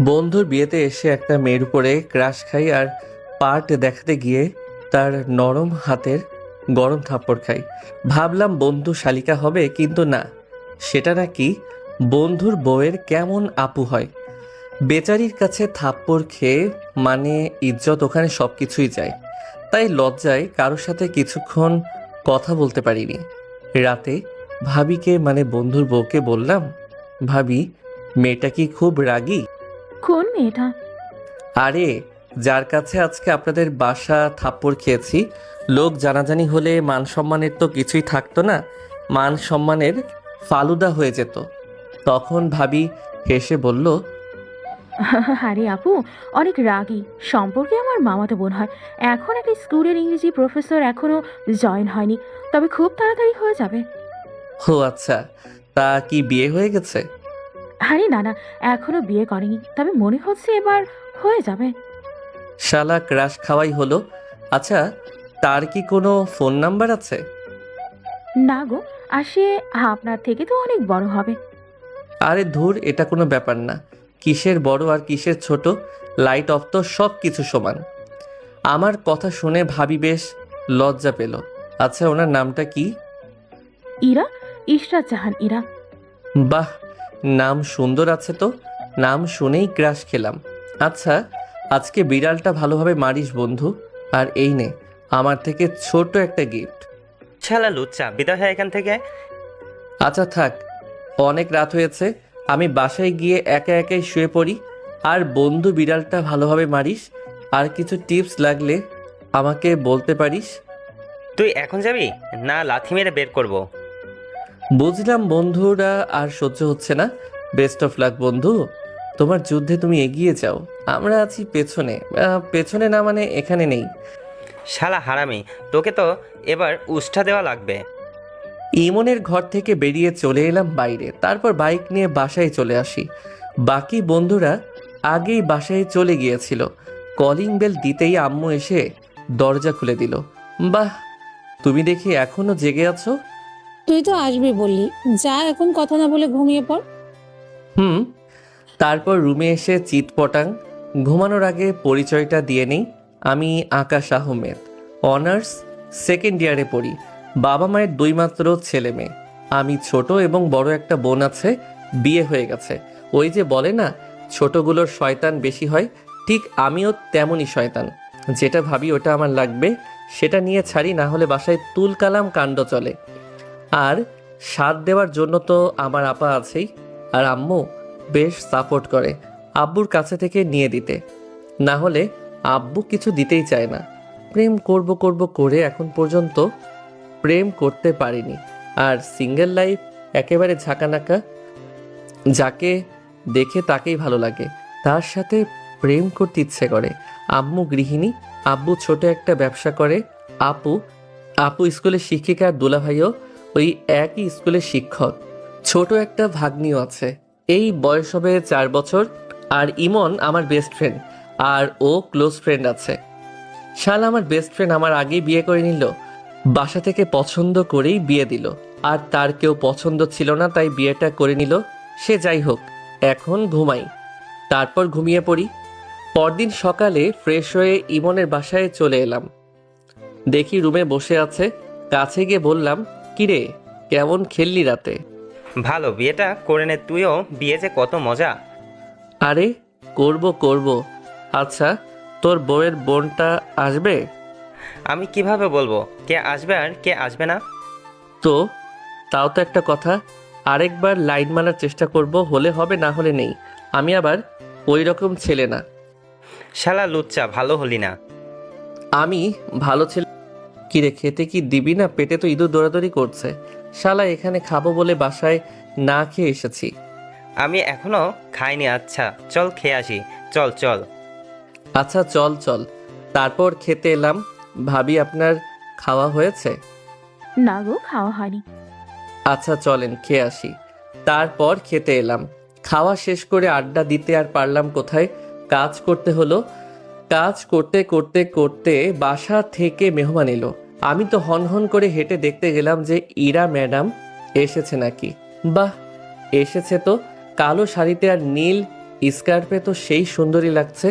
বন্ধুর বিয়েতে এসে একটা মেয়ের উপরে ক্রাশ খাই আর পার্ট দেখাতে গিয়ে তার নরম হাতের গরম থাপ্পড় খাই। ভাবলাম বন্ধু শালিকা হবে, কিন্তু না, সেটা নাকি বন্ধুর বউয়ের কেমন আপু হয়। বেচারির কাছে থাপ্পড় খেয়ে মানে ইজ্জত ওখানে সব কিছুই যায়। তাই লজ্জায় কারোর সাথে কিছুক্ষণ কথা বলতে পারিনি। রাতে ভাবিকে মানে বন্ধুর বউকে বললাম, ভাবি, মেয়েটা কি খুব রাগী? কোন মেয়েটা? আরে, যার কাছে আজকে আপনাদের বাসা থাপ্পড় খেয়েছি, লোক জানাজানি হলে মান সম্মানের তো কিছুই থাকতো না, মান সম্মানের ফালুদা হয়ে যেত। তখন ভাবি হেসে বলল, আরে আপু, অনেক রাগী। সম্পর্কে আমার মামাতো বোন হয়। এখন একটা স্কুলের ইংরেজি প্রফেসর, এখনো জয়েন হয়নি, তবে খুব তাড়াতাড়ি হয়ে যাবে। ও আচ্ছা, তা কি বিয়ে হয়ে গেছে? আরে না না, এখনো বিয়ে করেনি, তবে মনে হচ্ছে এবার হয়ে যাবে। শালা ক্রাশ খাওয়াই হলো। আচ্ছা, তার কি কোনো ফোন নাম্বার আছে? না গো, আর সে আপনার থেকে তো অনেক বড় হবে। আরে ধুর, এটা কোনো ব্যাপার না। কিসের বড় আর কিসের ছোট, লাইট অফ তো সব কিছু সমান। আমার কথা শুনে ভাবি বেশ লজ্জা পেল। আচ্ছা, ওনার নামটা কি? ইরা, ইশরাত জাহান ইরা। বাহ, নাম সুন্দর আছে তো। নাম শুনেই ক্রাশ খেলাম। আচ্ছা, আজকে বিড়ালটা ভালোভাবে মারিস বন্ধু। আর এই নে, আমার থেকে ছোট একটা গিফট। শালা লুচ্চা, বিদায় হয় এখান থেকে। আচ্ছা থাক, অনেক রাত হয়েছে, আমি বাসায় গিয়ে একা একাই শুয়ে পড়ি। আর বন্ধু বিড়ালটা ভালোভাবে মারিস। আর কিছু টিপস লাগলে আমাকে বলতে পারিস। তুই এখন যাবি না লাথি মেরে বের করব? বুঝলাম বন্ধুরা আর সহ্য হচ্ছে না। বেস্ট অফ লাক বন্ধু, তোমার যুদ্ধে তুমি এগিয়ে যাও, আমরা আছি পেছনে। পেছনে না মানে এখানে নেই। শালা হারামি, তোকে তো এবার উষ্ঠা দেওয়া লাগবে। ইমনের ঘর থেকে বেরিয়ে চলে এলাম বাইরে, তারপর বাইক নিয়ে বাসায় চলে আসি। বাকি বন্ধুরা আগেই বাসায় চলে গিয়েছিল। কলিং বেল দিতেই আম্মু এসে দরজা খুলে দিল। বাহ, তুমি দেখি এখনো জেগে আছো। তুই তো আসবি বললি, যা এখন কথা না বলে ঘুমিয়ে পড়। হুম। তারপর রুমে এসে চিৎপটাং। ঘুমানোর আগে পরিচয়টা দিয়ে নেই, আমি আকাশ আহমেদ, অনার্স সেকেন্ড ইয়ারে পড়ি। বাবা মায়ের দুই মাত্র ছেলে মেয়ে। আমি ছোট এবং বড় একটা বোন আছে, বিয়ে হয়ে গেছে। ওই যে বলে না, ছোটগুলোর শয়তান বেশি হয়, ঠিক আমিও তেমনই শয়তান। যেটা ভাবি ওটা আমার লাগবে, সেটা নিয়ে ছাড়ি, না হলে বাসায় তুল কালাম কাণ্ড চলে। আর সাথ দেওয়ার জন্য তো আমার আপা আছেই। আর আম্মু বেশ সাপোর্ট করে আব্বুর কাছে থেকে নিয়ে দিতে, না হলে আব্বু কিছু দিতেই চায় না। প্রেম করব করব করে এখন পর্যন্ত প্রেম করতে পারিনি। আর সিঙ্গেল লাইফ একেবারে ঝাঁকানাকা। যাকে দেখে তাকেই ভালো লাগে, তার সাথে প্রেম করতে ইচ্ছে করে। আম্মু গৃহিণী, আব্বু ছোট একটা ব্যবসা করে। আপু আপু স্কুলের শিক্ষিকা, আর দুলাভাইও ওই একই স্কুলের শিক্ষক। ছোট একটা ভাগ্নিও আছে, এই বয়স হবে 4 বছর। আর ইমন আমার বেস্ট ফ্রেন্ড, আর ও ক্লোজ ফ্রেন্ড আছে। শালা আমার বেস্ট ফ্রেন্ড আমার আগেই বিয়ে করে নিল। বাসা থেকে পছন্দ করেই বিয়ে দিল। আর তার কেউ পছন্দ ছিল না, তাই বিয়েটা করে নিল। সে যাই হোক, এখন ঘুমাই, তারপর ঘুমিয়ে পড়ি। পরদিন সকালে ফ্রেশ হয়ে ইমনের বাসায় চলে এলাম। দেখি রুমে বসে আছে। কাছে গিয়ে বললাম, কিরে, কেমন খেললি রাতে? ভালো, বিয়েটা করে নে তুইও, বিয়ে যে কত মজা। আরে, করব করব। আচ্ছা, তোর বউয়ের বোনটা আসবে? আমি কিভাবে বলবো কে আসবে আর কে আসবে না? তো তাও তো একটা কথা। আরেকবার লাইন মারার চেষ্টা করব, হলে হবে, না হলে নেই। আমি আবার ওই রকম ছেলে না। শালা লুচ্চা, ভালো হলি না। আমি ভালো ছেলে। কিরে, খেতে কি দিবি না? পেটে তো ইঁদুর দৌড়াদৌড়ি করছে। শালা এখানে খাবো বলে বাসায় না খেয়ে এসেছি। আমি এখনো খাইনি। আচ্ছা চল খেয়ে আসি, চল চল। আচ্ছা চল চল। তারপর খেতে এলাম। ভাবি, আপনার খাওয়া হয়েছে? না গো, খাওয়া হয়নি। আচ্ছা চলেন খেয়ে আসি। তারপর খেতে এলাম। খাওয়া শেষ করে আড্ডা দিতে আর পারলাম কোথায়, কাজ করতে হলো। কাজ করতে করতে করতে বাসা থেকে মেহমান এলো। আমি তো হনহন করে হেঁটে দেখতে গেলাম যে ইরা ম্যাডাম এসেছে নাকি। বাহ, এসেছে তো। কালো শাড়িতে আর নীল স্কার্পে তো সেই সুন্দরী লাগছে,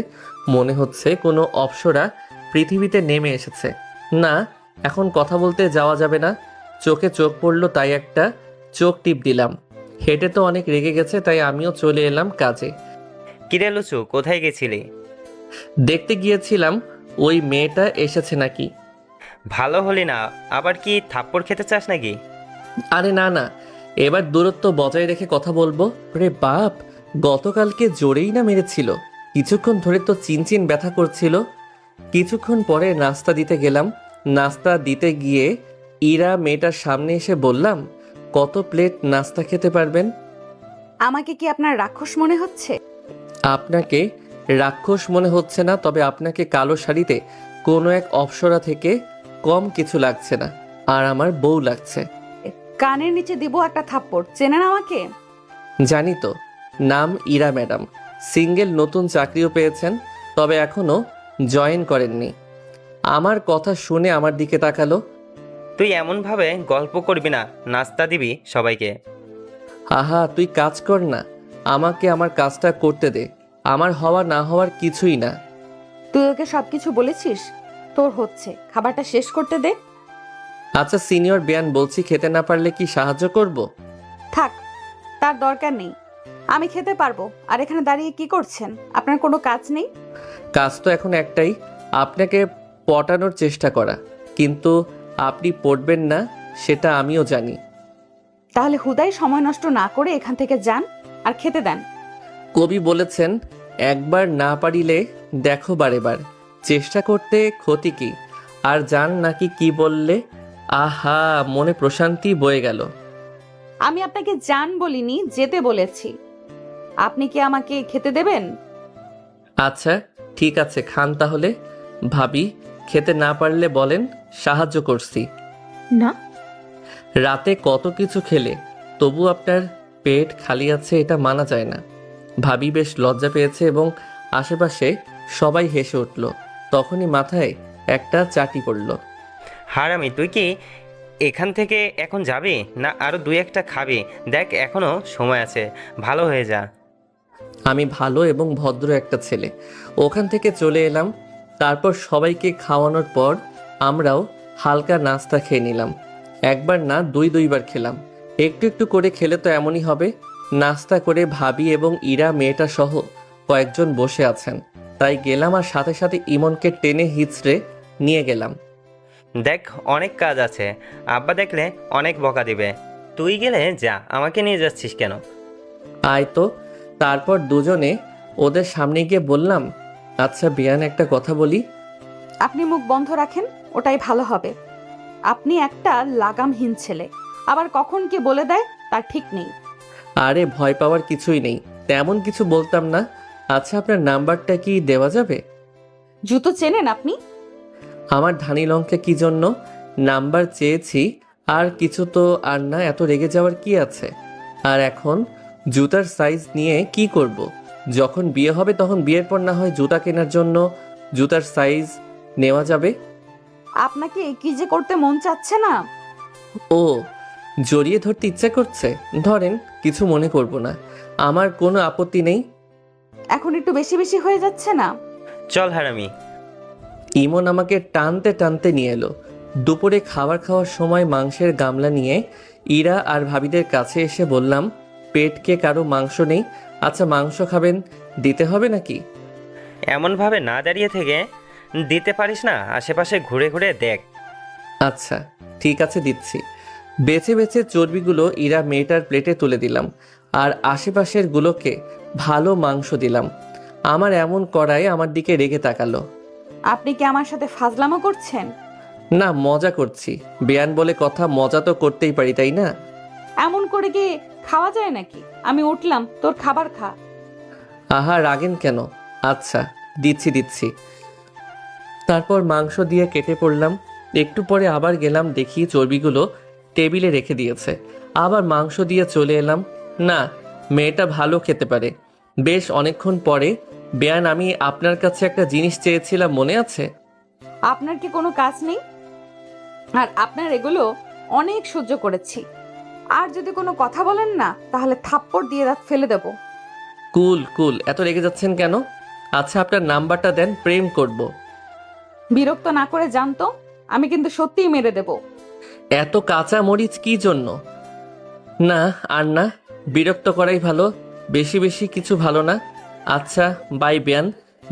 মনে হচ্ছে কোনো অপ্সরা পৃথিবীতে নেমে এসেছে। না, এখন কথা বলতে যাওয়া যাবে না। চোখে চোখ পড়লো তাই একটা চোখ টিপ দিলাম। হেঁটে তো অনেক রেগে গেছে, তাই আমিও চলে এলাম কাজে। কিরে লুচু, কোথায় গেছিলি? দেখতে গিয়েছিলাম ওই মেয়েটা এসেছে নাকি। ভালো হলি না, আবার কি থাপ্পড় খেতে চাস নাকি? আরে না না, এবার দূরত্ব বজায় রেখে কথা বলবো। রে বাপ, গতকালকে জোরেই না মেরেছিল, কিছুক্ষণ ধরে তো চিনচিন ব্যথা করছিল। কিছুক্ষণ পরে নাস্তা দিতে গেলাম। নাস্তা দিতে গিয়ে ইরা মেয়েটার সামনে এসে বললাম, কত প্লেট নাস্তা খেতে পারবেন? আমাকে কি আপনার রাক্ষস মনে হচ্ছে? আপনাকে রাক্ষস মনে হচ্ছে না, তবে আপনাকে কালো শাড়িতে কোনো এক অপ্সরা থেকে কম কিছু লাগছে না, আর আমার বউ লাগছে। কানের নিচে দিব একটা থাপ্পড়। চেনেন আমাকে? জানি তো, নাম ইরা ম্যাডাম। সিঙ্গেল, নতুন চাকরিও পেয়েছেন, তবে এখনো জয়েন করেননি। আমার কথা শুনে আমার দিকে তাকালো। তুই এমনভাবে গল্প করবি না, নাস্তা দিবি সবাইকে। আহা, তুই কাজ কর না, আমাকে আমার কাজটা করতে দে। আমার হওয়া না হওয়ার কিছুই না। তুই ওকে সবকিছু বলেছিস? তোর হচ্ছে, খাবারটা শেষ করতে দে। আচ্ছা সিনিয়র বিয়ান, বলছি খেতে না পারলে কি সাহায্য করব? থাক, তার দরকার নেই। আমি খেতে পারবো। আর এখানে দাঁড়িয়ে কি করছেন? আপনার কোনো কাজ নেই? কাজ তো এখন একটাই, আপনাকে পটানোর চেষ্টা করা। কিন্তু আপনি পড়বেন না সেটা আমিও জানি। তাহলে হুদাই সময় নষ্ট না করে এখান থেকে যান আর খেতে দেন। কবি বলেছেন, একবার না পারিলে দেখো বারেবার, চেষ্টা করতে ক্ষতি কি। আর জান নাকি কি বললে? আহা, মনে প্রশান্তি বয়ে গেল। আমি আপনাকে যান বলিনি, যেতে বলেছি। আপনি কি আমাকে খেতে দেবেন? আচ্ছা ঠিক আছে, খান তাহলে। ভাবি, খেতে না পারলে বলেন, সাহায্য করছি। না। রাতে কত কিছু খেলে তবু আপনার পেট খালি আছে, এটা মানা যায় না। ভাবি বেশ লজ্জা পেয়েছে এবং আশেপাশে সবাই হেসে উঠল। তখনই মাথায় একটা চাটি পড়ল। হারামি, তুই কি এখান থেকে এখন যাবি না আরো দুই একটা খাবি? দেখ এখনো সময় আছে, ভালো হয়ে যা। আমি ভালো এবং ভদ্র একটা ছেলে। ওখান থেকে চলে এলাম। তারপর সবাইকে খাওয়ানোর পর আমরাও হালকা নাস্তা খেয়ে নিলাম। একবার না, দুইবার খেলাম। একটু একটু করে খেলে তো এমনই হবে। নাস্তা করে ভাবি এবং ইরা মেয়েটা সহ কয়েকজন বসে আছেন, তাই গেলাম আর সাথে সাথে ইমনকে টেনে হিচড়ে নিয়ে গেলাম। দেখ অনেক কাজ আছে, আব্বা দেখলে অনেক বকা দিবে। তুই গেলে যা, আমাকে নিয়ে যাচ্ছিস কেন? আয় তো। তারপর দুজনে ওদের সামনে গিয়ে বললাম, আচ্ছা বিয়ান, একটা কথা বলি। আপনি মুখ বন্ধ রাখেন, ওটাই ভালো হবে। আপনি একটা লাগামহীন ছেলে, আবার কখন কি বলে দেয় তার ঠিক নেই। আরে ভয় পাওয়ার কিছুই নেই, তেমন কিছু বলতাম না। আচ্ছা আপনার নাম্বারটা কি দেওয়া যাবে? জুতো চেনেন আপনি? আমার ধানি লঙ্কা কি জন্য নাম্বার চেয়েছি? আর কিছু তো আর না, এত রেগে যাওয়ার কি আছে? আর এখন জুতার সাইজ নিয়ে কি করব? যখন বিয়ে হবে তখন বিয়ের পর না হয় জুতা কেনার জন্য জুতার সাইজ নেওয়া যাবে। আপনাকে কি যে করতে মন চাচ্ছে না? ও, জড়িয়ে ধরতে ইচ্ছে করছে? ধরেন, কিছু মনে করব না, আমার কোনো আপত্তি নেই। এখন একটু বেশি বেশি হয়ে যাচ্ছে না? চল হারামি। ইমন আমাকে টানতে টানতে নিয়ে এলো। দুপুরে খাওয়ার সময় মাংসের গামলা নিয়ে ইরা আর ভাবিদের কাছে এসে বললাম, পেটকে কারো মাংস নেই? আচ্ছা মাংস খাবেন, দিতে হবে নাকি? এমনভাবে না দাঁড়িয়ে থেকে দিতে পারিস না? আশেপাশে ঘুরে ঘুরে দেখ। আচ্ছা ঠিক আছে, দিচ্ছি। বেছে বেছে চর্বিগুলো ইরা মেয়েটার প্লেটে তুলে দিলাম, আর আশেপাশের গুলোকে ভালো মাংস দিলাম। আমার এমন করায় আমার দিকে রেগে তাকালো। আপনি কি আমার সাথে ফাজলামো করছেন? না, মজা করছি। বেয়ান বলে কথা, মজা তো করতেই পারি, তাই না? এমন করে কি খাওয়া যায় নাকি? আমি উঠলাম, তোর খাবার খা। আহা, রাগেন কেন? আচ্ছা দিচ্ছি। তারপর মাংস দিয়ে কেটে পড়লাম। একটু পরে আবার গেলাম, দেখি চর্বিগুলো টেবিলে রেখে দিয়েছে। আবার মাংস দিয়ে চলে এলাম। না, মেয়েটা ভালো খেতে পারে। বেশ অনেকক্ষণ পরে, বেয়ান আমি আপনার কাছে একটা জিনিস চেয়েছিলাম, মনে আছে? আপনার কি কোনো কাজ নেই? আর আপনার এগুলো অনেক সহ্য করেছি। আর যদি কোনো কথা বলেন না, তাহলে থাপ্পড় দিয়ে দাঁত ফেলে দেব। কুল কুল, এত রেগে যাচ্ছেন কেন? আচ্ছা আপনার নাম্বারটা দেন, প্রেম করব। বিরক্ত না করে জানতো, আমি কিন্তু সত্যিই মেরে দেব। এত কাঁচা মরিচ কি জন্য? না আর না, বিরক্ত করাই ভালো, বেশি বেশি কিছু ভালো না। আচ্ছা বাই বিয়ান,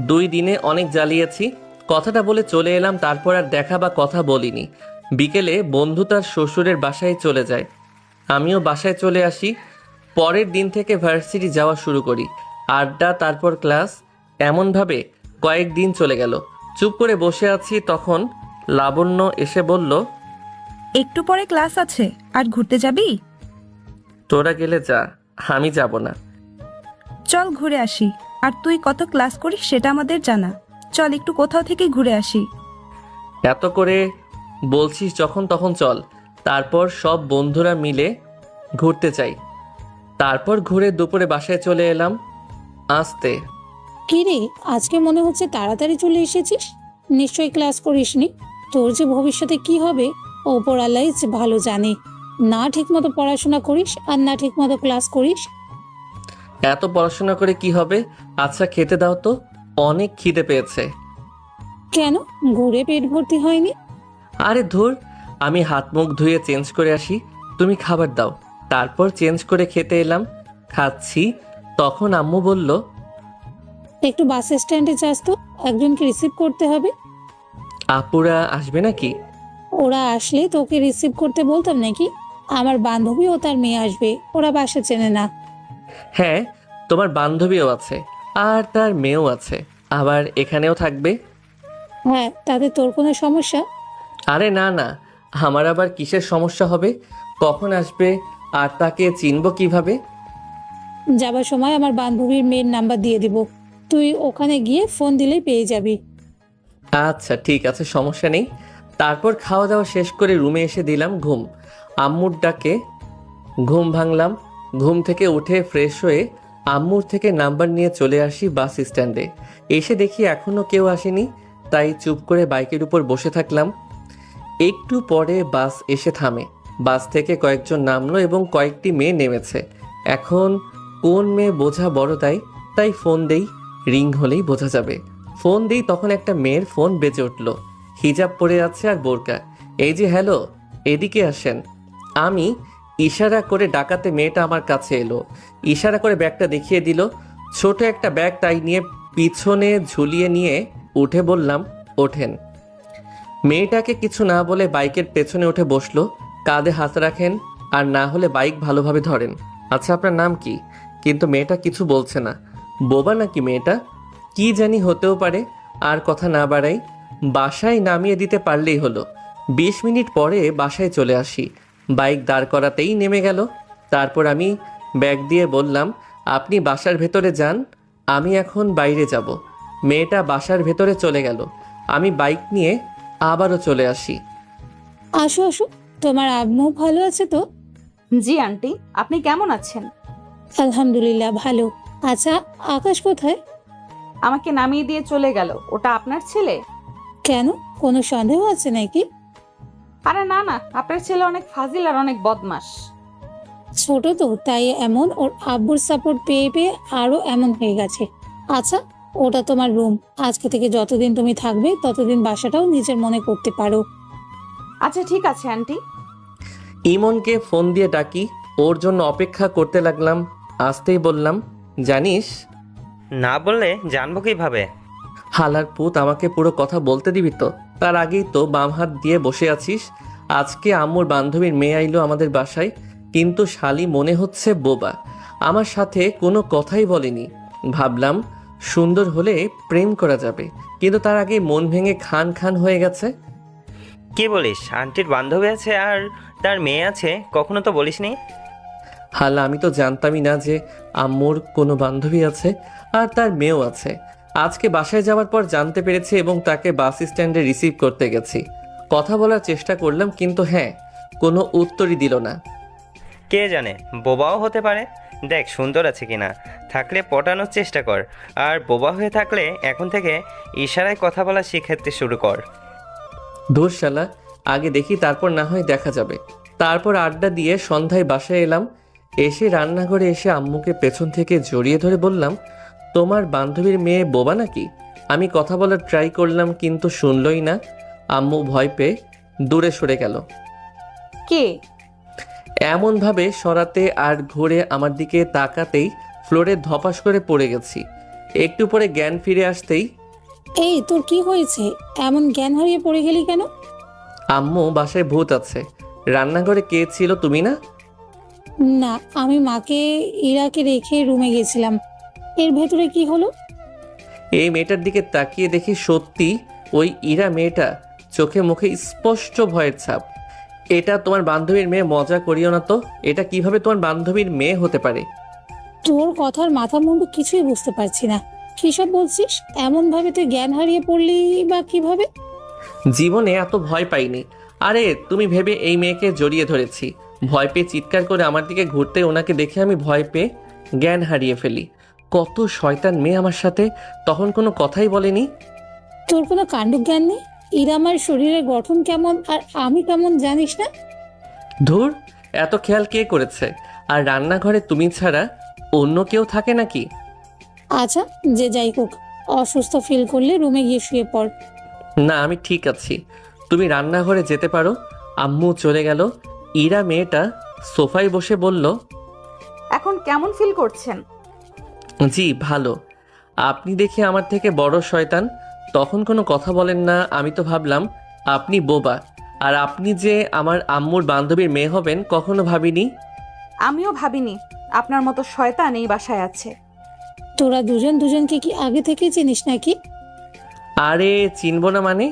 2 দিনে অনেক জ্বালিয়েছি। কথাটা বলে চলে এলাম, তারপর আর দেখা বা কথা বলিনি। বিকেলে বন্ধু তার শ্বশুরের বাসায় চলে যায়, আমিও বাসায় চলে আসি। পরের দিন থেকে ভার্সিটি যাওয়া শুরু করি, আড্ডা, তারপর ক্লাস, এমনভাবে কয়েকদিন চলে গেল। চুপ করে বসে আছি, তখন লাবণ্য এসে বলল, একটু পরে ক্লাস আছে, আর ঘুরতে যাবি? তোরা গেলে যা, আমি যাব না। চল ঘুরে আসি। আর তুই কত ক্লাস করিস সেটা আমাদের জানা। চল একটু কোথাও থেকে ঘুরে আসি। এত করে বলছিস যখন, তখন চল। তারপর সব বন্ধুরা মিলে ঘুরতে চাই। তারপর ঘুরে দুপুরে বাসায় চলে এলাম। আসতে কি রে, আজকে মনে হচ্ছে তাড়াতাড়ি চলে এসেছিস। নিশ্চয়ই ক্লাস করিসনি। তোর যে ভবিষ্যতে কি হবে ওপর আল্লাহই ভালো জানে। না ঠিকমতো পড়াশোনা করিস আর না ঠিকমতো ক্লাস করিস। এত পড়াশোনা করে কি হবে? আচ্ছা খেতে দাও তো, অনেক খিদে পেয়েছে। কেন, ঘুরে পেট ভর্তি হয়নি? আরে ধুর, আমি হাত মুখ ধুয়ে চেঞ্জ করে আসি, তুমি খাবার দাও। তারপর চেঞ্জ করে খেতে এলাম, খাচ্ছি। তখন আম্মু বলল, একটু বাস স্ট্যান্ডে যাস তো, একজনকে রিসিভ করতে হবে। আপুরা আসবে নাকি? ওরা আসলে তোকে রিসিভ করতে বলতাম নাকি? আমার বান্ধবী ও তার মেয়ে আসবে, ওরা বাসা চেনে না। হ্যাঁ, তোমার বান্ধবীও আছে আর তার মেয়েও আছে, আবার এখানেও থাকবে। হ্যাঁ, তাতে তোর কোনো সমস্যা? আরে না না, আমার আবার কিসের সমস্যা হবে? কখন আসবে আর তাকে চিনব কিভাবে? যাবার সময় আমার বান্ধবীর মেয়ের নাম্বার দিয়ে দিব, তুই ওখানে গিয়ে ফোন দিলেই পেয়ে যাবি। আচ্ছা ঠিক আছে, সমস্যা নেই। তারপর খাওয়া দাওয়া শেষ করে রুমে এসে দিলাম ঘুম। আম্মুর ডাকে ঘুম ভাঙলাম। ঘুম থেকে উঠে ফ্রেশ হয়ে আম্মুর থেকে নাম্বার নিয়ে চলে আসি বাস স্ট্যান্ডে। এসে দেখি এখনও কেউ আসেনি, তাই চুপ করে বাইকের উপর বসে থাকলাম। একটু পরে বাস এসে থামে। বাস থেকে কয়েকজন নামলো এবং কয়েকটি মেয়ে নেমেছে। এখন কোন মেয়ে বোঝা বড়, তাই ফোন দেই, রিং হলেই বোঝা যাবে। ফোন দিই, তখন একটা মেয়ের ফোন বেজে উঠল। হিজাব পরে আছে আর বোরকা। এই যে হ্যালো, এদিকে আসেন। আমি ইশারা করে ডাকাতে মেয়েটা আমার কাছে এলো, ইশারা করে ব্যাগটা দেখিয়ে দিল। ছোট একটা ব্যাগ, তাই নিয়ে পিছনে ঝুলিয়ে নিয়ে উঠে বললাম, ওঠেন। মেয়েটাকে কিছু না বলে বাইকের পেছনে উঠে বসলো। কাঁধে হাত রাখেন, আর না হলে বাইক ভালোভাবে ধরেন। আচ্ছা আপনার নাম কি? কিন্তু মেয়েটা কিছু বলছে না। বোবা নাকি মেয়েটা? কি জানি, হতেও পারে। আর কথা না বাড়াই, বাসায় নামিয়ে দিতে পারলেই হলো। 20 মিনিট পরে বাসায় চলে আসি। বাইক দাঁড় করাতেই নেমে গেল। তারপর আমি ব্যাগ দিয়ে বললাম, আপনি বাসার ভেতরে যান, আমি এখন বাইরে যাব। মেয়েটা বাসার ভেতরে চলে গেল। আমি বাইক নিয়ে আবারও চলে আসি। আসো আসো, তোমার আম্মু ভালো আছে তো? জি আন্টি, আপনি কেমন আছেন? আলহামদুলিল্লাহ ভালো। আচ্ছা, আকাশ কোথায়? আমাকে নামিয়ে দিয়ে চলে গেল। ওটা আপনার ছেলে? কেন, কোনো সন্দেহ আছে নাকি? আরে না না, আপনার ছেলে অনেক ফাজিল আর অনেক বদমাশ। ছোট তো, তাই এমন। ওর আব্বুর সাপোর্ট পেয়ে পেয়ে আরো এমন হয়ে গেছে। আচ্ছা, ওটা তোমার রুম। আজকে থেকে যতদিন তুমি থাকবে ততদিন বাসাটাও নিজের মনে করতে পারো। আচ্ছা ঠিক আছে আন্টি। ইমনকে ফোন দিয়ে ডাকি, ওর জন্য অপেক্ষা করতে লাগলাম। আসতেই বললাম, জানিস, না বললে জানবো কিভাবে? হালার পুত, আমাকে পুরো কথা বলতে দিবি তো? তার আগেই তো বাম হাত দিয়ে বসে আছিস। আজকে আম্মুর বান্ধবীর মেয়ে আইলো আমাদের বাসায়, কিন্তু শালি মনে হচ্ছে বোবা, আমার সাথে কোনো কথাই বলেনি। ভাবলাম সুন্দর হলে প্রেম করা যাবে, কিন্তু তার আগে মন ভেঙে খান খান হয়ে গেছে। কি বলিস? আন্টির বান্ধবী আছে আর তার মেয়ে আছে? কখনো তো বলিসনি। হালা, আমি তো জানতামই না যে আম্মুর কোনো বান্ধবী আছে আর তার মেয়েও আছে। আজকে বাসায় যাওয়ার পর জানতে পেরেছি এবং তাকে বাস স্ট্যান্ডে রিসিভ করতে গেছি। কথা বলার চেষ্টা করলাম, কিন্তু হ্যাঁ, কোনো উত্তরই দিল না। কে জানে, বোবাও হতে পারে। দেখ সুন্দর আছে কিনা, থাকলে পটানোর চেষ্টা কর। আর বোবা হয়ে থাকলে এখন থেকে ইশারায় কথা বলা শিখাতে শুরু কর। ধুর শালা, আগে দেখি তারপর না হয় দেখা যাবে। তারপর আড্ডা দিয়ে সন্ধ্যায় বাসায় এলাম। এসে রান্নাঘরে এসে আম্মুকে পেছন থেকে জড়িয়ে ধরে বললাম, তোমার বান্ধবীর মেয়ে বোবা নাকি? আমি কথা বলার ট্রাই করলাম কিন্তু শুনলই না। আম্মু ভয় পেয়ে দূরে সরে গেল। কে? এমনভাবে সরাতে আর ঘুরে আমার দিকে তাকাতেই ফ্লোরে ধপাস করে পড়ে গেছি। একটু পরে জ্ঞান ফিরে আসতেই, এই তোর কি হয়েছে? এমন জ্ঞান হারিয়ে পড়ে গেলি কেন? আম্মু বাসায় ভূত আছে। রান্নাঘরে কে ছিল, তুমি না? না, আমি মাকে ইরাকে রেখে রুমে গেছিলাম। এর ভেতরে কি হলো? এই মেয়েটার দিকে তাকিয়ে দেখি সত্যি ওই ইরা মেয়েটা, চোখে মুখে স্পষ্ট ভয়ের ছাপ। এটা তোমার বান্ধবীর মেয়ে, মজা করিও না তো। এটা কিভাবে তোমার বান্ধবীর মেয়ে হতে পারে? তোর কথার মাথা মুন্ডু কিছুই বুঝতে পারছি না। কিসব বলছিস? এমন ভাবে তুই জ্ঞান হারিয়ে পড়লি বা কিভাবে? জীবনে এত ভয় পাইনি। আরে তুমি ভেবে এই মেয়েকে জড়িয়ে ধরেছি। ভয় পেয়ে চিৎকার করে আমার দিকে ঘুরতে ওনাকে দেখে আমি ভয় পেয়ে জ্ঞান হারিয়ে ফেলি। কত শয়তান মেয়ে আমার সাথে, তখন কোনো কথাই বলেনি। তোর কোনো কাণ্ডজ্ঞান নেই? ইরা আমার শরীরের গঠন কেমন আর আমি কেমন জানিস না? ধুর, এত খেয়াল কে করেছে? আর রান্নাঘরে তুমি ছাড়া অন্য কেউ থাকে নাকি? আচ্ছা, যে যাই হোক, অসুস্থ ফিল করলে রুমে গিয়ে শুয়ে পড়। না, আমি ঠিক আছি। তুমি রান্নাঘরে যেতে পারো। আম্মু চলে গেল। ইরা মেয়েটা সোফায় বসে বলল, এখন কেমন ফিল করছেন? জি ভালো। আপনি দেখি আমার থেকে বড় শয়তান। তখন কোনো কথা বলেন না। আমি তো ভাবলাম আপনি বোবা, আর আপনি যে আমার আম্মুর বান্ধবীর মেয়ে হবেন কখনো ভাবিনি। আমিও ভাবিনি আপনার মতো শয়তান এই বাসায় আছে। তোরা দুজন দুজনকে কি আগে থেকে চিনিস নাকি? আরে চিনব না মানে?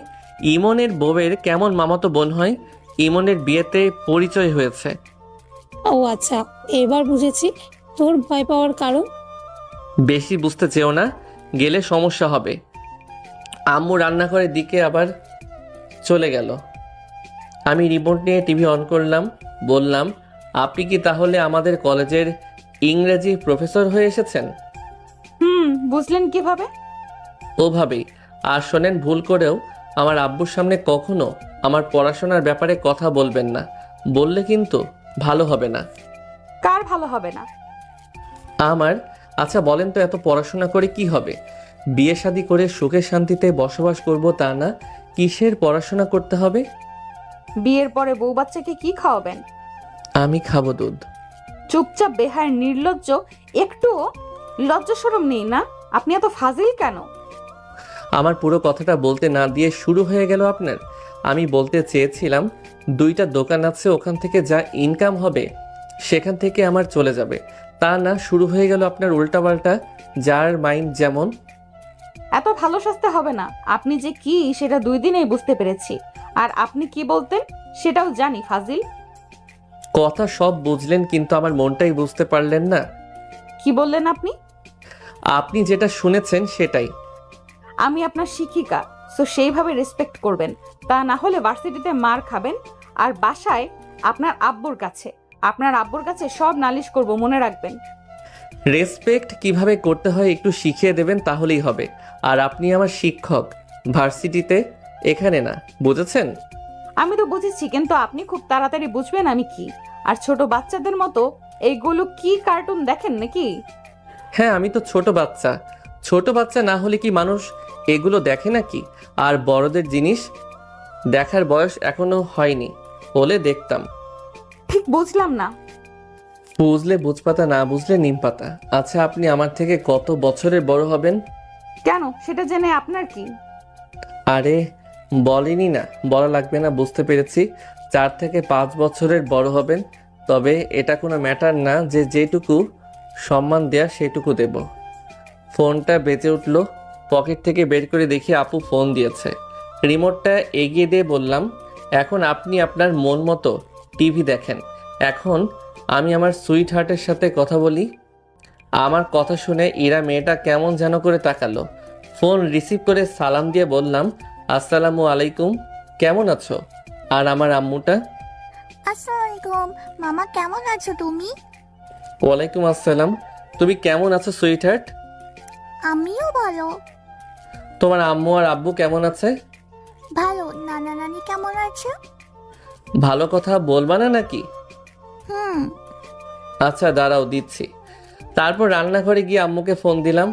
ইমনের বউয়ের কেমন মামাতো বোন হয়। ইমনের বিয়েতে পরিচয় হয়েছে। ও আচ্ছা, এবার বুঝেছি তোর ভয় পাওয়ার কারণ। বেশি বুঝতে চেও না, গেলে সমস্যা হবে। আম্মু রান্নাঘরের দিকে আবার চলে গেল। আমি রিমোট নিয়ে টিভি অন করলাম। বললাম, আপনি কি তাহলে আমাদের কলেজের ইংরেজি প্রফেসর হয়ে এসেছেন? বুঝলেন কিভাবে? ওভাবেই। আর শোনেন, ভুল করেও আমার আব্বুর সামনে কখনো আমার পড়াশোনার ব্যাপারে কথা বলবেন না। বললে কিন্তু ভালো হবে না। কার ভালো হবে না? আমার। আচ্ছা বলেন তো, এত পড়াশোনা করে কি হবে? বিয়ে শাদী করে সুখে শান্তিতে বসবাস করব তা না, কিসের পড়াশোনা করতে হবে? বিয়ের পরে বউ বাচ্চাকে কি খাওয়াবেন? আমি খাবো দুধ। চুপচাপ বেহায় নির্লজ্জ, একটুও লজ্জা শরম নেই না? আপনি এত ফাজিল কেন? আমার পুরো কথাটা বলতে না দিয়ে শুরু হয়ে গেল আপনার। আমি বলতে চেয়েছিলাম, 2টা দোকান আছে, ওখান থেকে যা ইনকাম হবে সেখান থেকে আমার চলে যাবে। তা না, শুরু হয়ে গেল আপনার উল্টাপাল্টা। যার মাইন্ড যেমন। এত ভালো সাজতে হবে না। আপনি যে কি সেটা 2 দিনেই বুঝতে পেরেছি। আর আপনি কি বলতেন সেটাও জানি, ফাজিল। কথা সব বুঝলেন কিন্তু আমার মনটাই বুঝতে পারলেন না। কি বললেন আপনি? আপনি যেটা শুনেছেন সেটাই। আমি আপনার শিক্ষিকা, সো সেইভাবে রেসপেক্ট করবেন। তা না হলে ভার্সিটিতে মার খাবেন, আর বাসায় আপনার আব্বুর কাছে সব নালিশ করব, মনে রাখবেন। রেসপেক্ট কিভাবে করতে হয় একটু শিখিয়ে দেবেন তাহলেই হবে। আর আপনি আমার শিক্ষক, ভার্সিটিতে, এখানে না, বুঝেছেন? আমি তো বুঝেছি, কিন্তু আপনি খুব তাড়াতাড়ি বুঝবেন আমি কি। আর ছোট বাচ্চাদের মতো এইগুলো কি কার্টুন দেখেন নাকি? হ্যাঁ, আমি তো ছোট বাচ্চা। ছোট বাচ্চা না হলে কি মানুষ এগুলো দেখে নাকি? আর বড়দের জিনিস দেখার বয়স এখনো হয়নি, হলে দেখতাম। ঠিক বুঝলাম না। বুঝলে বুঝপাতা, না বুঝলে নিম পাতা। আচ্ছা, আপনি আমার থেকে কত বছরের বড় হবেন? কেন, সেটা জেনে আপনার কি? আরে বলেনি না, বলা লাগবে না, বুঝতে পেরেছি। 4 থেকে 5 বছরের বড় হবেন। তবে এটা কোনো ম্যাটার না, যে যেটুকু সম্মান দেয়া সেটুকু দেব। ফোনটা বেজে উঠল। পকেট থেকে বের করে দেখি আপু ফোন দিয়েছে। রিমোটটা এগিয়ে দিয়ে বললাম, এখন আপনি আপনার মন মতো টিভি দেখেন। এখন আমি আমার সুইট হার্টের সাথে কথা বলি। আমার কথা শুনে ইরা মেয়েটা কেমন যেন করে তাকালো। ফোন রিসিভ করে সালাম দিয়ে বললাম, আসসালামু আলাইকুম, কেমন আছো? আর আমার আম্মুটা, আসসালামাইকুম মামা, কেমন আছো তুমি? ওয়ালাইকুম আসসালাম। তুমি কেমন আছো সুইট হার্ট? আমিও ভালো। তোমার আম্মু আর আব্বু কেমন আছে? ভালো। নানা নানি কেমন আছে? ভালো কথা বলবা না নাকি? হুম। আচ্ছা দাঁড়াও দিচ্ছি। তারপর রান্নাঘরে গিয়ে আম্মুকে ফোন দিলাম।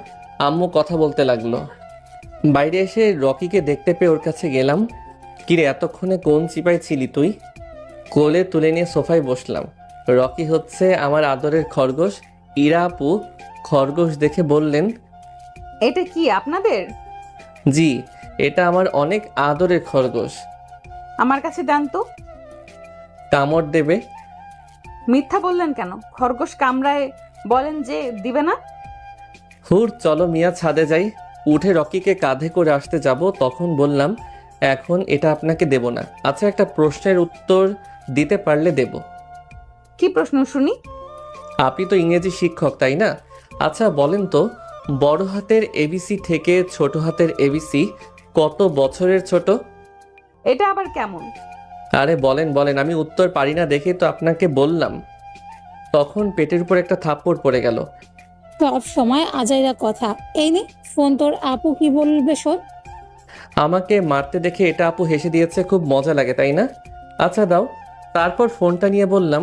আম্মু কথা বলতে লাগলো। বাইরে এসে রকিকে দেখতে পেয়ে ওর কাছে গেলাম। কিরে এতক্ষণে কোন চিপায় ছিলি তুই? কোলে তুলে নিয়ে সোফায় বসলাম। রকি হচ্ছে আমার আদরের খরগোশ। ইরা আপু খরগোশ দেখে বললেন, এটা কি আপনাদের? জি, এটা আমার অনেক আদরের খরগোশ। আমার কাছে দেন তো। কামড় দেবে। মিথ্যা বললেন কেন? খরগোশ কামড়ায় বলেন যে দিবে না। হুর চলো মিয়া ছাদে যাই। উঠে রকিকে কাঁধে করে আসতে যাব, তখন বললাম, এখন এটা আপনাকে দেব না। আচ্ছা একটা প্রশ্নের উত্তর দিতে পারলে দেব। কি প্রশ্ন শুনি? আপনি তো ইংরেজি শিক্ষক তাই না? আচ্ছা বলেন তো, বড় হাতের এবিসি থেকে ছোট হাতের এবিসি কত বছরের ছোট? এটা আবার কেমন? আরে বলেন বলেন, আমি উত্তর পারি না দেখে তো আপনাকে বললাম। তখন পেটের উপর একটা থাপ্পড় পড়ে গেল। সব সময় আজাইরা কথা। এই নে ফোন, তোর আপু কি বলবে শোন। আমাকে মারতে দেখে এটা আপু হেসে দিয়েছে, খুব মজা লাগে তাই না? আচ্ছা দাও। তারপর ফোনটা নিয়ে বললাম,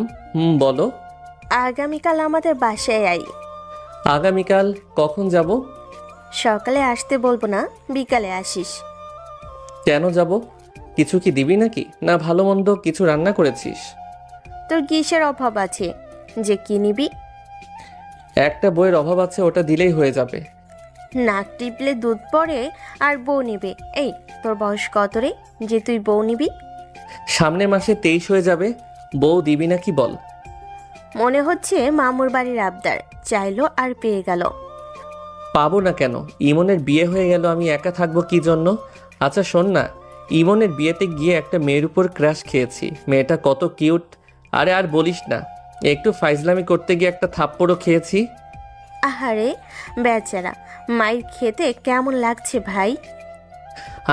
বলো। আগামীকাল আমাদের বাসায় আই। আগামীকাল কখন যাব? সকালে আসতে বলবো না, বিকালে আসিস। কেন যাব? কিছু কি দিবি নাকি? না ভালো মন্দ কিছু রান্না করেছিস? তোর কিসের অভাব আছে যে কি নিবি? একটা বইয়ের অভাব আছে, ওটা দিলেই হয়ে যাবে। নাক টিপলে দুধ পড়ে আর বউ নিবে। এই তোর বয়স কত রে যে তুই বউ নিবি? সামনের মাসে 23 হয়ে যাবে। বউ দিবি নাকি বল? মনে হচ্ছে মামুর বাড়ির আবদার, চাইলো আর পেয়ে গেল। পাবো না কেন? ইমনের বিয়ে হয়ে গেল, আমি একা থাকবো কি জন্য? আচ্ছা শোন না, ইমনের বিয়েতে গিয়ে একটা মেয়ের উপর ক্রাশ খেয়েছি। মেয়েটা কত কিউট। আরে আর বলিস না, একটু ফাইজলামি করতে গিয়ে একটা থাপ্পড়ও খেয়েছি। আহারে বেচারা, মায়ের খেতে কেমন লাগছে ভাই?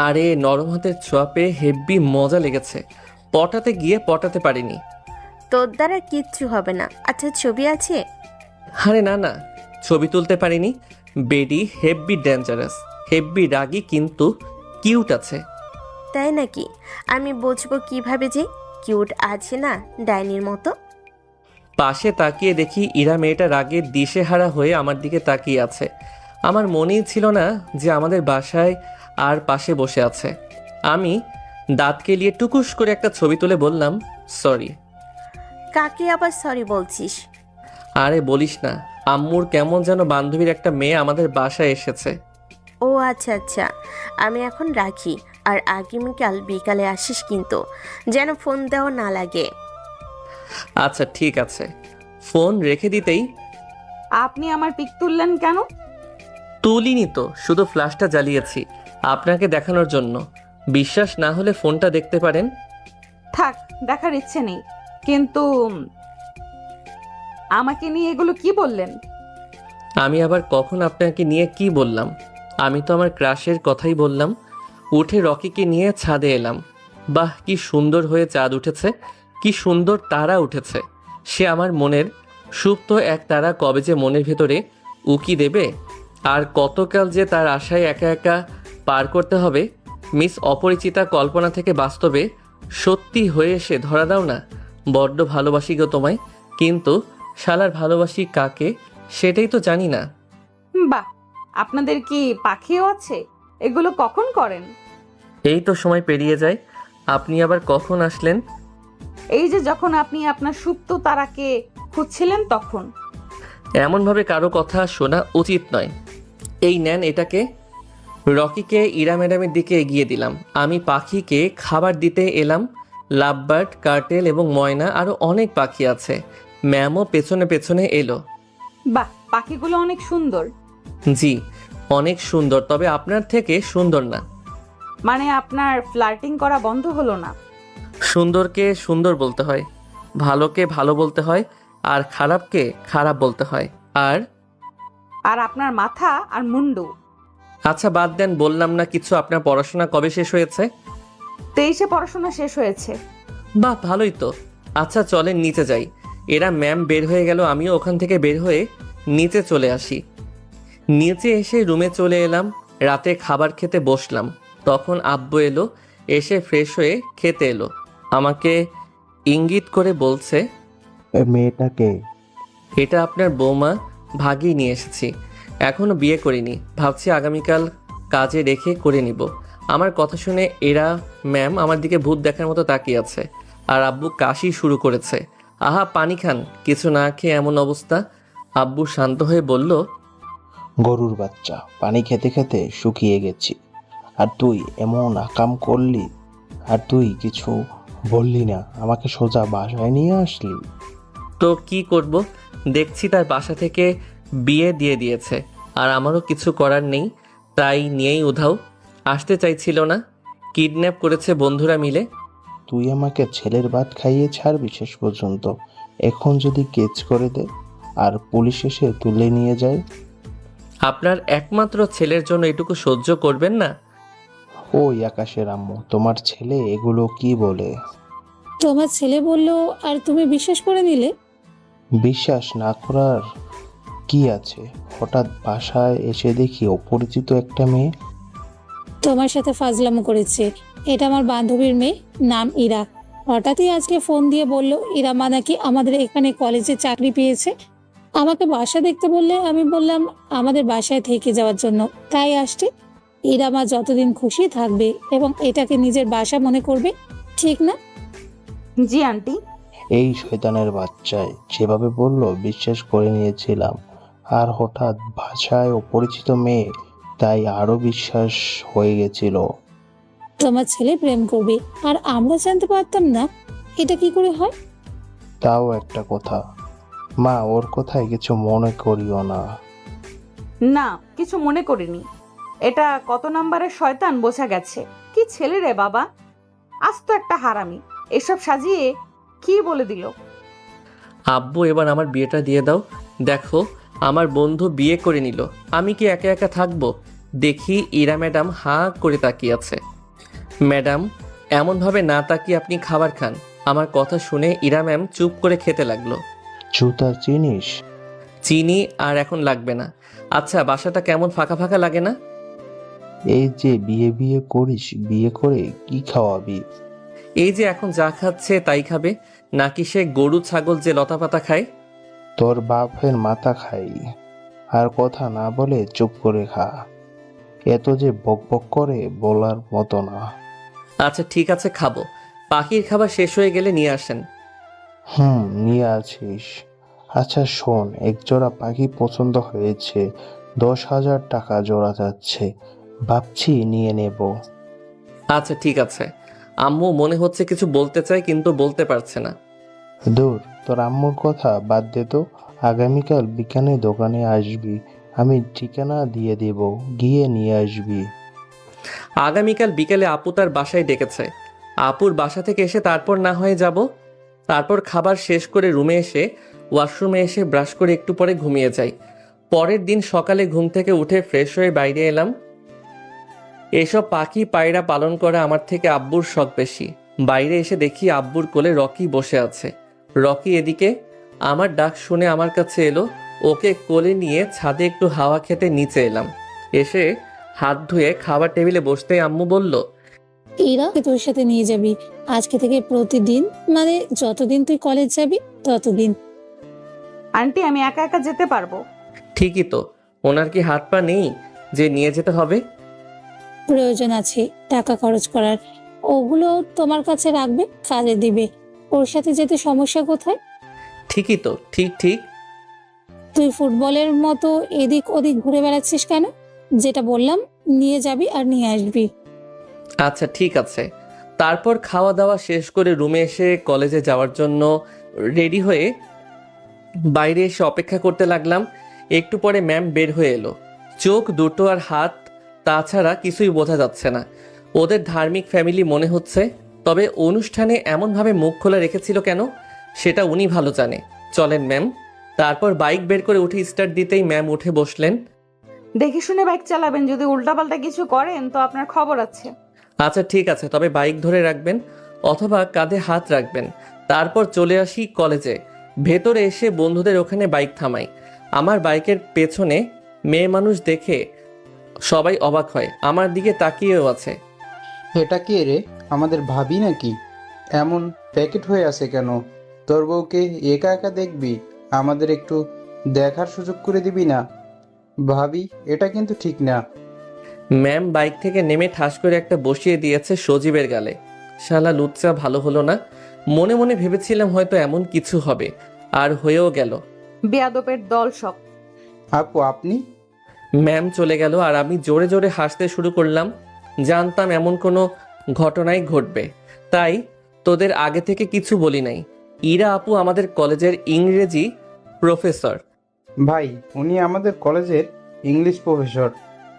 আরে নরম হাতের ছোঁয়া পেয়ে হেব্বি মজা লেগেছে। পটাতে গিয়ে পটাতে পারিনি। তোর দ্বারা কিচ্ছু হবে না। আচ্ছা ছবি আছে? আরে না না, ছবি তুলতে পারিনি। বেডি হেব্বি ডেঞ্জারাস, হেব্বি রাগী, কিন্তু কিউট আছে। তাই নাকি? আমি বুঝবো কিভাবে যে কিউট আছে না ডাইনির মতো? পাশে তাকিয়ে দেখি ইরা মেয়েটা রাগে দিশেহারা হয়ে আমার দিকে তাকিয়ে আছে। আমার মনেই ছিল না যে আমাদের বাসায় আর পাশে বসে আছে। আমি দাঁত কেলিয়ে টুকুস করে একটা ছবি তুলে বললাম, সরি। কাকে আবার সরি বলছিস? আরে বলিস না, আম্মুর কেমন যেন বান্ধবীর একটা মেয়ে আমাদের বাসায় এসেছে। ও আচ্ছা আচ্ছা, আমি এখন রাখি। আর আগামীকাল বিকালে আসিস কিন্তু, যেন ফোন দেওয়া না লাগে। আচ্ছা ঠিক আছে। ফোন রেখে দিতেই, আপনি আমার পিক তুললেন কেন? তুলিনি তো, শুধু ফ্ল্যাশটা জ্বালিয়েছি আপনাকে দেখানোর জন্য। বিশ্বাস না হলে ফোনটা দেখতে পারেন। থাক, দেখার ইচ্ছে নেই। কিন্তু আমাকে নিয়ে এগুলো কি বললেন? আমি আবার কখন আপনাকে নিয়ে কি বললাম? আমি তো আমার ক্রাশের কথাই বললাম। উঠে রকিকে নিয়ে ছাদে এলাম। বাহ কি সুন্দর হয়ে চাঁদ উঠেছে, কি সুন্দর তারা উঠেছে। সে আমার মনের সুপ্ত এক তারা কবে যে মনের ভেতরে উকি দেবে, আর কতকাল যে তার আশায় একা একা পার করতে হবে। মিস অপরিচিতা কল্পনা থেকে বাস্তবে সত্যি হয়ে এসে ধরা দাও না। বড্ড ভালোবাসি গো তোমায়, কিন্তু শালার ভালোবাসি কাকে সেটাই তো জানি না। বাহ, আপনাদের কি পাখিও আছে? এগুলো কখন করেন? এই তো সময় পেরিয়ে যায়। আপনি আবার কখন আসলেন? এই যে যখন আপনি আপনার সুপ্ত তারাকে খুঁজছিলেন তখন। এমনভাবে কারো কথা শোনা উচিত নয়। এই নেন এটাকে। রকিকে ইরা ম্যাডামের দিকে এগিয়ে দিলাম। আমি পাখিকে খাবার দিতে এলাম। লাভবার্ড, কার্টেল এবং ময়না, আরও অনেক পাখি আছে। ম্যামও পেছনে পেছনে এলো। বাহ, পাখিগুলো অনেক সুন্দর। জি অনেক সুন্দর, তবে আপনার থেকে সুন্দর না। মানে আপনার ফ্লার্টিং করা বন্ধ হলো না? সুন্দরকে সুন্দর বলতে হয়, ভালোকে ভালো বলতে হয়, আর খারাপকে খারাপ বলতে হয়। আর আপনার মাথা আর মুন্ডু। আচ্ছা বাদ দেন, বললাম না কিছু। আপনার পড়াশোনা কবে শেষ হয়েছে? 23-এ পড়াশোনা শেষ হয়েছে। বাহ ভালোই তো। আচ্ছা চলেন নিচে যাই। এরা ম্যাম বের হয়ে গেল, আমিও ওখান থেকে বের হয়ে নিচে চলে আসি। নিচে এসে রুমে চলে এলাম। রাতে খাবার খেতে বসলাম। তখন আব্বু এলো, এসে ফ্রেশ হয়ে খেতে এলো। আমাকে ইঙ্গিত করে বলছে, মেয়েটাকে এটা আপনার বৌমা ভাগিয়ে নিয়ে এসেছি। এখনও বিয়ে করিনি, ভাবছি আগামীকাল কাজে রেখে করে নিব। আমার কথা শুনে এরা ম্যাম আমার দিকে ভূত দেখার মতো তাকিয়ে আছে, আর আব্বু কাশি শুরু করেছে। আহা পানি খান, কিছু না খেয়ে এমন অবস্থা। আব্বু শান্ত হয়ে বলল, গরুর বাচ্চা, পানি খেতে খেতে শুকিয়ে গেছি। আর তুই এমন আকাম করলি, আর তুই কিছু বললি না, আমাকে সোজা বাসায় নিয়ে আসলি। তো কি করব, দেখছি তার বাসা থেকে বিয়ে দিয়ে দিয়েছে, আর আমারও কিছু করার নেই, তাই নিয়েই উধাও। আসতে চাইছিল না, কিডন্যাপ করেছে বন্ধুরা মিলে। তুই আমাকে ছেলের ভাত খাইয়ে ছাড়বি শেষ পর্যন্ত। এখন যদি কেচ করে দে আর পুলিশ এসে তুলে নিয়ে যায়? আপনার একমাত্র ছেলের জন্য এটুকু সহ্য করবেন না? ওই আকাশের আম্মু, তোমার ছেলে এগুলো কি বলে? তোমার ছেলে বলল আর তুমি বিশ্বাস করে নিলে? বিশ্বাস না করার কি আছে? হঠাৎ বাসায় এসে দেখি অপরিচিত একটা মেয়ে। তোমার সাথে ফাজলামো করেছে। এটা আমার বান্ধবীর মেয়ে, নাম ইরা। হঠাৎই আজকে ফোন দিয়ে বলল ইরা মা নাকি আমাদের এখানে কলেজে চাকরি পেয়েছে। আমাকে বাসা দেখতে বললে আমি বললাম আমাদের বাসায় থেকে যাওয়ার জন্য, তাই আসছে। ইরা মা যতদিন খুশি থাকবে এবং এটাকে নিজের বাসা মনে করবে, ঠিক না? জি আন্টি। এই শয়তানের বাচ্চায় যেভাবে বলল বিশ্বাস করে নিয়েছিলাম, আর হঠাৎ ভাষায় অপরিচিত মেয়ে, তাই আরো বিশ্বাস হয়ে গেছিল। তোমার ছেলে প্রেম করবে আর আমরা জানতে পারতাম না, এটা কি করে হয়? তাও একটা কথা মা, ওর কথায় কিছু মনে করিও না। না, কিছু মনে করিনি। এটা কত নাম্বারের শয়তান বোঝা গেছে। কি ছেলে রে বাবা, আজ তো একটা হারামি। এসব সাজিয়ে কি বলে দিল। আব্বু এবার আমার বিয়েটা দিয়ে দাও। দেখো আমার বন্ধু বিয়ে করে নিল, আমি কি একা একা থাকবো? দেখি ইরা ম্যাডাম হাঁ করে তাকিয়ে আছে। ম্যাডাম এমনভাবে না তাকিয়ে আপনি খাবার খান। আমার কথা শুনে ইরা ম্যাম চুপ করে খেতে লাগলো। জুতা চিনিস? চিনি, আর এখন লাগবে না। আচ্ছা বাসাটা কেমন ফাঁকা ফাঁকা লাগে না? এই যে বিয়ে বিয়ে করিস, বিয়ে করে কি খাওয়াবি? এই যে এখন যা খাচ্ছে তাই খাবে, নাকি সে গরু ছাগল যে লতাপাতা খায়? তোর বাপের মাথা খাই। আর কথা না বলে চুপ করে খা। এত যে বক বক করে বলার মতো না। আচ্ছা ঠিক আছে খাবো। পাখির খাবার শেষ হয়ে গেলে নিয়ে আসেন। নিয়ে আছিস। আচ্ছা শোন, এক জোড়া পাখি পছন্দ হয়েছে, 10,000 টাকা জোড়া যাচ্ছে, ভাবছি নিয়ে নেব। আচ্ছা ঠিক আছে। আম্মু মনে হচ্ছে কিছু বলতে চায় কিন্তু বলতে পারছে না। দূর, তোর আম্মুর কথা বাদ দে তো। আগামীকাল বিকানে দোকানে আসবি, আমি ঠিকানা দিয়ে দেব, গিয়ে নিয়ে আসবি। আগামীকাল বিকেলে আপু তার বাসায় ডেকেছে। আপুর বাসা থেকে এসে তারপর না হয়ে যাব। তারপর খাবার শেষ করে রুমে এসে ওয়াশরুমে এসে ব্রাশ করে একটু পরে ঘুমিয়ে যাই। পরের দিন সকালে ঘুম থেকে উঠে ফ্রেশ হয়ে বাইরে এলাম। এসব পাখি পায়রা পালন করা আমার থেকে আব্বুর শখ বেশি। বাইরে এসে দেখি আব্বুর কোলে রকি বসে আছে। রকি এদিকে আমার ডাক শুনে আমার কাছে এলো। ওকে কোলে নিয়ে ছাদে একটু হাওয়া খেতে নিচে এলাম। এসে হাত ধুয়ে খাবার টেবিলে বসতেই আম্মু বলল, ইরা তোর সাথে নিয়ে যাবি আজকে থেকে প্রতিদিন, মানে যতদিন তুই কলেজ যাবি ততদিন। আন্টি আমি একা একা যেতে পারবো। ঠিকই তো, ওনার কি হাত পা নেই যে নিয়ে যেতে হবে? প্রয়োজন আছে টাকা খরচ করার, ওগুলো তোমার কাছে রাখবে, কাজে দিবে। ওর সাথে যেতে সমস্যা কোথায়? ঠিকই তো, ঠিক ঠিক। তুই ফুটবলের মতো এদিক ওদিক ঘুরে বেড়াচ্ছিস কেন? যেটা বললাম নিয়ে যাবি আর নিয়ে আসবি। আচ্ছা ঠিক আছে। তারপর খাওয়া দাওয়া শেষ করে রুমে এসে কলেজে যাওয়ার জন্য রেডি হয়ে বাইরে এসে অপেক্ষা করতে লাগলাম। একটু পরে ম্যাম বের হয়ে এলো। চোখ দুটো আর হাত, তাছাড়া কিছুই বোঝা যাচ্ছে না। ওদের ধার্মিক ফ্যামিলি মনে হচ্ছে, তবে অনুষ্ঠানে এমনভাবে মুখ খোলা রেখেছিল কেন সেটা উনি ভালো জানে। চলেন ম্যাম। তারপর বাইক বের করে উঠে স্টার্ট দিতেই ম্যাম উঠে বসলেন। দেখে শুনে বাইক চালাবেন, যদি উল্টাপাল্টা কিছু করেন তো আপনার খবর আছে। আচ্ছা ঠিক আছে, তবে বাইক ধরে রাখবেন অথবা কাঁধে হাত রাখবেন। তারপর চলে আসি কলেজে। ভেতরে এসে বন্ধুদের ওখানে বাইক থামাই। আমার বাইকের পেছনে মেয়ে মানুষ দেখে সবাই অবাক হয়, আমার দিকে তাকিয়েও আছে। এটা কে রে? আমাদের ভাবি নাকি? এমন প্যাকেট হয়ে আছে কেন? তোর বউকে একা একা দেখবি আমাদের একটু দেখার সুযোগ করে দিবি না? ভাবি, এটা কিন্তু ঠিক না। ম্যাম বাইক থেকে নেমে ঠাস করে একটা বসিয়ে দিয়েছে সজীবের গালে। শালা লুচ্চা ভালো হলো না। মনে মনে ভেবেছিলাম হয়তো এমন কিছু হবে, আর হয়েও গেল। বেয়াদবের দল সব। আপু, আপনি? ম্যাম চলে গেল আর আমি জোরে জোরে হাসতে শুরু করলাম। জানতাম এমন কোনো ঘটনাই ঘটবে, তাই তোদের আগে থেকে কিছু বলি নাই। ইরা আপু আমাদের কলেজের ইংরেজি প্রফেসর। ভাই, উনি আমাদের কলেজের ইংলিশ প্রফেসর,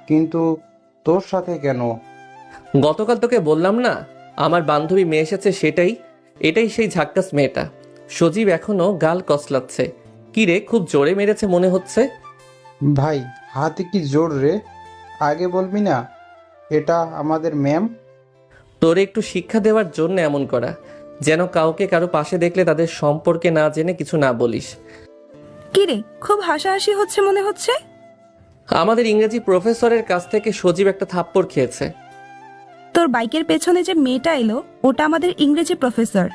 কিন্তু তোর সাথে কেন? গতকাল তোকে বললাম না আমার বান্ধবী মেয়ে এসেছে, এটাই সেই ঝাক্কাস মেয়েটা। সজীব এখনো গাল কসলাচ্ছে। কি রে, খুব জোরে মেরেছে মনে হচ্ছে। ভাই, হাতে কি জোর রে? আগে বলবি না এটা আমাদের ম্যাম? তোরে একটু শিক্ষা দেওয়ার জন্য এমন করা, যেন কাউকে কারো পাশে দেখলে তাদের সম্পর্কে না জেনে কিছু না বলিস। কি রে, খুব হাসাহাসি হচ্ছে মনে হচ্ছে। আমাদের ইংরেজি প্রফেসরের কাছ থেকে সজীব একটা থাপ্পড় খেয়েছে। তোর বাইকের পেছনে যে মেয়েটা এলো, ওটা আমাদের ইংরেজি প্রফেসর।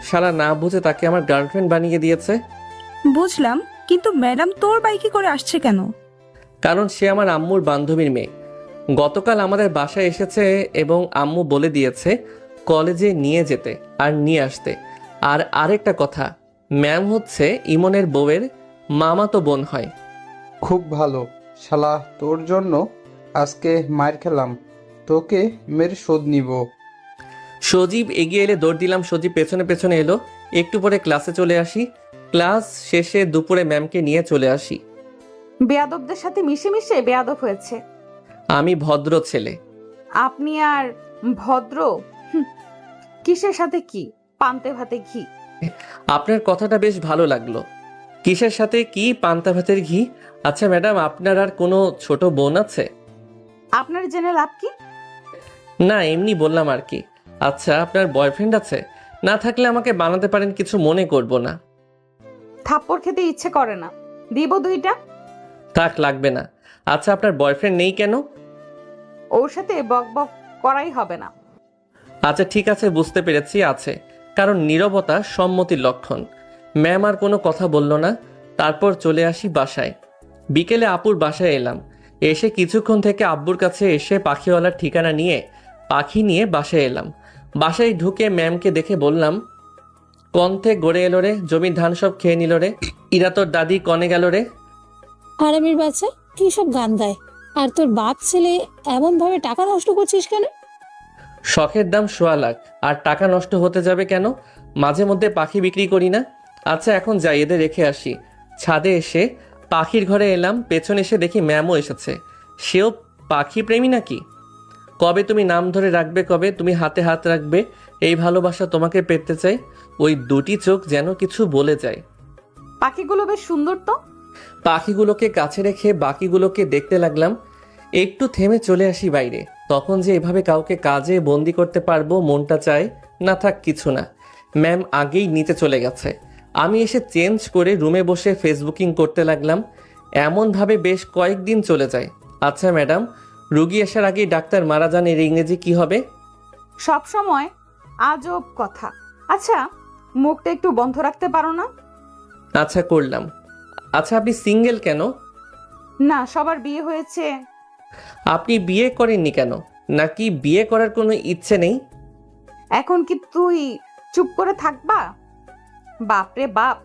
শালা না বুঝে তাকে আমার গার্লফ্রেন্ড বানিয়ে দিয়েছে। বুঝলাম, কিন্তু ম্যাডাম তোর বাইকে করে আসছে কেন? কারণ সে আমার আম্মুর বান্ধবীর মেয়ে। গতকাল আমাদের বাসায় এসেছে এবং আম্মু বলে দিয়েছে কলেজে নিয়ে যেতে আর নিয়ে আসতে। আর আরেকটা কথা, ম্যাম হচ্ছে ইমনের বউয়ের মামাতো বোন হয়। খুব ভালো। শালা, তোর জন্য আজকে মার খেলাম, তোকে মেরে শোধ নিব। সজীব এগিয়ে এলে দৌড় দিলাম, সজীব পেছনে পেছনে এলো। একটু পরে ক্লাসে চলে আসি। ক্লাস শেষে দুপুরে ম্যামকে নিয়ে চলে আসি। বেয়াদবদের সাথে মিশে মিশে বেয়াদব হয়েছে। আমি ভদ্র ছেলে। আপনি আর ভদ্র? কিসের সাথে কি? পান্তে ভাতে ঘি। আপনার কথাটা বেশ ভালো লাগলো। কিসের সাথে কি? পান্তা ভাতের ঘি? আচ্ছা ম্যাডাম, আপনার আর কোনো ছোট বোন আছে? আপনার জেনে লাভ কি? না, এমনি বললাম আর কি। আচ্ছা, আপনার বয়ফ্রেন্ড আছে? না থাকলে আমাকে বানাতে পারেন, কিছু মনে করব না। থাপ্পড় খেতে ইচ্ছে করে না, দিব দুইটা। থাক, লাগবে না। আচ্ছা, আপনার বয়ফ্রেন্ড নেই কেন? ওর সাথে বক বক করাই হবে না। আচ্ছা ঠিক আছে, বুঝতে পেরেছি, আছে। কারণ নীরবতা সম্মতির লক্ষণ। ম্যাম আর কোনো কথা বলল না। তারপর চলে আসি বাসায়। বিকেলে আপুর বাসায় এলাম। এসে কিছুক্ষণ থেকে আব্বুর কাছে এসে পাখিওয়ালার ঠিকানা নিয়ে পাখি নিয়ে বাসায় এলাম। বাসায় ঢুকে ম্যামকে দেখে বললাম, কন্থে গড়ে এলো রে, জমির ধান সব খেয়ে নিল রে। ইরা তোর দাদি কনে গেল রে? হারামির বাচ্চা, কি সব গান গায়? আর তোর বাপ ছেলে এমন ভাবে টাকা নষ্ট করছিস কেন? শখের দাম 1.25 লাখ, আর টাকা নষ্ট হতে যাবে কেন? মাঝে মধ্যে পাখি বিক্রি করি না। আচ্ছা এখন যাই, এদের রেখে আসি। ছাদে এসে পাখির ঘরে এলাম। পেছনে এসে দেখি ম্যামও এসেছে। সেও পাখি প্রেমী নাকি? কবে তুমি নাম ধরে রাখবে, কবে তুমি হাতে হাত রাখবে? এই ভালোবাসা তোমাকে পেতে চাই। ওই দুটি চোখ যেন কিছু বলে যায়। পাখিগুলো বেশ সুন্দর তো। পাখিগুলোকে কাছে রেখে বাকিগুলোকে দেখতে লাগলাম। একটু থেমে চলে আসি বাইরে। তখন যে এভাবে কাউকে কাজে বন্দি করতে পারবো মনটা চায় না। থাক, কিছু না। ম্যাম আগেই নিতে চলে গেছে। আমি এসে চেঞ্জ করে রুমে বসে ফেসবুকিং করতে লাগলাম। এমনভাবে বেশ কয়েকদিন চলে যায়। আচ্ছা ম্যাডাম, রুগী আসার আগেই ডাক্তার মারা যান, এর ইংরেজি কি হবে? সব সময় আজব কথা। আচ্ছা, মুখটা একটু বন্ধ রাখতে পারো না? আচ্ছা করলাম। আচ্ছা আপনি সিঙ্গেল কেন? না, সবার বিয়ে হয়েছে। আপনি বিয়ে করেননি কেন? নাকি বিয়ে করার কোনো ইচ্ছে নেই? এখন কি তুই চুপ করে থাকবা? বাপরে বাপ,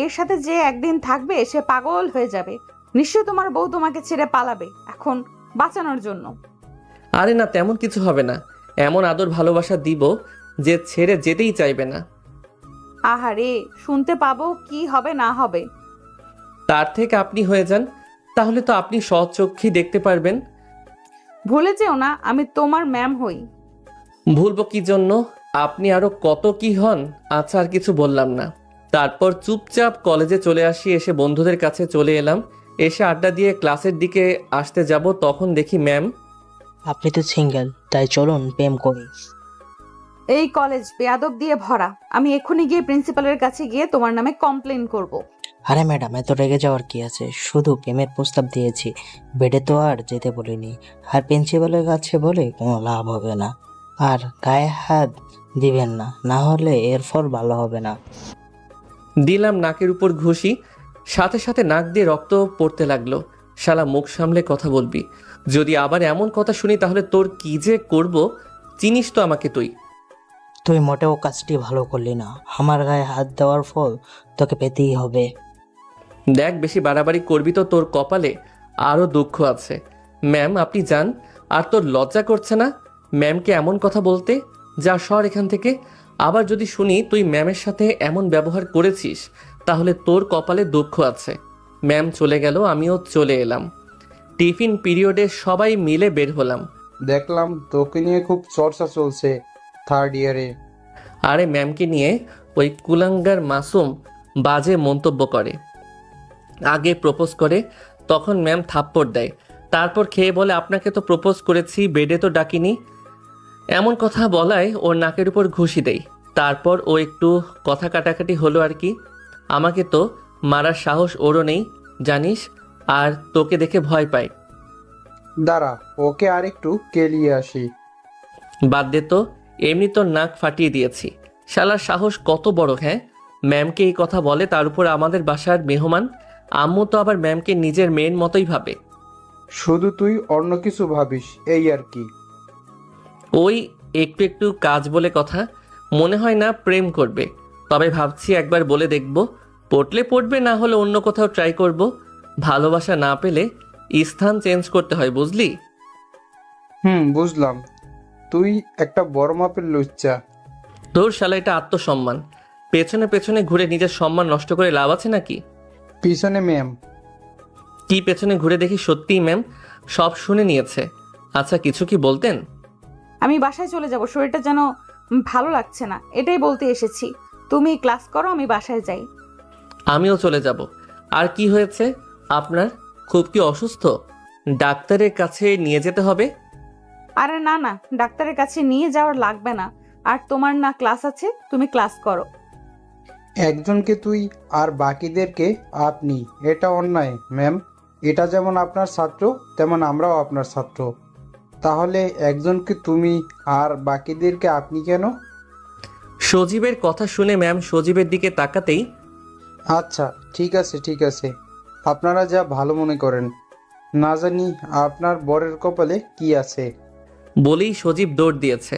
এর সাথে যে একদিন থাকবে সে পাগল হয়ে যাবে। নিশ্চয় তোমার বউ তোমাকে ছেড়ে পালাবে এখন বাঁচানোর জন্য। আরে না, তেমন কিছু হবে না। এমন আদর ভালোবাসা দিব যে ছেড়ে যেতেই চাইবে না। আহারে, শুনতে পাবো কি হবে না হবে। তার থেকে আপনি হয়ে যান, তাহলে তো আপনি স্বচক্ষে দেখতে পারবেন। ভুলে যেও না আমি তোমার ম্যাম হই। ভুলবো কি জন্য? আপনি আরো কত কি হন। আচ্ছা আর কিছু বললাম না। তারপর চুপচাপ কলেজে চলে আসি। এসে বন্ধুদের কাছে চলে এলাম। এসে আড্ডা দিয়ে ক্লাসের দিকে আসতে যাব, তখন দেখি ম্যাম। আপনি তো সিঙ্গেল, তাই চলুন প্রেম করি। এই কলেজ বেয়াদব দিয়ে ভরা। আমি এক্ষুনি গিয়ে প্রিন্সিপালের কাছে গিয়ে তোমার নামে কমপ্লেন করব। আরে ম্যাডাম, এত রেগে যাওয়ার কি আছে? শুধু প্রেমের প্রস্তাব দিয়েছি, বেডে তো আর যেতে বলিনি। আর প্রিন্সিপালের কাছে বলে কোনো লাভ হবে না। আর গায়ে হাত দিবেন না, না হলে এর ফল ভালো হবে না। দিলাম নাকের উপর ঘুষি, সাথে সাথে নাক দিয়ে রক্ত পড়তে লাগলো। শালা মুখ সামলে কথা বলবি, যদি আবার এমন কথা শুনি তাহলে তোর কি যে করব চিনিস তো আমাকে তুই। তুই মোটেও কাজটি ভালো করলি না, আমার গায়ে হাত দেওয়ার ফল তোকে পেতেই হবে। দেখ বেশি বাড়াবাড়ি করবি তো তোর কপালে আরও দুঃখ আছে। ম্যাম আপনি যান। আর তোর লজ্জা করছে না ম্যামকে এমন কথা বলতে? যা সর এখান থেকে। আবার যদি শুনি তুই ম্যামের সাথে এমন ব্যবহার করেছিস তাহলে তোর কপালে দুঃখ আছে। ম্যাম চলে গেল, আমিও চলে এলাম। টিফিন পিরিয়ডে সবাই মিলে বের হলাম। দেখলাম তোকে নিয়ে খুব চর্চা চলছে থার্ড ইয়ারে। আরে ম্যামকে নিয়ে ওই কুলাঙ্গার মাসুম বাজে মন্তব্য করে। আগে প্রপোজ করে, তখন ম্যাম থাপ্পড় দেয়, তারপর খেয়ে বলে আপনাকে তো প্রপোজ করেছি, বেডে তো ডাকিনি। এমন কথা বলায় ওর নাকের উপর ঘুষি দেই। তারপর ও একটু কথা কাটাকাটি হলো আর কি। আমাকে তো মারার সাহস ওরও নেই জানিস, আর তোকে দেখে ভয় পায়। দাঁড়া, ওকে আর একটু কেলিয়ে আসি। বাদ দে তো, এমনি তোর নাক ফাটিয়ে দিয়েছি। শালার সাহস কত বড়! হ্যাঁ, ম্যামকে এই কথা বলে, তার উপর আমাদের বাসার মেহমান। আম্মু তো আবার ম্যামকে নিজের মেয়ের মতোই ভাবে। শুধু তুই অন্য কিছু ভাবিস এই আর কি। ওই একটু একটু কাজ বলে কথা, মনে হয় না প্রেম করবে। তবে ভাবছি একবার বলে দেখব, পড়লে পড়বে, না হলে অন্য কোথাও ট্রাই করব। ভালোবাসা না পেলে স্থান চেঞ্জ করতে হয়, বুঝলি? বুঝলাম। তুই একটা বড় মাপের লুচ্চা। তোর শালা এটা আত্মসম্মান। পেছনে পেছনে ঘুরে নিজের সম্মান নষ্ট করে লাভ আছে নাকি? পিছনে ম্যাম। কি পেছনে ঘুরে দেখি সত্যিই ম্যাম সব শুনে নিয়েছে। আচ্ছা কিছু কি বলতেন? আমি বাসায় চলে যাব, শরীরটা যেন ভালো লাগছে না, এটাই বলতে এসেছি। তুমি ক্লাস করো, আমি বাসায় যাই। আমিও চলে যাব। আর কি হয়েছে আপনার? খুব কি অসুস্থ? ডাক্তারের কাছে নিয়ে যেতে হবে? আরে না না, ডাক্তারের কাছে নিয়ে যাওয়ার লাগবে না। আর তোমার না ক্লাস আছে, তুমি ক্লাস করো। একজনকে তুই আর বাকিদেরকে আপনি, এটা অন্যায় ম্যাম। এটা যেমন আপনার ছাত্র তেমন আমরাও আপনার ছাত্র। তাহলে একজনকে তুমি আর বাকিদেরকে আপনি কেন? সজীবের কথা শুনে ম্যাম সজীবের দিকে তাকাতেই, আচ্ছা ঠিক আছে ঠিক আছে, আপনারা যা ভালো মনে করেন। না জানি আপনার বরের কপালে কি আছে। বলেই সজীব দৌড় দিয়েছে।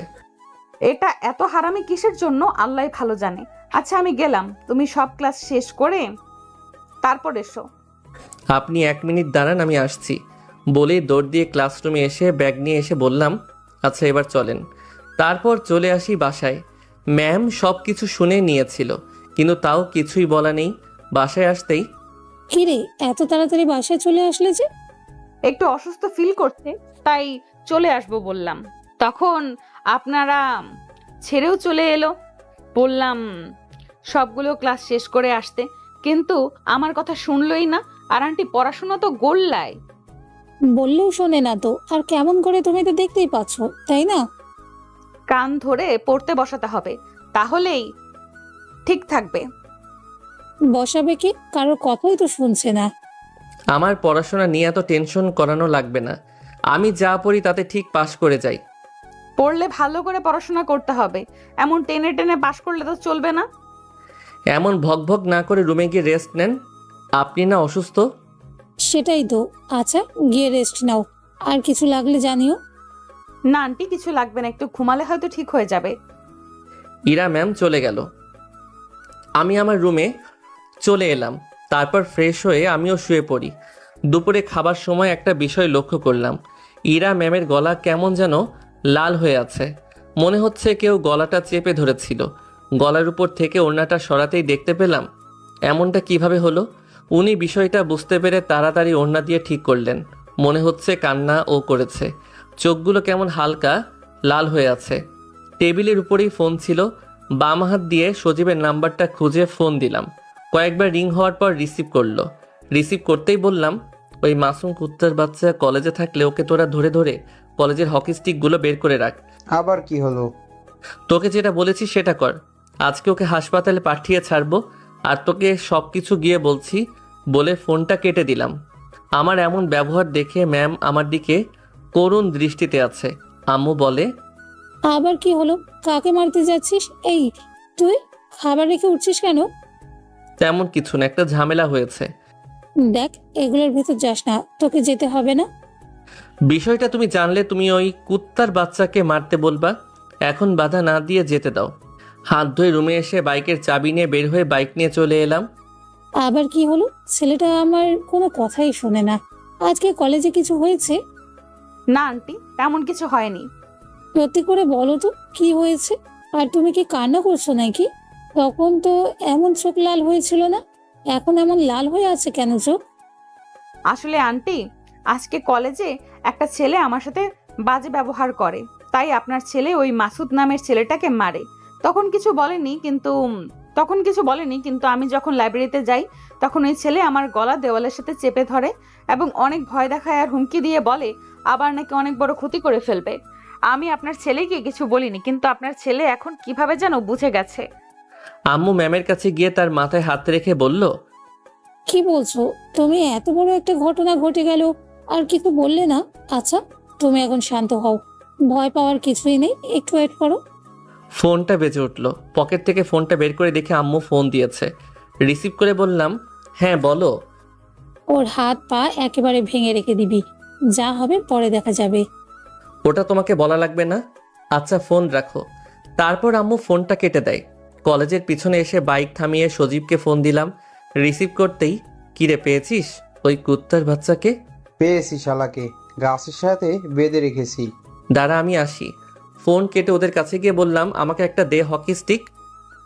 এটা এত হারামি কিসের জন্য আল্লাহ ভালো জানে। আচ্ছা আমি গেলাম, তুমি সব ক্লাস শেষ করে তারপর এসো। আপনি 1 মিনিট দাঁড়ান, আমি আসছি। বলেই দৌড় দিয়ে ক্লাসরুমে এসে ব্যাগ নিয়ে এসে বললাম, আচ্ছা এবার চলেন। তারপর চলে আসি বাসায়। ম্যাম সব কিছু শুনে নিয়েছিল, কিন্তু তাও কিছুই বলা নেই। বাসায় আসতেই, কিরে এত তাড়াতাড়ি বাসায় চলে আসলে যে? একটু অসুস্থ ফিল করতে, তাই চলে আসবো বললাম। তখন আপনারা ছেড়েও চলে এলো। বললাম সবগুলো ক্লাস শেষ করে আসতে, কিন্তু আমার কথা শুনলই না। আর আন্টি পড়াশোনা তো গোল্লায়। বললেও শোনে না তো, আর কেমন করে? তুমি তো দেখতেই পাচ্ছ, তাই না? কান ধরে পড়তে বসাতে হবে, তাহলেই ঠিক থাকবে। বসাবে কি? কারোর কথাই তো শুনছে না। আমার পড়াশোনা নিয়ে এত টেনশন করানো লাগবে না। আমি যা পড়ি তাতে ঠিক পাশ করে যাই। পড়লে ভালো করে পড়াশোনা করতে হবে, এমন টেনে টেনে পাশ করলে তো চলবে না। এমন ভকভক না করে রুমে গিয়ে রেস্ট নেন। আপনি না অসুস্থ? সেটাই তো। আচ্ছা গিয়ে রেস্ট নাও, আর কিছু লাগলে জানিও। না আন্টি কিছু লাগবে না, একটু ঘুমালে হয়তো ঠিক হয়ে যাবে। ইরা ম্যাম চলে গেল, আমি আমার রুমে চলে এলাম। তারপর ফ্রেশ হয়ে আমিও শুয়ে পড়ি। দুপুরে খাবার সময় একটা বিষয় লক্ষ্য করলাম, ইরা ম্যামের গলা কেমন যেন লাল হয়ে আছে। মনে হচ্ছে কেউ গলাটা চেপে ধরেছিল। গলার উপর থেকে ওড়নাটা সরাতেই দেখতে পেলাম। এমনটা কিভাবে হলো? উনি বিষয়টা বুঝতে পেরে তাড়াতাড়ি ওড়না দিয়ে ঠিক করলেন। মনে হচ্ছে কান্না ও করেছে। চোখগুলো কেমন হালকা লাল হয়ে আছে। টেবিলের উপরেই ফোন ছিল। বাম হাত দিয়ে সজীবের নাম্বারটা খুঁজে ফোন দিলাম। কয়েকবার রিং হওয়ার পর রিসিভ করলো। রিসিভ করতেই বললাম, ওই মাসুম কুত্তার বাচ্চা কলেজে থাকলে ওকে তোরা ধরে ধরে কলেজের হকি স্টিকগুলো বের করে রাখ। আবার কি হলো? তোকে যেটা বলেছি সেটা কর। আজকে ওকে হাসপাতালে পাঠিয়ে ছাড়বো, আর তোকে সব কিছু গিয়ে বলছি বলে ফোনটা কেটে দিলাম। আমার এমন ব্যবহার দেখে ম্যাম আমার দিকে করুণ দৃষ্টিতে আছে। আম্মু বলে, আবার কি হলো? কাকে মারতে যাচ্ছিস? এই তুই খাবার রেখে উঠছিস কেন? তেমন কিছু না, একটা ঝামেলা হয়েছে। দেখ, এগুলোর ভেতর যাস না, তোকে যেতে হবে না। বিষয়টা তুমি জানলে তুমি ওই কুত্তার বাচ্চাকে মারতে বলবা। এখন বাধা না দিয়ে যেতে দাও। হাত ধুয়ে রুমে এসে বাইকের চাবি নিয়ে বের হয়ে বাইক নিয়ে চলে এলাম। আবার কি হলো? ছেলেটা আমার কোনো কথাই শোনে না। আজকে কলেজে কিছু হয়েছে? না আন্টি, তেমন কিছু হয়নি। সত্যি করে বলো তো কি হয়েছে? আর তুমি কি কান্না করছো নাকি? তখন তো এমন চোখ লাল হয়েছিল না, এখন এমন লাল হয়ে আছে কেন চোখ? আসলে আন্টি, আজকে কলেজে একটা ছেলে আমার সাথে বাজে ব্যবহার করে, তাই আপনার ছেলে ওই মাসুদ নামের ছেলেটাকে মারে। তখন কিছু বলেনি, কিন্তু আমি যখন লাইব্রেরিতে যাই তখন ওই ছেলে আমার গলা দেওয়ালের সাথে চেপে ধরে এবং অনেক ভয় দেখায় আর হুমকি দিয়ে বলে আবার নাকি অনেক বড় ক্ষতি করে ফেলবে। আমি আপনার ছেলেকে কিছু বলিনি, কিন্তু আপনার ছেলে এখন কিভাবে যেন বুঝে গেছে। আম্মু ম্যামের কাছে গিয়ে তার মাথায় হাত রেখে বলল, কি বলছো তুমি? এত বড় একটা ঘটনা ঘটে গেল আর কিছু বললে না? আচ্ছা, তুমি এখন শান্ত হও, ভয় পাওয়ার কিছুই নেই, একটু ওয়েট করো। ফোনটা বেজে উঠলো। পকেট থেকে ফোনটা বের করে দেখে আম্মু ফোন দিয়েছে। রিসিভ করে বললাম, হ্যাঁ বলো। ওর হাত পা একেবারে ভেঙে রেখে দিবি, যা হবে পরে দেখা যাবে। ওটা তোমাকে বলা লাগবে না। আচ্ছা ফোন রাখো। তারপর আম্মু ফোনটা কেটে দেয়। কলেজের পিছনে এসে বাইক থামিয়ে সজীবকে ফোন দিলাম। রিসিভ করতেই, কিরে পেয়েছিস ওই কুত্তার বাচ্চাকে? পেয়েছি শালাকে, গাছের সাথে বেঁধে রেখেছি। দাঁড়া আমি আসি। ফোন কেটে ওদের কাছে গিয়ে বললাম, আমাকে একটা দে হকি স্টিক।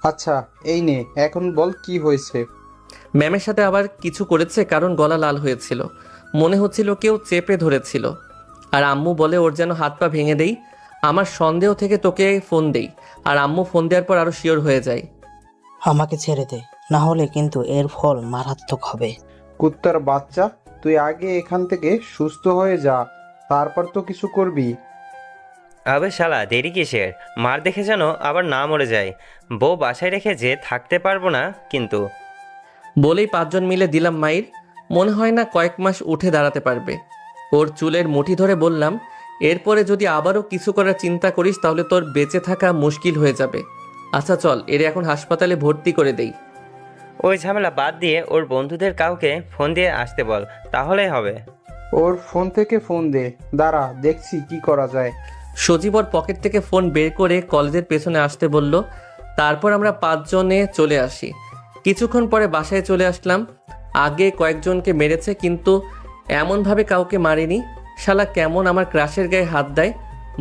আচ্ছা এই নে, এখন বল কি হয়েছে। ম্যামের সাথে আবার কিছু করেছে, কারণ গলা লাল হয়েছিল, মনে হচ্ছিল কেউ চেপে ধরেছিল। আর আম্মু বলে ওর যেন হাত পা ভেঙে দেই। আমার সন্দেহ থেকে তোকে ফোন দেই, আর আম্মু ফোন দেওয়ার পর আরো শিওর হয়ে যায়। আমাকে ছেড়ে দে, না হলে কিন্তু এর ফল মারাত্মক হবে। কুত্তার বাচ্চা, তুই আগে এখান থেকে সুস্থ হয়ে যা, তারপর তো কিছু করবি। আবে শালা, দেরি কিসের? মার দেখে যেন আবার না মরে যায়। বউ বাসায় রেখে যে থাকতে পারবো না কিন্তু। বলেই 5 জন মিলে দিলাম মাইর। মনে হয় না কয়েক মাস উঠে দাঁড়াতে পারবে। ওর চুলের মুঠি ধরে বললাম, এরপরে যদি আবারও কিছু করার চিন্তা করিস তাহলে তোর বেঁচে থাকা মুশকিল হয়ে যাবে। আচ্ছা চল, এর এখন হাসপাতালে ভর্তি করে দেই। ওই ঝামেলা বাদ দিয়ে ওর বন্ধুদের কাউকে ফোন দিয়ে আসতে বল, তাহলেই হবে। ওর ফোন থেকে ফোন দে, দাঁড়া দেখছি কি করা যায়। সজীব ওর পকেট থেকে ফোন বের করে কলেজের পেছনে আসতে বলল। তারপর আমরা 5 জনে চলে আসি। কিছুক্ষণ পরে বাসায় চলে আসলাম। আগে কয়েকজনকে মেরেছে, কিন্তু এমনভাবে কাউকে মারেনি। শালা কেমন আমার ক্রাশের গায়ে হাত দেয়।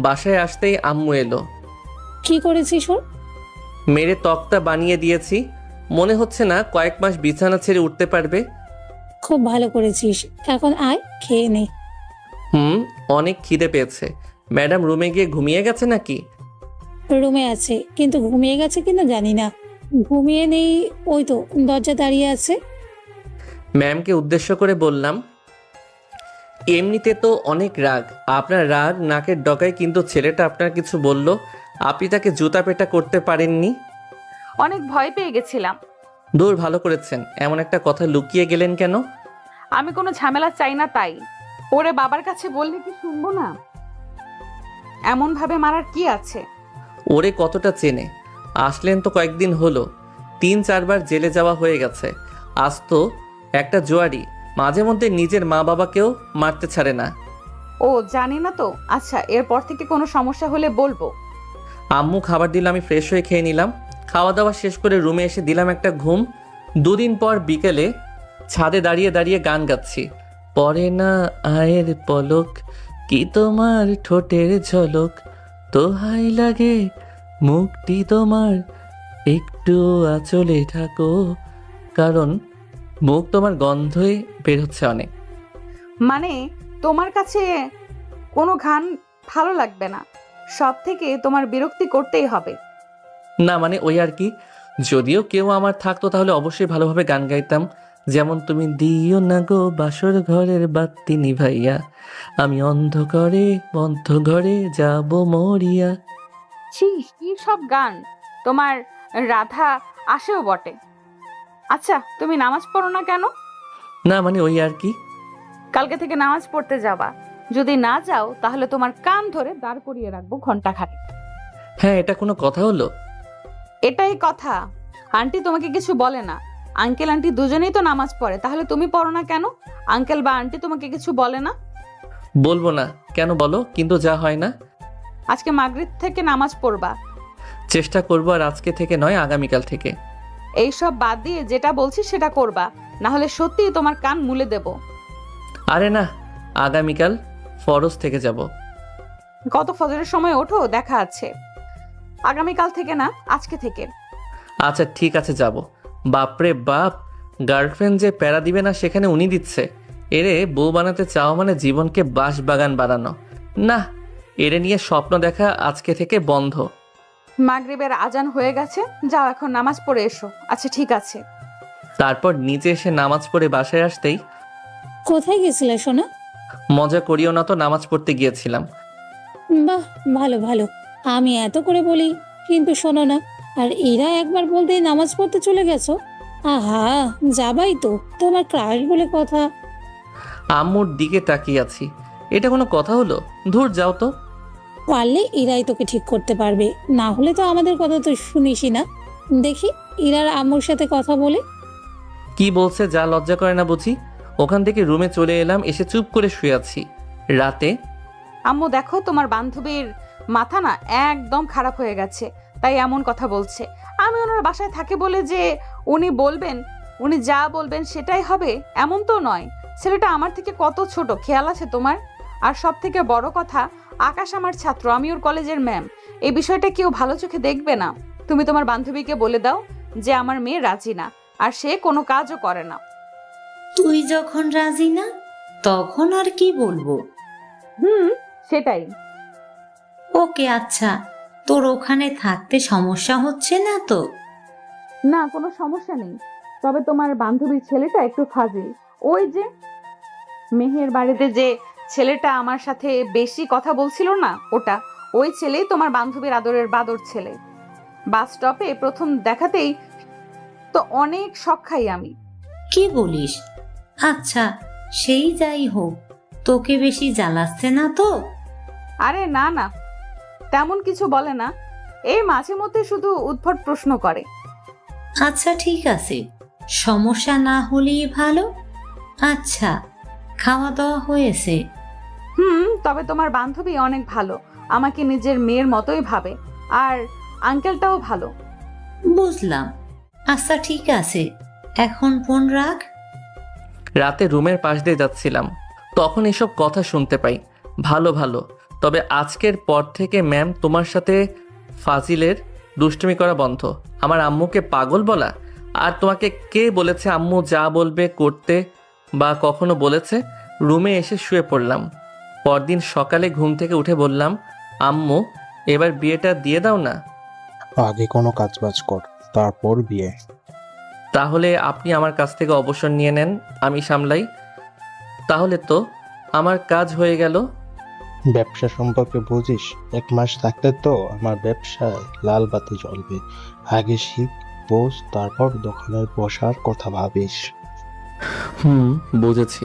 বাসায় আসতেই আম্মু এলো। কি করেছিস ওর? মেরে তক্তা বানিয়ে দিয়েছি। মনে হচ্ছে না কয়েক মাস বিছানা ছেড়ে উঠতে পারবে। খুব ভালো করেছিস, এখন আয় খেয়ে নে। অনেক খিদে পেয়েছে। ম্যাডাম রুমে গিয়ে ঘুমিয়ে গেছে নাকি? রুমে আছে, কিন্তু ঘুমিয়ে গেছে কিনা জানি না। ঘুমিয়ে নেই, ওই তো দরজা দাঁড়িয়ে আছে। ম্যামকে উদ্দেশ্য করে বললাম, এমনিতে তো অনেক রাগ, আপনার রাগ নাকের ডগায়, কিন্তু ছেলেটা আপনার কিছু বলল, আপনি তাকে জুতা পেটা করতে পারেননি? অনেক ভয় পেয়ে গেছিলাম। দূর, ভালো করেছেন। এমন একটা কথা লুকিয়ে গেলেন কেন? আমি কোনো ঝামেলা চাই না তাই। ওরে বাবার কাছে বললে কি শুনবো না? এমন ভাবে মারার কি আছে? ওরে কতটা চেনে? আসলেন তো কয়েকদিন হলো, 3-4 বার জেলে যাওয়া হয়ে গেছে। আজ তো একটা জোয়ারি, মাঝে মধ্যে নিজের মা বাবাকেও মারতে ছাড়ে না। ও জানি না তো। আচ্ছা, এরপর থেকে কোনো সমস্যা হলে বলবো। আম্মু খাবার দিল, আমি ফ্রেশ হয়ে খেয়ে নিলাম। খাওয়া দাওয়া শেষ করে রুমে এসে দিলাম একটা ঘুম। 2 দিন পর বিকেলে ছাদে দাঁড়িয়ে দাঁড়িয়ে গান গাচ্ছি। পরে না আয়ের পলক, কি তোমার ঠোঁটের ঝলক, দোহাই লাগে মুখটি তোমার, একটু আঁচলে থাকো, কারণ মুখ তোমার গন্ধই বের হচ্ছে অনেক। মানে তোমার কাছে কোনো গান ভালো লাগবে না? সব থেকে তোমার বিরক্তি করতেই হবে। না মানে ওই আর কি, যদিও কেউ আমার থাকতো তাহলে অবশ্যই ভালোভাবে গান গাইতাম। যেমন তুমি দিও না গো বাসর ঘরের বাতি নিভাইয়া, আমি অন্ধকারে বন্ধ ঘরে যাব মরিয়া। ছি, কি সব গান! তোমার রাধা আসেও বটে। আচ্ছা, তুমি নামাজ পড়ো না কেন? না মানে ওই আর কি। কালকে থেকে নামাজ পড়তে যাবা। যদি না যাও তাহলে তোমার কান ধরে দাঁড় করিয়ে রাখবো ঘন্টা খানেক। হ্যাঁ, এটা কোনো কথা হলো? এটাই কথা। আন্টি তোমাকে কিছু বলে না, আঙ্কেল আন্টি দুজনেই তো নামাজ পড়ে, তাহলে তুমি পড়ো না কেন? আঙ্কেল বা আন্টি তোমাকে কিছু বলে না? বলবো না কেন বলো, কিন্তু যা হয় না। আজকে মাগরিব থেকে নামাজ পড়বা। চেষ্টা করবো, আর আজকে থেকে নয়, আগামীকাল থেকে। এইসব বাদ দিয়ে যেটা বলছি সেটা করবা, না হলে সত্যিই তোমার কান মুলে দেব। আরে না, আগামীকাল ফরজ থেকে যাব। কত ফজরের সময় ওঠো দেখা আছে। আগামীকাল থেকে না, আজকে থেকে। আচ্ছা ঠিক আছে, যাব। বাপরে বাপ, গার্লফ্রেন্ড যে প্যারা দিবে না সেখানে উনি দিচ্ছে। এরে বউ বানাতে চাও মানে জীবনকে বাঁশ বাগান বানানো না। এরে নিয়ে স্বপ্ন দেখা আজকে থেকে বন্ধ। মাগরিবের আজান হয়ে গেছে, যাও এখন নামাজ পড়ে এসো। আচ্ছা ঠিক আছে। তারপর নিচে এসে নামাজ পড়ে বাসায় আসতেই, কোথায় গেছিলে সোনা? মজা করিও না তো, নামাজ পড়তে গিয়েছিলাম। বাহ, ভালো ভালো। আমি এত করে বলি কিন্তু শোনো না, আর এরা একবার বলতেই নামাজ পড়তে চলে গেছো। আহা, যাবাই তো, তোমার ক্রাশ বলে কথা। আম্মুর দিকে তাকিয়ে আছি, এটা কোনো কথা হলো? ধুর যাও তো। পারলে এরাই তোকে ঠিক করতে পারবে, না হলে তো আমাদের কথা তো শুনিসই না। দেখি ইরার আম্মুর সাথে কথা বলে। কি বলছে, যা লজ্জা করে না বুঝি? ওখান থেকে রুমে চলে এলাম, এসে চুপ করে শুয়ে আছি। রাতে আম্মু দেখো, তোমার বান্ধবীর মাথা না একদম খারাপ হয়ে গেছে, তাই এমন কথা বলছে। আমি ওনার বাসায় থাকি বলে যে উনি যা বলবেন সেটাই হবে এমন তো নয়। ছেলেটা আমার থেকে কত ছোট, খেয়াল আছে তোমার? আর সব থেকে বড় কথা, আকাশ আমার ছাত্র, আমি ওর কলেজের ম্যাম। এই বিষয়টা কেউ ভালো চোখে দেখবে না। তুমি তোমার বান্ধবীকে বলে দাও যে আমার মেয়ে রাজি না, আর সে কোনো কাজও করে না। তুই যখন রাজি না তখন আর কি বলবো? সেটাই। ওকে, আচ্ছা, তোর ওখানে থাকতে সমস্যা হচ্ছে না তো? না, কোনো সমস্যা নেই, তবে তোমার বান্ধবীর ছেলেটা একটু ফাজিল। ওই যে মেহের বাড়িতে যে ছেলেটা আমার সাথে বেশি কথা বলছিল না, ওই ছেলেই তোমার বান্ধবীর আদরের বাদর ছেলে। বাস স্টপে প্রথম দেখাতেই তো অনেক শখ খাই আমি। কি বলিস? আচ্ছা, সেই যাই হোক, তোকে বেশি জ্বালাচ্ছে না তো? আরে না না, তেমন কিছু বলে না, এই মাঝে মধ্যে শুধু উদ্ভট প্রশ্ন করে। আচ্ছা ঠিক আছে, সমস্যা না হলেই ভালো। আচ্ছা, খাওয়া দাওয়া হয়েছে? তবে তোমার বান্ধবী অনেক ভালো, আমাকে নিজের মেয়ের মতোই ভাবে, আর আঙ্কেলটাও ভালো। বুঝলাম। আচ্ছা ঠিক আছে, এখন ফোন রাখ। রাতে রুমের পাশ দিয়ে যাচ্ছিলাম, তখন এসব কথা শুনতে পাই। ভালো ভালো, তবে আজকের পর থেকে ম্যাম তোমার সাথে ফাজিলের দুষ্টুমি করা বন্ধ। আমার আম্মুকে পাগল বলা, আর তোমাকে কে বলেছে আম্মু যা বলবে করতে, বা কখনো বলেছে? রুমে এসে শুয়ে পড়লাম। পরদিন সকালে ঘুম থেকে উঠে বললাম, আম্মু এবার বিয়েটা দিয়ে দাও না। আগে কোনো কাজ বাজ কর, তারপর বিয়ে। তাহলে আপনি আমার কাছ থেকে অবসর নিয়ে নেন, আমি সামলাই। তাহলে তো আমার কাজ হয়ে গেল। ব্যবসা সম্পর্কে বুঝিস? 1 মাস থাকতে তো আমার ব্যবসায় লাল বাতি জ্বলবে। আগে শিখ, বোঝ, তারপর দোকানে বসার কথা ভাবিস। বুঝেছি।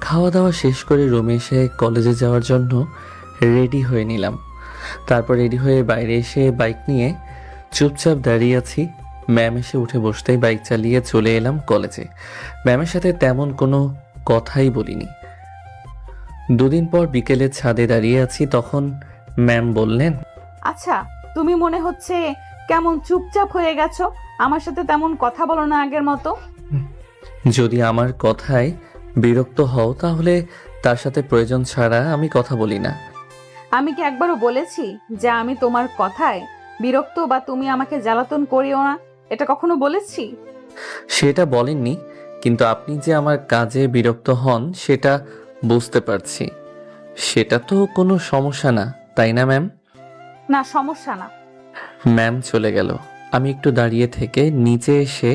খাওয়া দাওয়া শেষ করে রুমে এসে কলেজে যাওয়ার জন্য রেডি হয়ে নিলাম। তারপর রেডি হয়ে বাইরে এসে বাইক নিয়ে চুপচাপ দাঁড়িয়ে আছি। ম্যাম এসে উঠে বসতেই বাইক চালিয়ে চলে এলাম কলেজে। ম্যামের সাথে তেমন কোনো কথাই বলিনি। 2 দিন পর বিকেলে ছাদে দাঁড়িয়ে আছি, তখন ম্যাম বললেন, আচ্ছা, তুমি মনে হচ্ছে কেমন চুপচাপ হয়ে গেছো, আমার সাথে তেমন কথা বলো না আগের মতো। যদি আমার কথায় বিরক্ত হও তাহলে তার সাথে প্রয়োজন ছাড়া আমি কথা বলি না। আমি কি একবারও বলেছি যে আমি তোমার কথায় বিরক্ত বা তুমি আমাকে জ্বালাতন করিও না? এটা কখনো বলেছি? সেটা বলেননি, কিন্তু আপনি যে আমার কাজে বিরক্ত হন সেটা বুঝতে পারছি। সেটা তো কোনো সমস্যা না, তাই না ম্যাম? না, সমস্যা না। ম্যাম চলে গেল। আমি একটু দাঁড়িয়ে থেকে নিচে এসে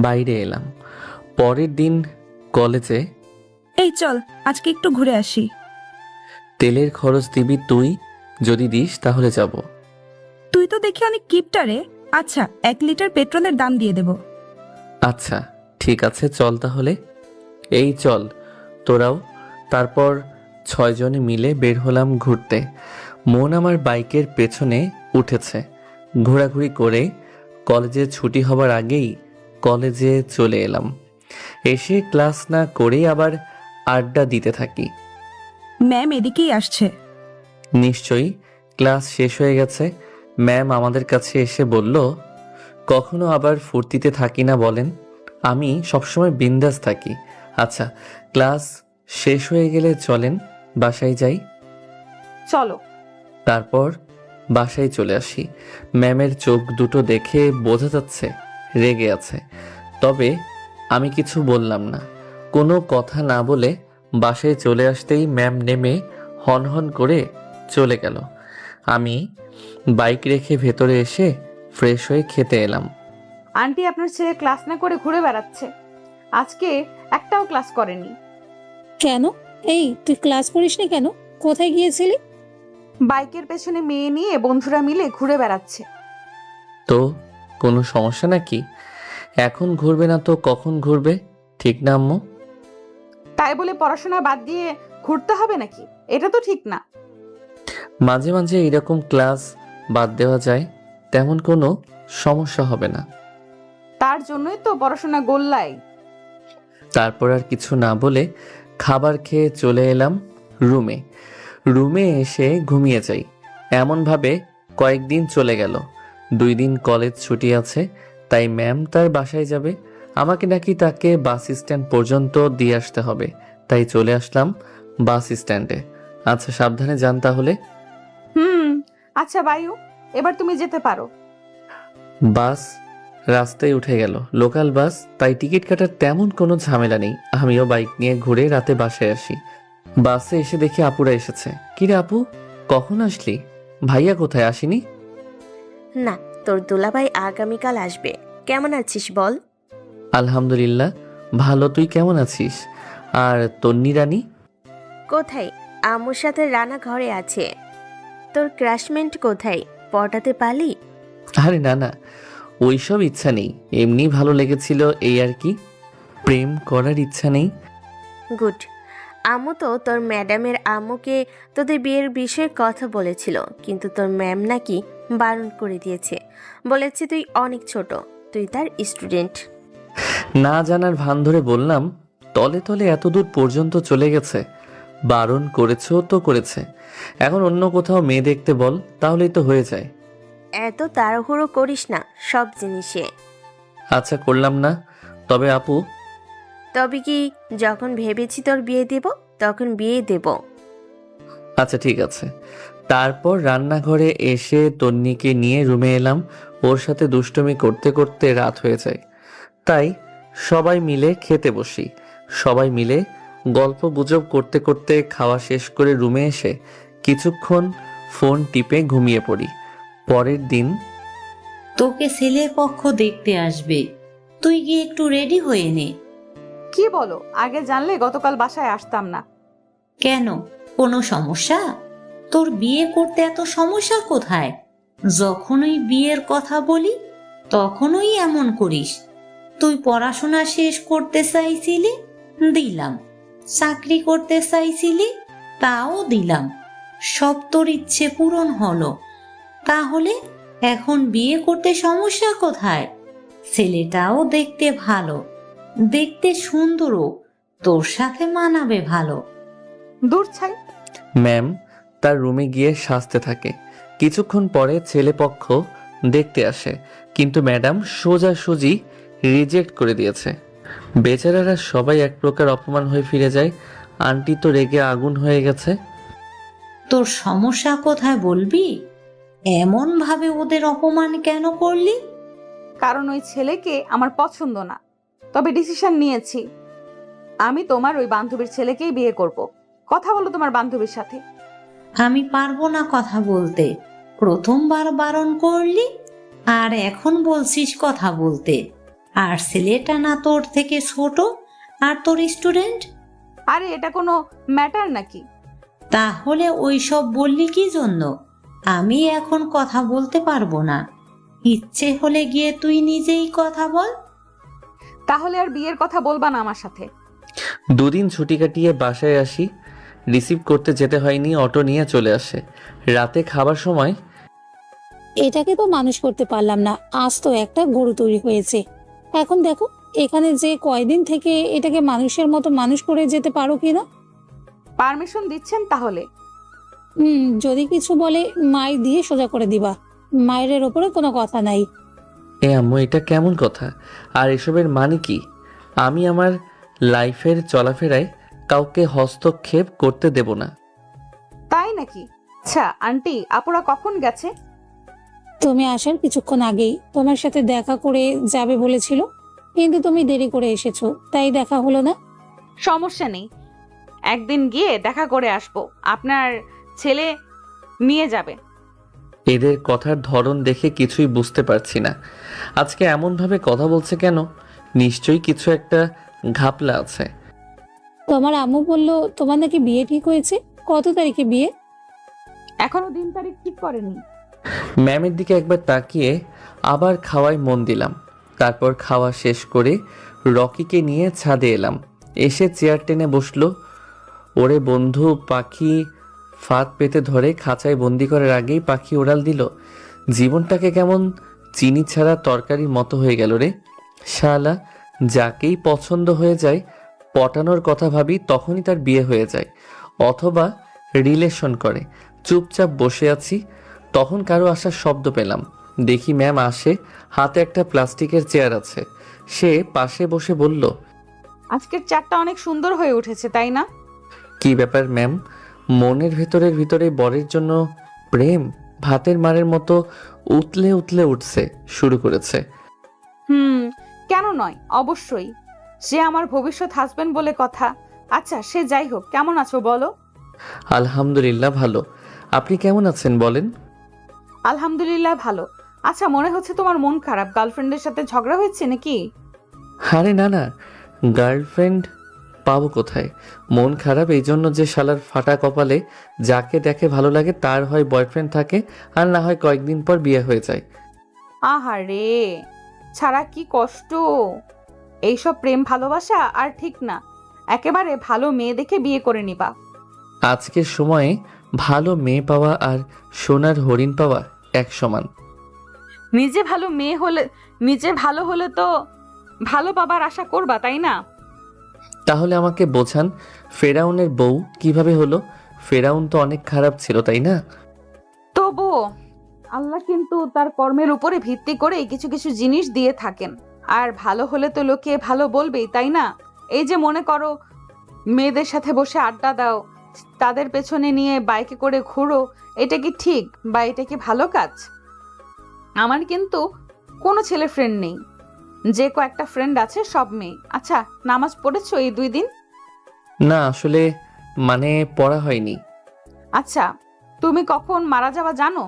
বাইরে এলাম। পরের দিন কলেজে। এই চল, আজকে একটু ঘুরে আসি। তেলের খরচ দিবি তুই? যদি দিস তাহলে যাব। তুই তো দেখি অনেক কিপটারে। আচ্ছা, 1 লিটার পেট্রোলের দাম দিয়ে দেব। আচ্ছা ঠিক আছে, চল তাহলে। এই চল তোরাও। তারপর 6 জনে মিলে বের হলাম ঘুরতে। মন আমার বাইকের পেছনে উঠেছে। ঘোরাঘুরি করে কলেজে ছুটি হবার আগেই কলেজে চলে এলাম। এসে ক্লাস না করেই আবার আড্ডা দিতে থাকি। ম্যাম এদিকেই আসছে। নিশ্চয়ই ক্লাস শেষ হয়ে গেছে। ম্যাম আমাদের কাছে এসে বলল, কখনো আবার ফুর্তিতে থাকি না বলেন? আমি সবসময় বিন্দাস থাকি। আচ্ছা, ক্লাস শেষ হয়ে গেলে চলেন বাসায় যাই। চলো। তারপর বাসায় চলে আসি। ম্যামের চোখ দুটো দেখে বোঝা যাচ্ছে রেগে আছে। তবে আমি কিছু বললাম না। কোনো কথা না বলে বাসায় চলে আসতেই ম্যাম নেমে হনহন করে চলে গেল। আমি বাইক রেখে ভেতরে এসে ফ্রেশ হয়ে খেতে এলাম। আন্টি আপনার ছেলে ক্লাস না করে ঘুরে বেড়াচ্ছে। আজকে একটাও ক্লাস করেনি। কেন? এই তুই ক্লাস করিসনি কেন? কোথায় গিয়েছিলি? বাইকের পেছনে মেয়ে নিয়ে বন্ধুরা মিলে ঘুরে বেড়াচ্ছে। তো কোনো সমস্যা নাকি? এখন ঘুরবে না তো কখন ঘুরবে? ঠিক না আম্মু? তাই বলে পড়াশোনা বাদ দিয়ে ঘুরতে হবে নাকি? এটা তো ঠিক না। মাঝে মাঝে এরকম ক্লাস বাদ দেওয়া যায়, তেমন কোনো সমস্যা হবে না। তার জন্যই তো পড়াশোনা গোল্লাই। তারপর আর কিছু না বলে খাবার খেয়ে চলে এলাম রুমে। রুমে এসে ঘুমিয়ে যাই। এমনভাবে কয়েকদিন চলে গেল। 2 দিন কলেজ ছুটি আছে, তাই ম্যাম তার বাসায় যাবে। আমাকে নাকি তাকে বাস স্ট্যান্ড পর্যন্ত দিয়ে আসতে হবে, তাই চলে আসলাম বাস স্ট্যান্ডে। আচ্ছা, সাবধানে যান তাহলে। আচ্ছা বায়ু, এবার তুমি যেতে পারো। বাস রাস্তায় উঠে গেল, লোকাল বাস, তাই টিকিট কাটার তেমন কোনো ঝামেলা নেই। আমিও বাইক নিয়ে ঘুরে রাতে বাসায় আসি। বাসে এসে দেখি আপুরা এসেছে। কিরে আপু, কখন আসলি? ভাইয়া কোথায়, আসেনি? না, তোর দুলাভাই আগামীকাল আসবে। কেমন আছিস বল? আলহামদুলিল্লাহ ভালো, তুই কেমন আছিস? আর তন্নি রানী? কোথায়? আম্মুর সাথে রানা ঘরে আছে। তোর ক্রাশমেন্ট কোথায়? পটাতে পারলি? আরে না না, ওইসব ইচ্ছা নেই, এমনি ভালো লেগেছিল এই আর কি। প্রেম করার ইচ্ছা নেই। গুড। আম্মু তো তোর ম্যাডামের আম্মুকে তোদের বিয়ের বিষয়ে কথা বলেছিল, কিন্তু তোর ম্যাম নাকি বারণ করে দিয়েছে। বলেছে তুই অনেক ছোট, তুই তার স্টুডেন্ট। না জানার ভান ধরে বললাম, তলে তলে এত দূর পর্যন্ত চলে গেছে, বারণ করেছেও তো করেছে। এখন অন্য কোথাও মেয়ে দেখতে বল, তাহলেই তো হয়ে যায়। এত তাড়াহুড়ো করিস না সব জিনিসে। আচ্ছা করলাম না, তবে আপু। তবে কি, যখন ভেবেছি তোর বিয়ে দেব তখন বিয়ে দেব। আচ্ছা ঠিক আছে। তারপর রান্নাঘরে এসে তন্নিকে নিয়ে রুমে এলাম। ওর সাথে দুষ্টুমি করতে করতে রাত হয়ে যায়, তাই সবাই মিলে খেতে বসি। সবাই মিলে গল্প গুজব করতে করতে খাওয়া শেষ করে রুমে এসে কিছুক্ষণ ফোন টিপে ঘুমিয়ে পড়ি। পরের দিন তোকে ছেলের পক্ষ দেখতে আসবে, তুই গিয়ে একটু রেডি হয়ে নে। কি বলো? আগে জানলে গতকাল বাসায় আসতাম না। কেন, কোনো সমস্যা? তোর বিয়ে করতে এত সমস্যা কোথায়? যখনই বিয়ের কথা বলি তখনই এমন করিস। তুই পড়াশোনা শেষ করতে চাইছিলি, দিলাম। চাকরি করতে চাইছিলি, তাও দিলাম। সব তোর ইচ্ছে পূরণ হলো, তাহলে এখন বিয়ে করতে সমস্যা কোথায়? ছেলেটাও দেখতে ভালো, দেখতে সুন্দরও, তোর সাথে মানাবে ভালো। দূর ছাই। ম্যাম তার রুমে গিয়ে সাজতে থাকে। কিছুক্ষণ পরে ছেলে পক্ষ দেখতে আসে, কিন্তু ম্যাডাম সোজাসুজি রিজেক্ট করে দিয়েছে। বেচারারা সবাই এক প্রকার অপমান হয়ে ফিরে যায়। আন্টি তো রেগে আগুন হয়ে গেছে। তোর সমস্যা কোথায় বলবি? এমন ভাবে ওদের অপমান কেন করলি? কারণ ওই ছেলেকে আমার পছন্দ না। তবে ডিসিশন নিয়েছি, আমি তোমার ওই বান্ধবীর ছেলেকেই বিয়ে করব। কথা বলো তোমার বান্ধবীর সাথে। আমি পারবো না কথা বলতে। প্রথমবার বারণ করলি, আর এখন বলছিস কথা বলতে। আর ছেলেটা না তোর থেকে ছোট, আর তোর স্টুডেন্ট? আরে এটা কোনো ম্যাটার নাকি? তাহলে ওই সব বললি কি জন্য? আমি এখন কথা বলতে পারবো না। ইচ্ছে হলে গিয়ে তুই নিজেই কথা বল। তাহলে আর বিয়ের কথা বলবা না আমার সাথে। 2 দিন ছুটি কাটিয়ে বাসায় আসি। রিসিভ করতে যেতে হয়নি, অটো নিয়ে চলে আসে। রাতে খাবার সময় এটাকে তো মানুষ করতে পারলাম না, আজ তো একটা গরু তৈরি হয়েছে। এখন দেখো এখানে যে কয়দিন থেকে এটাকে মানুষের মতো মানুষ করে যেতে পারো কিনা। পারমিশন দিচ্ছেন তাহলে? যদি কিছু বলে মায়ের দিয়ে সোজা করে দিবা, মায়ের ওপরে কোনো কথা নাই। এ আম্মু, এটা কেমন কথা? আর এসবের মানে কি? আমি আমার লাইফের চলাফেরায় কাউকে হস্তক্ষেপ করতে দেব না। তাই নাকি? আচ্ছা আন্টি, আপুরা কখন গেছে? তুমি আসার কিছুক্ষণ আগেই তোমার সাথে দেখা করে যাবে বলেছিল, কিন্তু তুমি দেরি করে এসেছো, তাই দেখা হলো না। সমস্যা নেই, একদিন গিয়ে দেখা করে আসবো। আপনার ছেলে নিয়ে যাবে। এদের কথার ধরন দেখে কিছুই বুঝতে পারছি না। আজকে এমনভাবে কথা বলছে কেন? নিশ্চয়ই কিছু একটা ঘাপলা আছে। তোমার আম্মু বললো তোমার নাকি বিয়ে ঠিক হয়েছে। কত তারিখে বিয়ে? এখনো দিন তারিখ ঠিক করেনি। ম্যামের দিকে একবার তাকিয়ে আবার খাওয়ায় মন দিলাম। তারপর খাওয়া শেষ করে রকিকে নিয়ে ছাদে এলাম। এসে চেয়ার টেনে বসলো। ওরে বন্ধু, পাখি ফাঁদ পেতে ধরে খাঁচায় বন্দি করার আগেই পাখি উড়াল দিল। জীবনটাকে কেমন চিনি ছাড়া তরকারির মতো হয়ে গেল রে। শালা, যাকেই পছন্দ হয়ে যায় পটানোর কথা ভাবি তখনই তার বিয়ে হয়ে যায়, অথবা রিলেশন করে। চুপচাপ বসে আছি, তখন কারো আসার শব্দ পেলাম। দেখি ম্যাম আসে, হাতে একটা প্লাস্টিকের চেয়ার আছে। সে পাশে বসে বলল, আজকের চারটা অনেক সুন্দর হয়ে উঠেছে, তাই না? কি ব্যাপার ম্যাম? মনের ভিতরে বরের জন্য প্রেম ভাতের মারের মতো উতলে উতলে উঠছে শুরু করেছে। কেন নয়, অবশ্যই। সে আমার ভবিষ্যৎ হাজবেন্ড বলে কথা। আচ্ছা সে যাই হোক, কেমন আছো বলো? আলহামদুলিল্লাহ ভালো। আপনি কেমন আছেন বলেন? আলহামদুলিল্লাহ ভালো। আচ্ছা, মনে হচ্ছে তোমার মন খারাপ, গার্লফ্রেন্ডের সাথে ঝগড়া হয়েছে নাকি? আরে না না, গার্লফ্রেন্ড পাবো কোথায়? মন খারাপ এই জন্য যে শালার ফাটা কপালে যাকে দেখে ভালো লাগে তার হয় বয়ফ্রেন্ড থাকে, আর না হয় কয়েকদিন পর বিয়ে হয়ে যায়। আহারে, ছাড়া কি কষ্ট। এইসব প্রেম ভালোবাসা আর ঠিক না। একেবারে ভালো মেয়ে দেখে বিয়ে করে নিবা। আজকের সময়ে ভালো মেয়ে পাওয়া আর সোনার হরিণ পাওয়া এক সমান। নিজে ভালো হলে তো ভালো পাবার আশা করবা, তাই না? তাহলে আমাকে বোঝান, ফেরাউনের বউ কিভাবে হলো? ফেরাউন তো অনেক খারাপ ছিল, তাই না? তবুও আল্লাহ কিন্তু তার কর্মের উপরে ভিত্তি করে কিছু কিছু জিনিস দিয়ে থাকেন। আর ভালো হলে তো লোকে ভালো বলবেই, তাই না? এই যে মনে করো, মেয়েদের সাথে বসে আড্ডা দাও, তাদের পেছনে নিয়ে বাইকে করে ঘুরো, এটা কি ঠিক বা এটা কি ভালো কাজ? আমার কিন্তু কোনো ছেলে ফ্রেন্ড নেই, যে কয়েকটা ফ্রেন্ড আছে সব মেয়ে। আচ্ছা, নামাজ পড়েছো এই 2 দিন? না আসলে মানে পড়া হয়নি। আচ্ছা, তুমি কখন মারা যাবা জানো?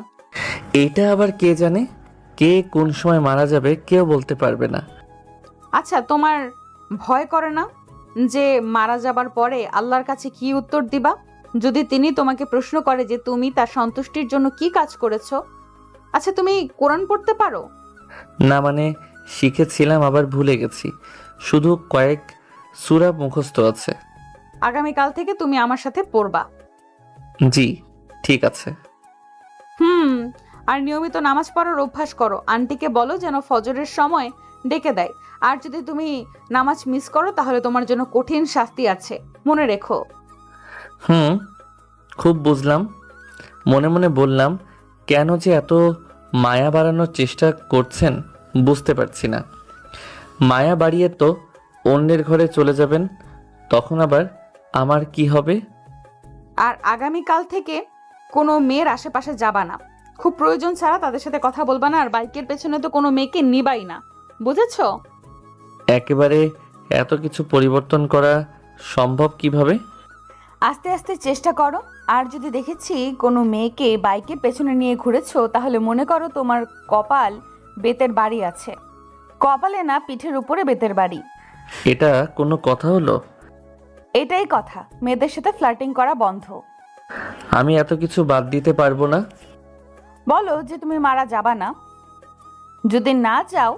এটা আবার কে জানে? কে কোন সময় মারা যাবে কেউ বলতে পারবে না। আচ্ছা, তোমার ভয় করে না যে মারা যাবার পরে আল্লাহর কাছে কি উত্তর দিবা যদি তিনি তোমাকে প্রশ্ন করে যে তুমি তার সন্তুষ্টির জন্য কি কাজ করেছো? আচ্ছা, তুমি কোরআন পড়তে পারো? না মানে শিখেছিলাম, আবার ভুলে গেছি। শুধু কয়েক সূরা মুখস্থ আছে। আগামীকাল থেকে তুমি আমার সাথে পড়বা। জি ঠিক আছে। আর নিয়মিত নামাজ পড়ার অভ্যাস করো। আন্টিকে বলো যেন ফজরের সময় ডেকে দেয়। আর যদি তুমি নামাজ মিস করো তাহলে তোমার জন্য কঠিন শাস্তি আছে, মনে রেখো। খুব বুঝলাম। মনে মনে বললাম, কেন যে এত মায়া বাড়ানোর চেষ্টা করছেন বুঝতে পারছি না। মায়া বাড়িয়ে তো অন্যের ঘরে চলে যাবেন, তখন আবার আমার কি হবে? আর আগামীকাল থেকে কোনো মেয়ের আশেপাশে যাবা না। খুব প্রয়োজন ছাড়া তাদের সাথে কথা বলবা না। আর বাইকের পেছনে তো কোনো মেয়েকে নিবাই না, বুঝেছো? একেবারে এত কিছু পরিবর্তন করা সম্ভব কিভাবে? আস্তে আস্তে চেষ্টা করো। আর যদি দেখেছি কোনো মেয়েকে বাইকের পেছনে নিয়ে ঘুরেছো, তাহলে মনে করো তোমার কপাল বেতের বাড়ি আছে। কপালে না, পিঠের উপরে বেতের বাড়ি। এটা কোনো কথা হলো? এটাই কথা। মেয়েদের সাথে ফ্লার্টিং করা বন্ধ। আমি এত কিছু বাদ দিতে পারবো না। বলো যে তুমি মারা যাবা না। যদি না যাও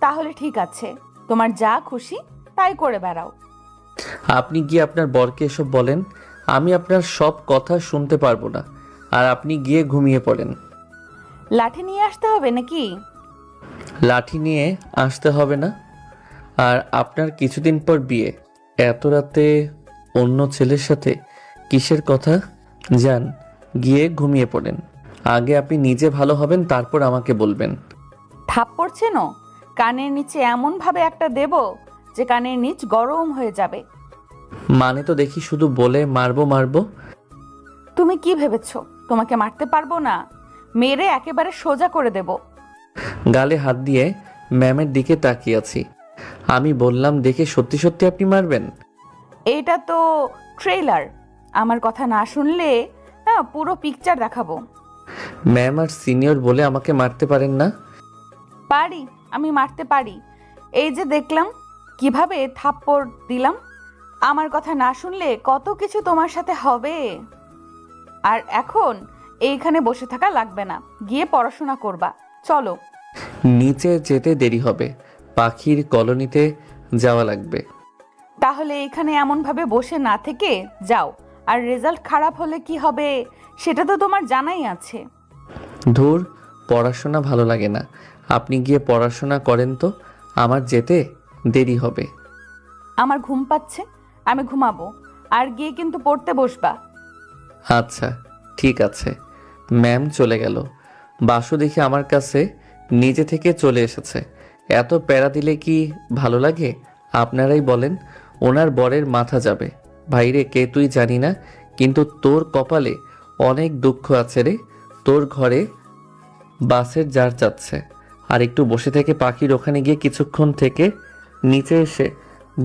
তাহলে ঠিক আছে, তোমার যা খুশি তাই করে বেড়াও। আপনি গিয়ে আপনার বরকে এসব বলেন, আমি আপনার সব কথা শুনতে পারবো না। আর আপনি গিয়ে ঘুমিয়ে পড়েন। লাঠি নিয়ে আসতে হবে নাকি? লাঠি নিয়ে আসতে হবে না। আর আপনার কিছুদিন পর বিয়ে। এত রাতে অন্য ছেলের সাথে কিসের কথা? যান, গিয়ে ঘুমিয়ে পড়েন। আগে আপনি নিজে ভালো হবেন, তারপর আমাকে বলবেন। থাপ্পড় চেনো? কানের নিচে এমন ভাবে একটা দেব যে কানের নিচ গরম হয়ে যাবে। মানে তো দেখি শুধু বলে মারবো মারবো। তুমি কি ভেবেছো তোমাকে মারতে পারবো না? মেরে একেবারে সোজা করে দেব। গালে হাত দিয়ে ম্যামের দিকে তাকিয়ে আছি। আমি বললাম, দেখে সত্যি সত্যি আপনি মারবেন? এইটা তো ট্রেলার। আমার কথা না শুনলে পুরো পিকচার দেখাবো। ম্যাম আর সিনিয়র বলে আমাকে মারতে পারেন না? পারি, আমি মারতে পারি। এই যে দেখলাম কিভাবে থাপ্পড় দিলাম। আমার কথা না শুনলে কত কিছু তোমার সাথে হবে। আর এখন এইখানে বসে থাকা লাগবে না, গিয়ে পড়াশোনা করবা। চলো। নিচে যেতে দেরি হবে, পাখির কলোনিতে যাওয়া লাগবে। তাহলে এখানে এমনভাবে বসে না থেকে যাও। আর রেজাল্ট খারাপ হলে কি হবে সেটা তো তোমার জানাই আছে। ধুর, পড়াশোনা ভালো লাগে না। আপনি গিয়ে পড়াশোনা করেন তো, আমার যেতে দেরি হবে। আমার ঘুম পাচ্ছে, আমি ঘুমাবো। আর গিয়ে কিন্তু পড়তে বসবা। আচ্ছা ঠিক আছে। ম্যাম চলে গেল। বাসু দেখে আমার কাছে নিজে থেকে চলে এসেছে। এত প্যারা দিলে কি ভালো লাগে? আপনারাই বলেন। ওনার বরের মাথা যাবে। ভাইরে, কে তুই জানি না, কিন্তু তোর কপালে অনেক দুঃখ আছে রে। তোর ঘরে বাসের জার যাচ্ছে। আর একটু বসে থেকে পাখির ওখানে গিয়ে কিছুক্ষণ থেকে নিচে এসে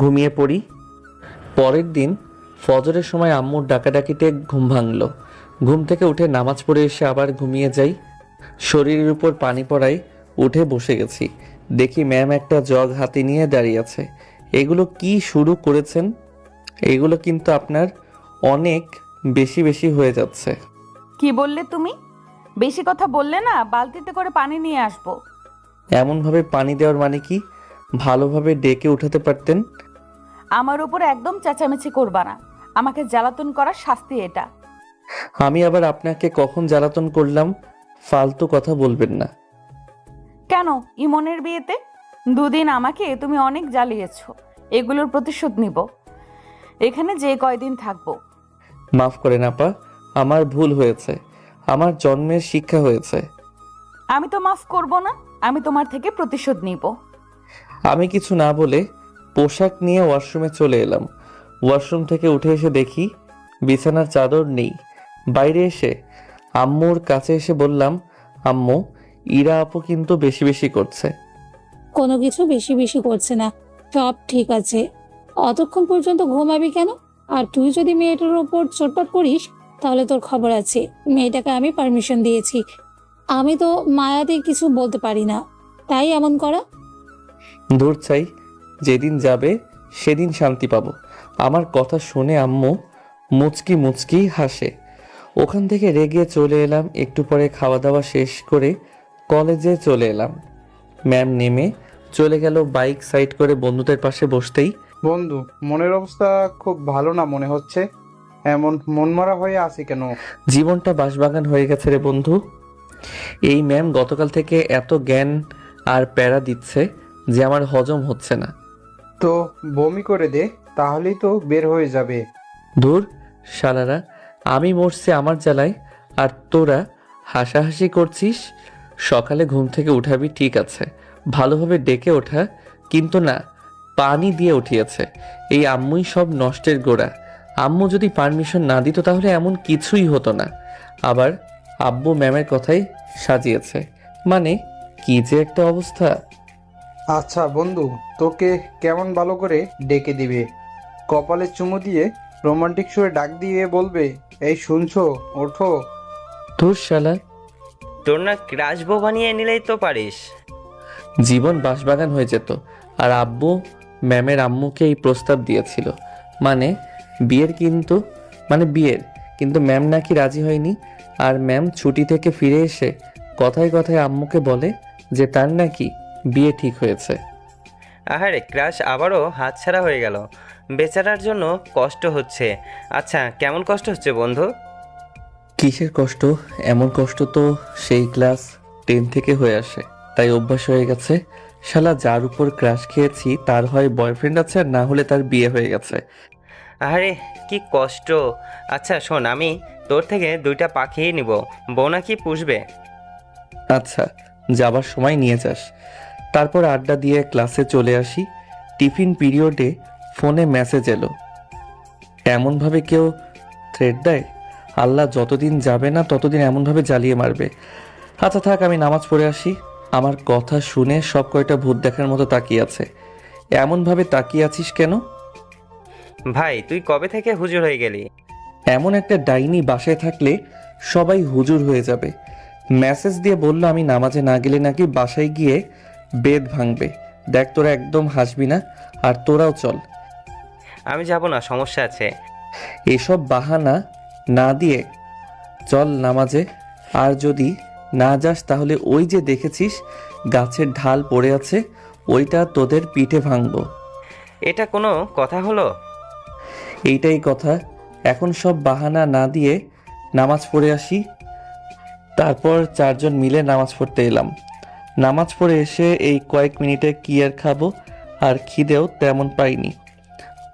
ঘুমিয়ে পড়ি। পরের দিন ফজরের সময় আম্মুর ডাকাডাকিতে ঘুম ভাঙলো। ঘুম থেকে উঠে নামাজ পড়ে এসে আবার ঘুমিয়ে যাই। শরীরের উপর পানি পড়ায় উঠে বসে গেছি। দেখি ম্যাম একটা জগ হাতে নিয়ে দাঁড়িয়ে আছে। এগুলো কি শুরু করেছেন? এগুলো কিন্তু আপনার অনেক বেশি বেশি হয়ে যাচ্ছে। কি বললে তুমি? বেশি কথা বললে না বালতিতে করে পানি নিয়ে আসবো। এমনভাবে পানি দেওয়ার মানে কি? ভালোভাবে ডেকে উঠাতে পারতেন। আমার উপর একদম চেঁচামেচি করবা না। আমাকে জ্বালাতন করার শাস্তি এটা। আমি আবার আপনাকে কখন জ্বালাতন করলাম? ফালতু কথা বলবেন না। কেন? ইমনের বিয়েতে দুদিন আমাকে তুমি অনেক জ্বালিয়েছো। এগুলোর প্রতিশোধ নিব এখানে যে কয়দিন থাকবো। মাফ করেন আপা, আমার ভুল হয়েছে। আমার জন্মের শিক্ষা হয়েছে। আমি তো মাফ করব না, আমি তোমার থেকে প্রতিশোধ নিব। আমি কিছু না বলে পোশাক নিয়ে ওয়াশরুমে চলে এলাম। ওয়াশরুম থেকে উঠে এসে দেখি বিছানার চাদর নেই। বাইরে এসে আম্মুর কাছে এসে বললাম, আম্মু, ইরা আপু কিন্তু বেশি বেশি করছে। কোনো কিছু বেশি বেশি করছে না, সব ঠিক আছে। অতক্ষণ পর্যন্ত ঘুমাবি কেন? আর তুই যদি মেয়েটার ওপর চটপট করিস তাহলে তোর খবর আছে। মেয়েটাকে আমি পারমিশন দিয়েছি। আমি তো মায়াতে কিছু বলতে পারি না, তাই এমন করা। দূর চাই, যেদিন যাবে সেদিন শান্তি পাবো। আমার কথা শুনে আম্মু মুচকি মুচকি হাসে। ওখান থেকে রেগে চলে এলাম। একটু পরে খাওয়া দাওয়া শেষ করে কলেজে চলে এলাম। ম্যাম নেমে চলে গেল বাইক সাইড করে বন্ধুদের পাশে বসতেই। বন্ধু, মনের অবস্থা খুব ভালো না মনে হচ্ছে। এমন মনমরা হয়ে আছি কেন? জীবনটা বাঁশবাগান হয়ে গেছে রে বন্ধু। এই ম্যাম গতকাল থেকে এত জ্ঞান আর প্যারা দিচ্ছে যে আমার হজম হচ্ছে না। তো বমি করে দে, তাহলেই তো বের হয়ে যাবে। ধুর শালারা, আমি মরছি আমার জ্বালায়, আর তোরা হাসাহাসি করছিস। সকালে ঘুম থেকে উঠাবি ঠিক আছে, ভালোভাবে ডেকে ওঠা, কিন্তু না, পানি দিয়ে উঠিয়েছে। এই আম্মুই সব নষ্টের গোড়া। আম্মু যদি পারমিশন না দিত তাহলে এমন কিছুই হতো না। আবার আব্বু ম্যামের কথাই সাজিয়েছে। মানে কি যে একটা অবস্থা। আচ্ছা বন্ধু, তোকে কেমন ভালো করে ডেকে দিবে? কপালে চুমু দিয়ে রোমান্টিক সুরে ডাক দিয়ে বলবে, এই শুনছো, ওঠো। ধুর শালা, তোর না ক্রাশ বউ বানিয়ে নিলেই তো পারিস। জীবন বাঁশবাগান হয়ে যেত। আর আব্বু ম্যামের আম্মুকে এই প্রস্তাব দিয়েছিল, মানে বিয়ের, কিন্তু ম্যাম নাকি রাজি হয়নি। আর ম্যাম ছুটি থেকে ফিরে এসে কথায় কথায় আম্মুকে বলে যে তার নাকি বিয়ে ঠিক হয়েছে। আহারে, ক্রাশ আবারও হাতছাড়া হয়ে গেল। বেচারার জন্য কষ্ট হচ্ছে। আচ্ছা, কেমন কষ্ট হচ্ছে বন্ধু? কিসের কষ্ট? এমন কষ্ট তো সেই ক্লাস 10 থেকে হয়ে আসে, তাই অভ্যাস হয়ে গেছে। শালা যার উপর ক্রাশ খেয়েছি তার হয় বয়ফ্রেন্ড আছে আর না হলে তার বিয়ে হয়ে গেছে। আরে কি কষ্ট। আচ্ছা শোন, আমি তোর থেকে 2টা পাখি নিব, বউ নাকি পুষবে। আচ্ছা, যাবার সময় নিয়ে যাস। তারপর আড্ডা দিয়ে ক্লাসে চলে আসি। টিফিন পিরিয়ডে ফোনে মেসেজ এলো। এমনভাবে কেউ থ্রেড দেয়? আল্লাহ যতদিন যাবে না ততদিন এমনভাবে জ্বালিয়ে মারবে। আচ্ছা থাক, আমি নামাজ পড়ে আসি। আমার কথা শুনে সব কয়টা ভূত দেখার মতো তাকিয়ে আছে। এমনভাবে তাকিয়ে আছিস কেন? ভাই তুই কবে থেকে হুজুর হয়ে গেলি? এমন একটা ডাইনি বাসায় থাকলে সবাই হুজুর হয়ে যাবে। মেসেজ দিয়ে বলল আমি নামাজে না গেলে নাকি বাসায় গিয়ে বেদ ভাঙবে। দেখ তোরা একদম হাসবি না, আর তোরাও চল। আমি যাব না, সমস্যা আছে। এসব বাহানা না দিয়ে চল নামাজে। আর যদি না যাস তাহলে ওই যে দেখেছিস গাছের ঢাল পড়ে আছে, ওইটা তোদের পিঠে ভাঙবো। এটা কোনো কথা হলো? এইটাই কথা। এখন সব বাহানা না দিয়ে নামাজ পড়ে আসি। তারপর 4 জন মিলে নামাজ পড়তে এলাম। নামাজ পড়ে এসে এই কয়েক মিনিটে কি আর খাবো, আর খিদেও তেমন পাইনি।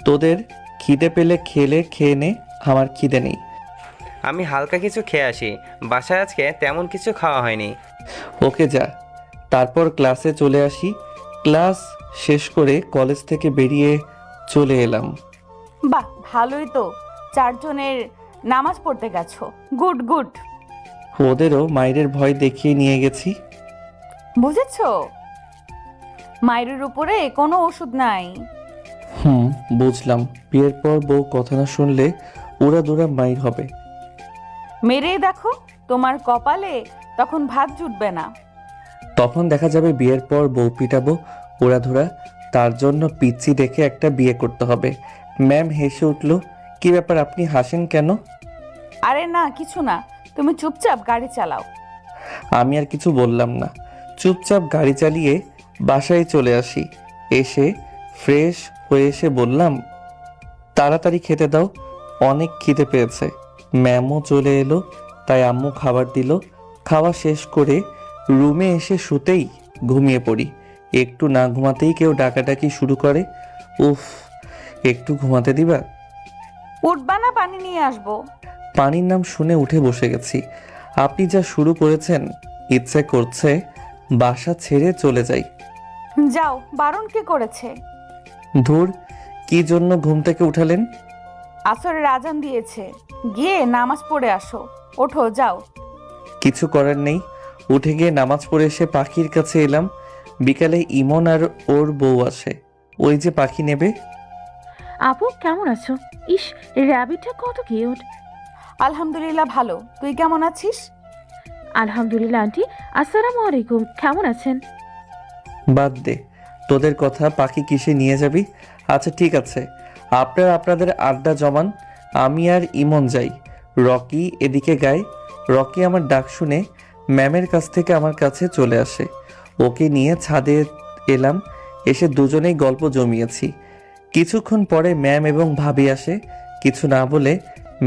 তোদের খিদে পেলে খেয়ে নে, আমার খিদে নেই। আমি হালকা কিছু খেয়ে আসি, বাসায় আজকে তেমন কিছু খাওয়া হয়নি। ওকে যা। তারপর ক্লাসে চলে আসি। ক্লাস শেষ করে কলেজ থেকে বেরিয়ে চলে এলাম। বাহ, ভালোই তো, 4 জনের নামাজ পড়তে গেছো। Good good. ওদেরও মায়ের ভয় দেখিয়ে নিয়ে গেছি। বুঝেছো, মায়ের উপরে কোনো ওষুধ নাই। বুঝলাম। বিয়ের পর বউ কথা না শুনলে ওরা দোরা মাইর হবে। মেরে দেখো, তোমার কপালে তখন ভাত জুটবে না। তখন দেখা যাবে বিয়ের পর বউ পিটাবো ওরা ধরা। তার জন্য পিচ্ছি দেখে একটা বিয়ে করতে হবে। ম্যাম হেসে উঠল। কি ব্যাপার, আপনি হাসেন কেন? আরে না, কিছু না, তুমি চুপচাপ গাড়ি চালাও। আমি আর কিছু বললাম না, চুপচাপ গাড়ি চালিয়ে বাসায় চলে আসি। এসে ফ্রেশ হয়ে এসে বললাম তাড়াতাড়ি খেতে দাও, অনেক খিদে পেয়েছে। ম্যামও চলে এলো, তাই আম্মু খাবার দিল। খাওয়া শেষ করে রুমে এসে শুতেই ঘুমিয়ে পড়ি। একটু না ঘুমাতেই কেউ ডাকাডাকি শুরু করে। উফ, একটু ঘুমাতে দিবা? উঠবা না, পানি নিয়ে আসবো। পানির নাম শুনে উঠে বসে গেছি। আপনি যা শুরু করেছেন, ইচ্ছে করছে বাসা ছেড়ে চলে যাই। যাও, বারণ কে করেছে? ধুর, কি জন্য ঘুম থেকে উঠালেন? আসরের আজান দিয়েছে, গিয়ে নামাজ পড়ে আসো। ওঠো, যাও। কিছু করার নেই। উঠে গিয়ে নামাজ পড়ে এসে পাখির কাছে এলাম। বিকালে ইমন আর ওর বউ আসে। ওই যে পাখি নেবে। আপু কেমন আছো? ইস, র্যাবিটটা কত কিউট। আলহামদুলিল্লাহ ভালো, তুই কেমন আছিস? আলহামদুলিল্লাহ আন্টি। আসসালামু আলাইকুম, কেমন আছেন? বাদ দে তোদের কথা, পাখি কিসে নিয়ে যাবি? আচ্ছা ঠিক আছে, আপনারা আপনাদের আড্ডা জমান, আমি আর ইমন যাই। রকি এদিকে গায়। রকি আমার ডাক শুনে ম্যামের কাছ থেকে আমার কাছে চলে আসে। ওকে নিয়ে ছাদে এলাম। এসে দুজনেই গল্প জমিয়েছি। কিছুক্ষণ পরে ম্যাম এবং ভাবি আসে। কিছু না বলে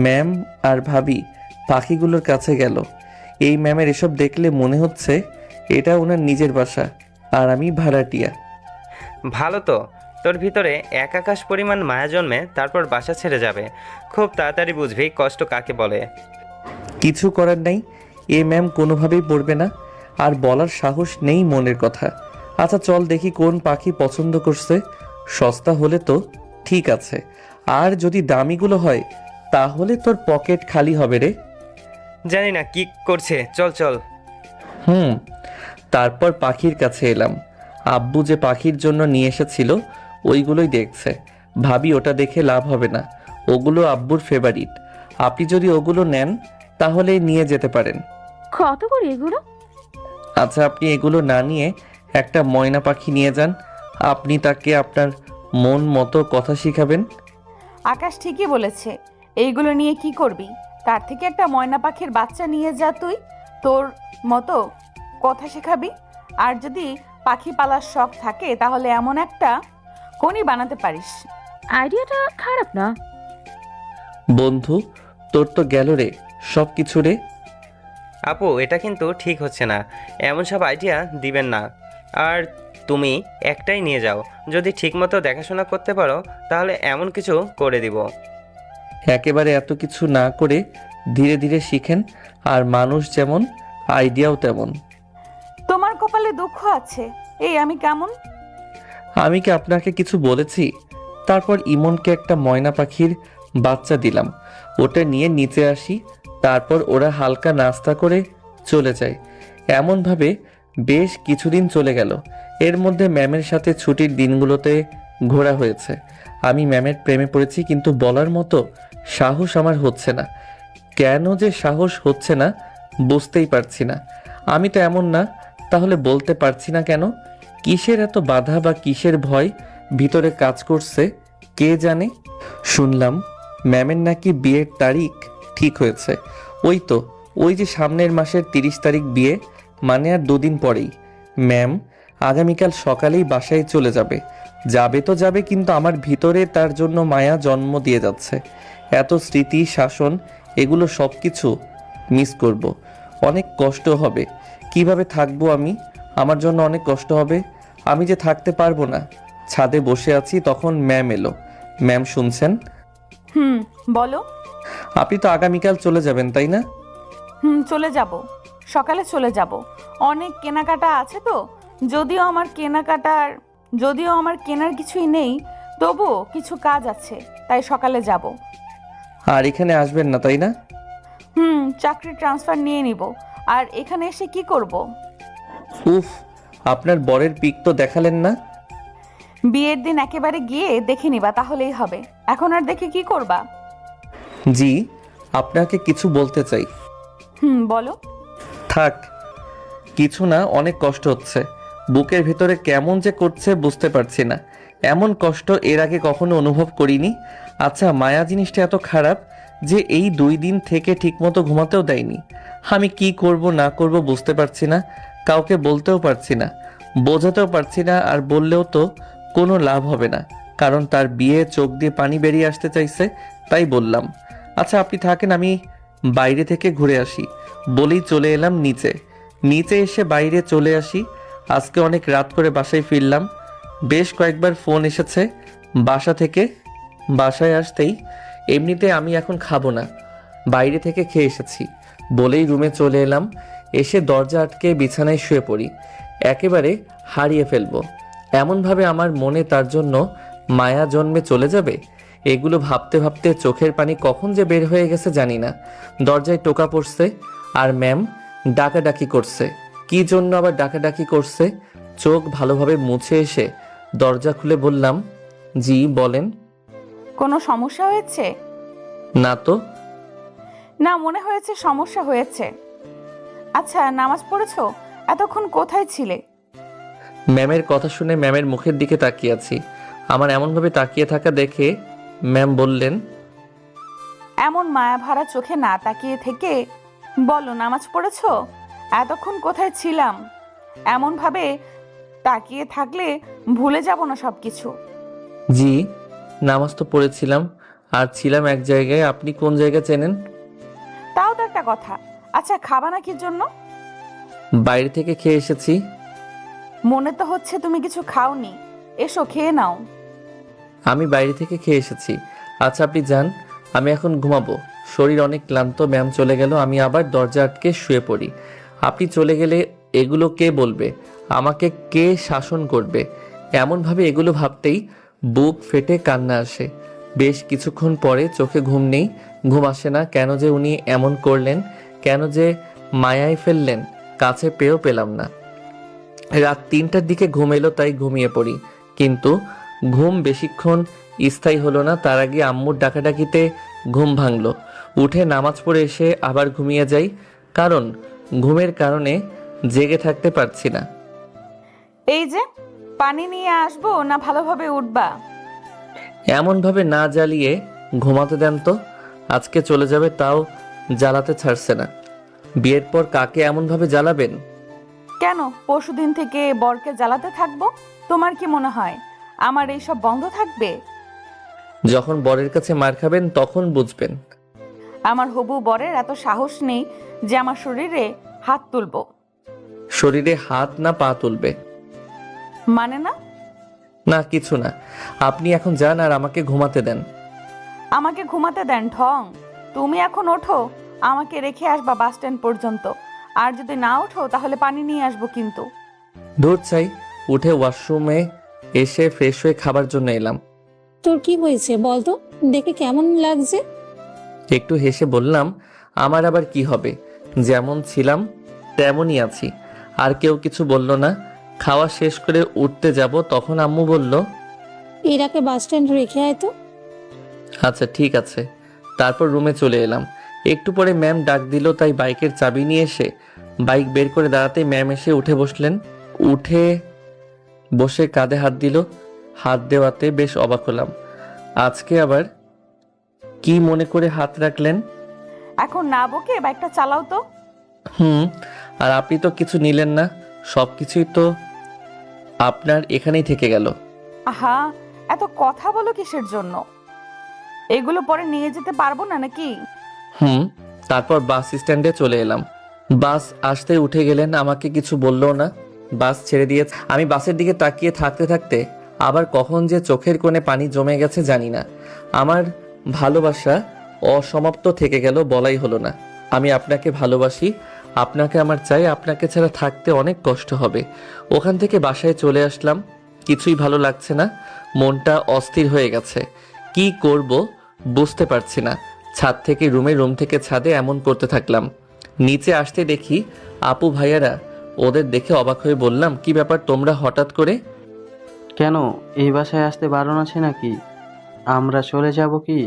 ম্যাম আর ভাবি পাখিগুলোর কাছে গেল। এই ম্যামের এসব দেখলে মনে হচ্ছে এটা ওনার নিজের বাসা, আর আমি ভাড়াটিয়া। ভালো তো, তোর ভিতরে এক আকাশ পরিমাণ মায়া জন্মে, তারপর বাসা ছেড়ে যাবে। খুব তাড়াতাড়ি বুঝবি কষ্ট কাকে বলে। কিছু করার নাই, এ ম্যাম কোনোভাবেই পড়বে না, আর বলার সাহস নেই মনের কথা। আচ্ছা চল দেখি কোন পাখি পছন্দ করছে। সস্তা হলে তো ঠিক আছে, আর যদি দামিগুলো হয় তাহলে তোর পকেট খালি হবে রে। জানি না কি করছে, চল চল। তারপর পাখির কাছে এলাম। আব্বু যে পাখির জন্য নিয়ে এসেছিল ওইগুলোই দেখছে। ভাবি ওটা দেখে লাভ হবে না, ওগুলো আব্বুর ফেভারিট। আপনি যদি ওগুলো নেন তাহলে নিয়ে যেতে পারেন। কত করে এগুলো? আচ্ছা আপনি এগুলো না নিয়ে একটা ময়না পাখি নিয়ে যান। আপনি তাকে আপনার মন মতো কথা শিখাবেন। আকাশ ঠিকই বলেছে, এইগুলো নিয়ে কি করবি? তার থেকে একটা ময়না পাখির বাচ্চা নিয়ে যা, তুই তোর মতো কথা শেখাবি। আর যদি পাখি পালার শখ থাকে তাহলে এমন একটা কোনি বানাতে পারিস। আইডিয়াটা খারাপ না। বন্ধু তোর তো গেল রে সব কিছু রে। আপু এটা কিন্তু ঠিক হচ্ছে না, এমন সব আইডিয়া দিবেন না। আর তুমি একটাই নিয়ে যাও, যদি ঠিকমতো দেখাশোনা করতে পারো তাহলে এমন কিছু করে দিব। একেবারে এত কিছু না করে ধীরে ধীরে শিখেন, আর মানুষ যেমন আইডিয়াও তেমন। তোমার কপালে দুঃখ আছে। এই আমি কেমন? আমি কি আপনাকে কিছু বলেছি? তারপর ইমনকে একটা ময়না পাখির বাচ্চা দিলাম, ওটা নিয়ে নিচে আসি। তারপর ওরা হালকা নাস্তা করে চলে যায়। এমনভাবে বেশ কিছুদিন চলে গেল। এর মধ্যে ম্যামের সাথে ছুটির দিনগুলোতে ঘোরা হয়েছে। আমি ম্যামের প্রেমে পড়েছি, কিন্তু বলার মতো সাহস আমার হচ্ছে না। কেন যে সাহস হচ্ছে না বুঝতেই পারছি না। আমি তো এমন না, তাহলে বলতে পারছি না কেন? কিসের এত বাধা বা কিসের ভয় ভিতরে কাজ করছে কে জানে। শুনলাম ম্যামের নাকি বিয়ের তারিখ ঠিক হয়েছে। ওই যে সামনের মাসের 30 তারিখ বিয়ে, মানে আর 2 দিন পরেই। ম্যাম আগামীকাল সকালেই বাসায় চলে যাবে। যাবে তো যাবে, কিন্তু আমার ভিতরে তার জন্য মায়া জন্ম দিয়ে যাচ্ছে। এত স্মৃতি, শাসন, এগুলো সব কিছু মিস করব। অনেক কষ্ট হবে। কিভাবে থাকবো আমি? আমার জন্য অনেক কষ্ট হবে। আমি যে থাকতে পারবো না। ছাদে বসে আছি, তখন ম্যাম এলো। ম্যাম শুনছেন? বলো। আপনি তো আগামীকাল চলে যাবেন, তাই না? চলে যাব, সকালে চলে যাব। অনেক কেনাকাটা আছে তো। যদিও আমার কেনার কিছুই নেই, তবুও কিছু কাজ আছে, তাই সকালে যাব। আর এখানে আসবেন না, তাই না? চাকরির ট্রান্সফার নিয়ে নিব। আর এখানে এসে কি করব? উফ, আপনার বরের পিক তো দেখালেন না। বিয়ের দিন একেবারে গিয়ে দেখে নিবা, তাহলেই হবে। এখন আর দেখে কি করবা? জি, আপনাকে কিছু বলতে চাই। বলো। থাক, কিছু না, অনেক কষ্ট হচ্ছে। বুকের ভিতরে কেমন যে করছে বুঝতে পারছি না। এমন কষ্ট এর আগে কখনো অনুভব করিনি। আচ্ছা, মায়া জিনিসটা এত খারাপ যে এই 2 দিন থেকে ঠিকমতো ঘুমাতেও দেয়নি। আমি কি করব না করব বুঝতে পারছি না। কাউকে বলতেও পারছি না, বোঝাতেও পারছি না। আর বললেও তো কোনো লাভ হবে না, কারণ তার বিয়ে চোখ দিয়ে পানি বেরিয়ে আসতে চাইছে, তাই বললাম। আচ্ছা আপনি থাকেন, আমি বাইরে থেকে ঘুরে আসি বলেই চলে এলাম নিচে এসে বাইরে চলে আসি। আজকে অনেক রাত করে বাসায় ফিরলাম। বেশ কয়েকবার ফোন এসেছে বাসা থেকে। বাসায় আসতেই এমনিতে আমি এখন খাবো না, বাইরে থেকে খেয়ে এসেছি বলেই রুমে চলে এলাম। এসে দরজা আটকে বিছানায় শুয়ে পড়ি। একেবারে হারিয়ে ফেলবো এমনভাবে আমার মনে তার জন্য মায়া জন্মে চলে যাবে। এগুলো ভাবতে ভাবতে চোখের পানি কখন যে বের হয়ে গেছে জানি না। দরজায় টোকা পড়ছে আর ম্যাম ডাকাডাকি করছে। কি জন্য আবার ডাকাডাকি করছে? চোখ ভালোভাবে মুছে এসে দরজা খুলে বললাম, জি বলেন। কোনো সমস্যা হয়েছে? না তো। না, মনে হয়েছে সমস্যা হয়েছে। আচ্ছা, নামাজ পড়েছো? এতক্ষণ কোথায় ছিলে? ম্যামের কথা শুনে ম্যামের মুখের দিকে তাকিয়ে আছি। আমার এমনভাবে তাকিয়ে থাকা দেখে ম্যাম বললেন, এমন মায়া ভরা চোখে না তাকিয়ে থেকে বলো, নামাজ পড়েছো? এতক্ষণ কোথায় ছিলাম? এমন ভাবে তাকিয়ে থাকলে ভুলে যাব না সবকিছু। জি নামাজ তো পড়েছিলাম, আর ছিলাম এক জায়গায়। আপনি কোন জায়গা চেনেন? তাও তো একটা কথা। আচ্ছা, খাবা না কি জন্য? বাইরে থেকে খেয়ে এসেছি। মনে তো হচ্ছে তুমি কিছু খাওনি। এসো খেয়ে নাও। আমি বাইরে থেকে খেয়ে এসেছি। আচ্ছা আপনি যান, আমি এখন ঘুমাবো। শরীর অনেক ক্লান্ত। ম্যাম চলে গেল, আমি আবার দরজা আটকে শুয়ে পড়ি। আপনি চলে গেলে এগুলো কে বলবে? আমাকে কে শাসন করবে? এমনভাবে এগুলো ভাবতেই বুক ফেটে কান্না আসে। বেশ কিছুক্ষণ পরে চোখে ঘুম নেই, ঘুম আসে না। কেন যে উনি এমন করলেন, কেন যে মায়ায় ফেললেন, কাছে পেয়েও পেলাম না। রাত 3টার দিকে ঘুম এলো, তাই ঘুমিয়ে পড়ি। কিন্তু ঘুম বেশিক্ষণ স্থায়ী হলো না। তার আগে আম্মুর ডাকাডাকিতে ঘুম ভাঙলো। উঠে নামাজ পড়ে এসে আবার ঘুমিয়ে যাই, কারণ ঘুমের কারণে জেগে থাকতে পারছি না। এই যে পানি নিয়ে আসবো না ভালোভাবে উঠবা? এমনভাবে না জ্বালিয়ে ঘুমাতে দেন তো। আজকে চলে যাবে, তাও জ্বালাতে ছাড়ছে না। বিয়ের পর কাকে এমনভাবে জ্বালাবেন? কেন পরশুদিন থেকে বরকে জ্বালাতে থাকবো? তোমার কি মনে হয় আমার এইসব বন্ধ থাকবে? যখন বরের কাছে মার খাবেন তখন বুঝবেন। আমার হবু বরের এত সাহস নেই যে আমার শরীরে হাত তুলবো। শরীরে হাত না পা তুলবে। মানে না? না কিছু না, আপনি এখন যান আর আমাকে ঘুমাতে দেন। আমাকে ঘুমাতে দেন ঢং? তুমি এখন ওঠো, আমাকে রেখে আসবা বাস স্ট্যান্ড পর্যন্ত। আর যদি না ওঠো তাহলে পানি নিয়ে আসবো কিন্তু। দূর চাই, উঠে ওয়াশরুমে এসে ফ্রেশ হয়ে খাবার জন্য এলাম। তোর কি হয়েছে বলতো, দেখে কেমন লাগছে? একটু হেসে বললাম, আমার আবার কি হবে, যেমন ছিলাম তেমনই আছি। আর কেউ কিছু বলল না। খাওয়া শেষ করে উঠতে যাব তখন আম্মু বলল, এরাকে বাস স্ট্যান্ড রেখে আয় তো। আচ্ছা ঠিক আছে। তারপর রুমে চলে এলাম। একটু পরে ম্যাম ডাক দিল, তাই বাইকের চাবি নিয়ে এসে বাইক বের করে দাঁড়াতেই ম্যাম এসে উঠে বসলেন। উঠে বসে কাঁধে হাত দিল। হাত দেওয়াতে বেশ অবাক হলাম। আজকে আবার কি মনে করে হাত রাখলেন? এখন না বকে বাইকটা চালাও তো। আর আপনি তো কিছু নিলেন না, সব কিছুই তো আপনার এখানেই থেকে গেল। আহা, এত কথা বলো কিসের জন্য? এগুলো পরে নিয়ে যেতে পারবো না নাকি? তারপর বাস স্ট্যান্ডে চলে এলাম। বাস আসতে উঠে গেলেন, আমাকে কিছু বললো না। বাস ছেড়ে দিয়ে আমি বাসের দিকে তাকিয়ে থাকতে থাকতে আবার কখন যে চোখের কোণে পানি জমে গেছে জানি না। আমার ভালোবাসা অসমাপ্ত থেকে গেল, বলাই হলো না। আমি আপনাকে ভালোবাসি, আপনাকে আমার চাই, আপনাকে ছাড়া থাকতে অনেক কষ্ট হবে। ওখান থেকে বাসায় চলে আসলাম। কিছুই ভালো লাগছে না, মনটা অস্থির হয়ে গেছে। কি করব বুঝতে পারছি না। ছাদ থেকে রুমে, রুম থেকে ছাদে এমন করতে থাকলাম। নিচে আসতে দেখি আপু ভাইয়ারা। ওদের দেখে অবাক হয়ে বললাম, কি ব্যাপার তোমরা হঠাৎ করে? কেন, এই বাসায় আসতে বারণ আছে নাকি? আমরা চলে যাব কি?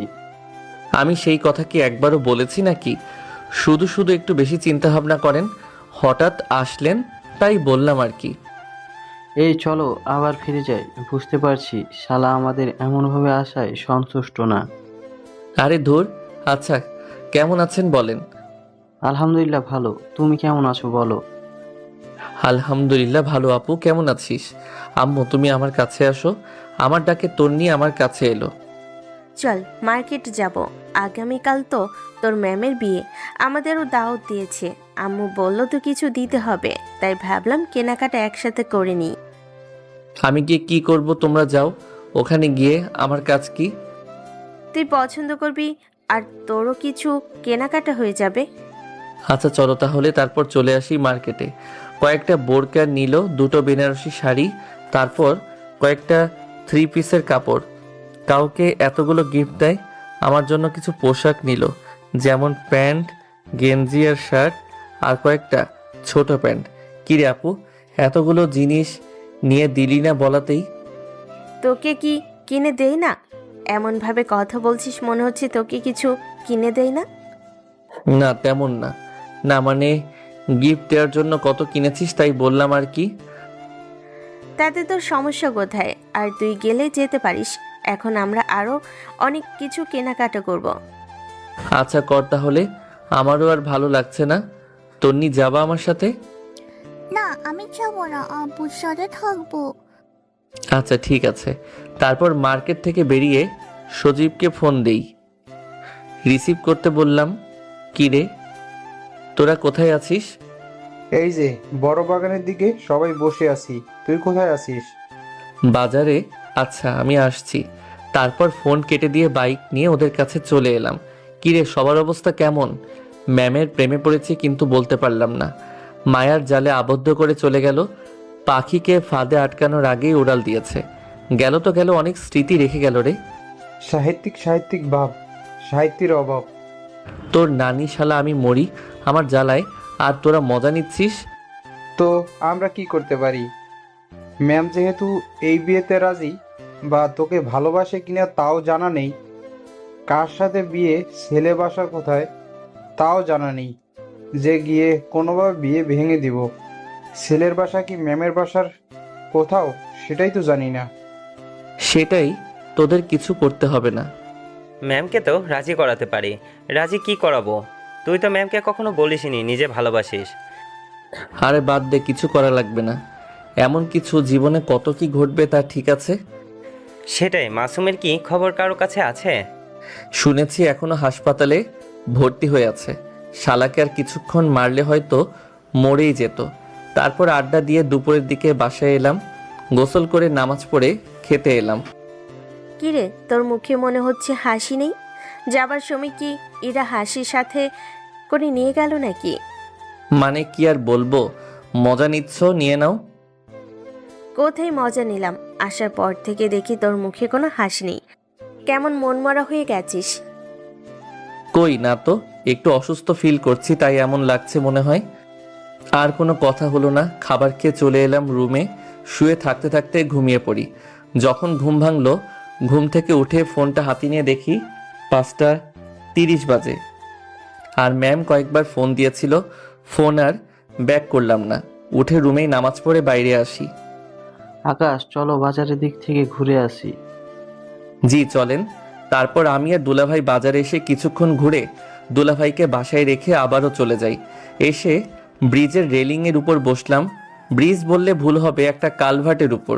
আমি সেই কথা কি একবারও বলেছি নাকি? শুধু শুধু একটু বেশি চিন্তা ভাবনা করেন। হঠাৎ আসলেন তাই বললাম আর কি। এই চলো আবার ফিরে যাই। বুঝতে পারছি শালা আমাদের এমনভাবে আসায় সন্তুষ্ট না। আরে ধুর, আচ্ছা কেমন আছেন বলেন? আলহামদুলিল্লাহ ভালো, তুমি কেমন আছো বলো? আলহামদুলিল্লাহ ভালো। আপু কেমন আছিস? আম্মু তুমি আমার কাছে আসো। আমার ডাকে তন্নি আমার কাছে এলো। চল মার্কেট যাব, আগামীকাল তো তোর ম্যামের বিয়ে, আমাদেরও দাওয়াত দিয়েছে। আম্মু বলল তো কিছু দিতে হবে, তাই ভাবলাম কেনাকাটা একসাথে করে নিই। আমি গিয়ে কি করব, তোমরা যাও। ওখানে গিয়ে আমার কাজ কি? তুই পছন্দ করবি আর তোরও কিছু কেনাকাটা হয়ে যাবে। আচ্ছা চলো তাহলে। তারপর চলে আসি মার্কেটে। কয়েকটা বোরকা নিল, দুটো বেনারসি শাড়ি, তারপর কয়েকটা 3 পিসের কাপড়। কাউকে এতগুলো গিফট দেয়। আমার জন্য কিছু পোশাক নিল, যেমন প্যান্ট, গেঞ্জি আর শার্ট, আর কয়েকটা ছোট প্যান্ট। কিরে আপু, এতগুলো জিনিস নিয়ে দিলি না বলাতেই? তোকে কি কিনে দেই না? এমনভাবে কথা বলছিস মনে হচ্ছে তোকে কিছু কিনে দেই না। না তেমন না। না মানে গিফট দেওয়ার জন্য কত কিনেছিস তাই বললাম আর কি। তাতে তোর সমস্যা কোথায়? আর তুই গেলে যেতে পারিস। এখন আমরা আরো অনেক কিছু কেনাকাটা করব। আচ্ছা কর তাহলে, আমারও আর ভালো লাগছে না। তন্নি যাবা আমার সাথে? না আমি যাবো না, আব্বুর সাথে থাকবো। আচ্ছা ঠিক আছে। তারপর মার্কেট থেকে বেরিয়ে সজীবকে ফোন দেই। রিসিভ করতে বললাম, কি রে তোরা কোথায় আছিস? এই যে বড় বাগানের দিকে সবাই বসে আছি, তুই কোথায় আছিস? বাজারে। আচ্ছা আমি আসছি। তারপর ফোন কেটে দিয়ে বাইক নিয়ে ওদের কাছে চলে এলাম। কিরে সবার অবস্থা কেমন? ম্যামের প্রেমে পড়েছি কিন্তু বলতে পারলাম না। মায়ার জালে আবদ্ধ করে চলে গেল। পাখিকে ফাঁদে আটকানোর আগেই উড়াল দিয়েছে। গেল তো গেল, অনেক স্মৃতি রেখে গেল রে। সাহিত্যিক ভাব, সাহিত্যের অভাব। তোর নানি শালা আমি মরি আমার জ্বালায়, আর তোরা মজা নিচ্ছিস। তো আমরা কি করতে পারি? ম্যাম যেহেতু এই বিয়েতে রাজি, বা তোকে ভালোবাসে কিনা তাও জানা নেই, কার সাথে বিয়ে, ছেলে বাসা কোথায় তাও জানা নেই, যে গিয়ে কোনোভাবে বিয়ে ভেঙে দিব। ছেলের বাসা কি ম্যামের বাসার কোথাও সেটাই তো জানি না। সেটাই, তোদের কিছু করতে হবে না। ম্যামকে তো রাজি করাতে পারি। রাজি কি করাবো? তুই তো ম্যামকে কখনো বলিসনি নিজে ভালোবাসিস। আরে বাদ দে, কিছু করা লাগবে না। এমন কিছু জীবনে কত কি ঘটবে তা ঠিক আছে। সেটাই, মাসুমের কি খবর কারো কাছে আছে? শুনেছি এখনো হাসপাতালে ভর্তি হয়ে আছে। শালাকে আর কিছুক্ষণ মারলে হয়তো মরেই যেত। তারপর আড্ডা দিয়ে দুপুরের দিকে বাসায় এলাম। গোসল করে নামাজ পড়ে খেতে এলাম। কিরে তোর মুখে মনে হচ্ছে হাসি নেই? যাবার সময় কি এরা হাসির সাথে করে নিয়ে গেল নাকি? মানে কি আর বলবো, মজা নিচ্ছ, নিয়ে নাও। কোথায় মজা নিলাম? আসার পর থেকে দেখি তোর মুখে কোনো হাসি নেই, কেমন মনমরা হয়ে গেছিস। কই না তো, একটু অসুস্থ ফিল করছি তাই এমন লাগছে মনে হয়। আর কোনো কথা হলো না, খাবার খেয়ে চলে এলাম রুমে। শুয়ে থাকতে থাকতে ঘুমিয়ে পড়ি। যখন ঘুম ভাঙলো, ঘুম থেকে উঠে ফোনটা হাতে নিয়ে দেখি 5:30 বাজে। আর ম্যাম কয়েকবার ফোন দিয়েছিল, ফোন আর ব্যাক করলাম না। উঠে রুমেই নামাজ পড়ে বাইরে আসি। আকাশ, চলো বাজারের দিক থেকে ঘুরে আসি। জি চলেন। তারপর আমি আর দুলাভাই বাজারে এসে কিছুক্ষণ ঘুরে দুলাভাইকে বাসায় রেখে আবারও চলে যাই। এসে ব্রিজের রেলিংয়ের উপর বসলাম। ব্রিজ বললে ভুল হবে, একটা কালভার্টের উপর।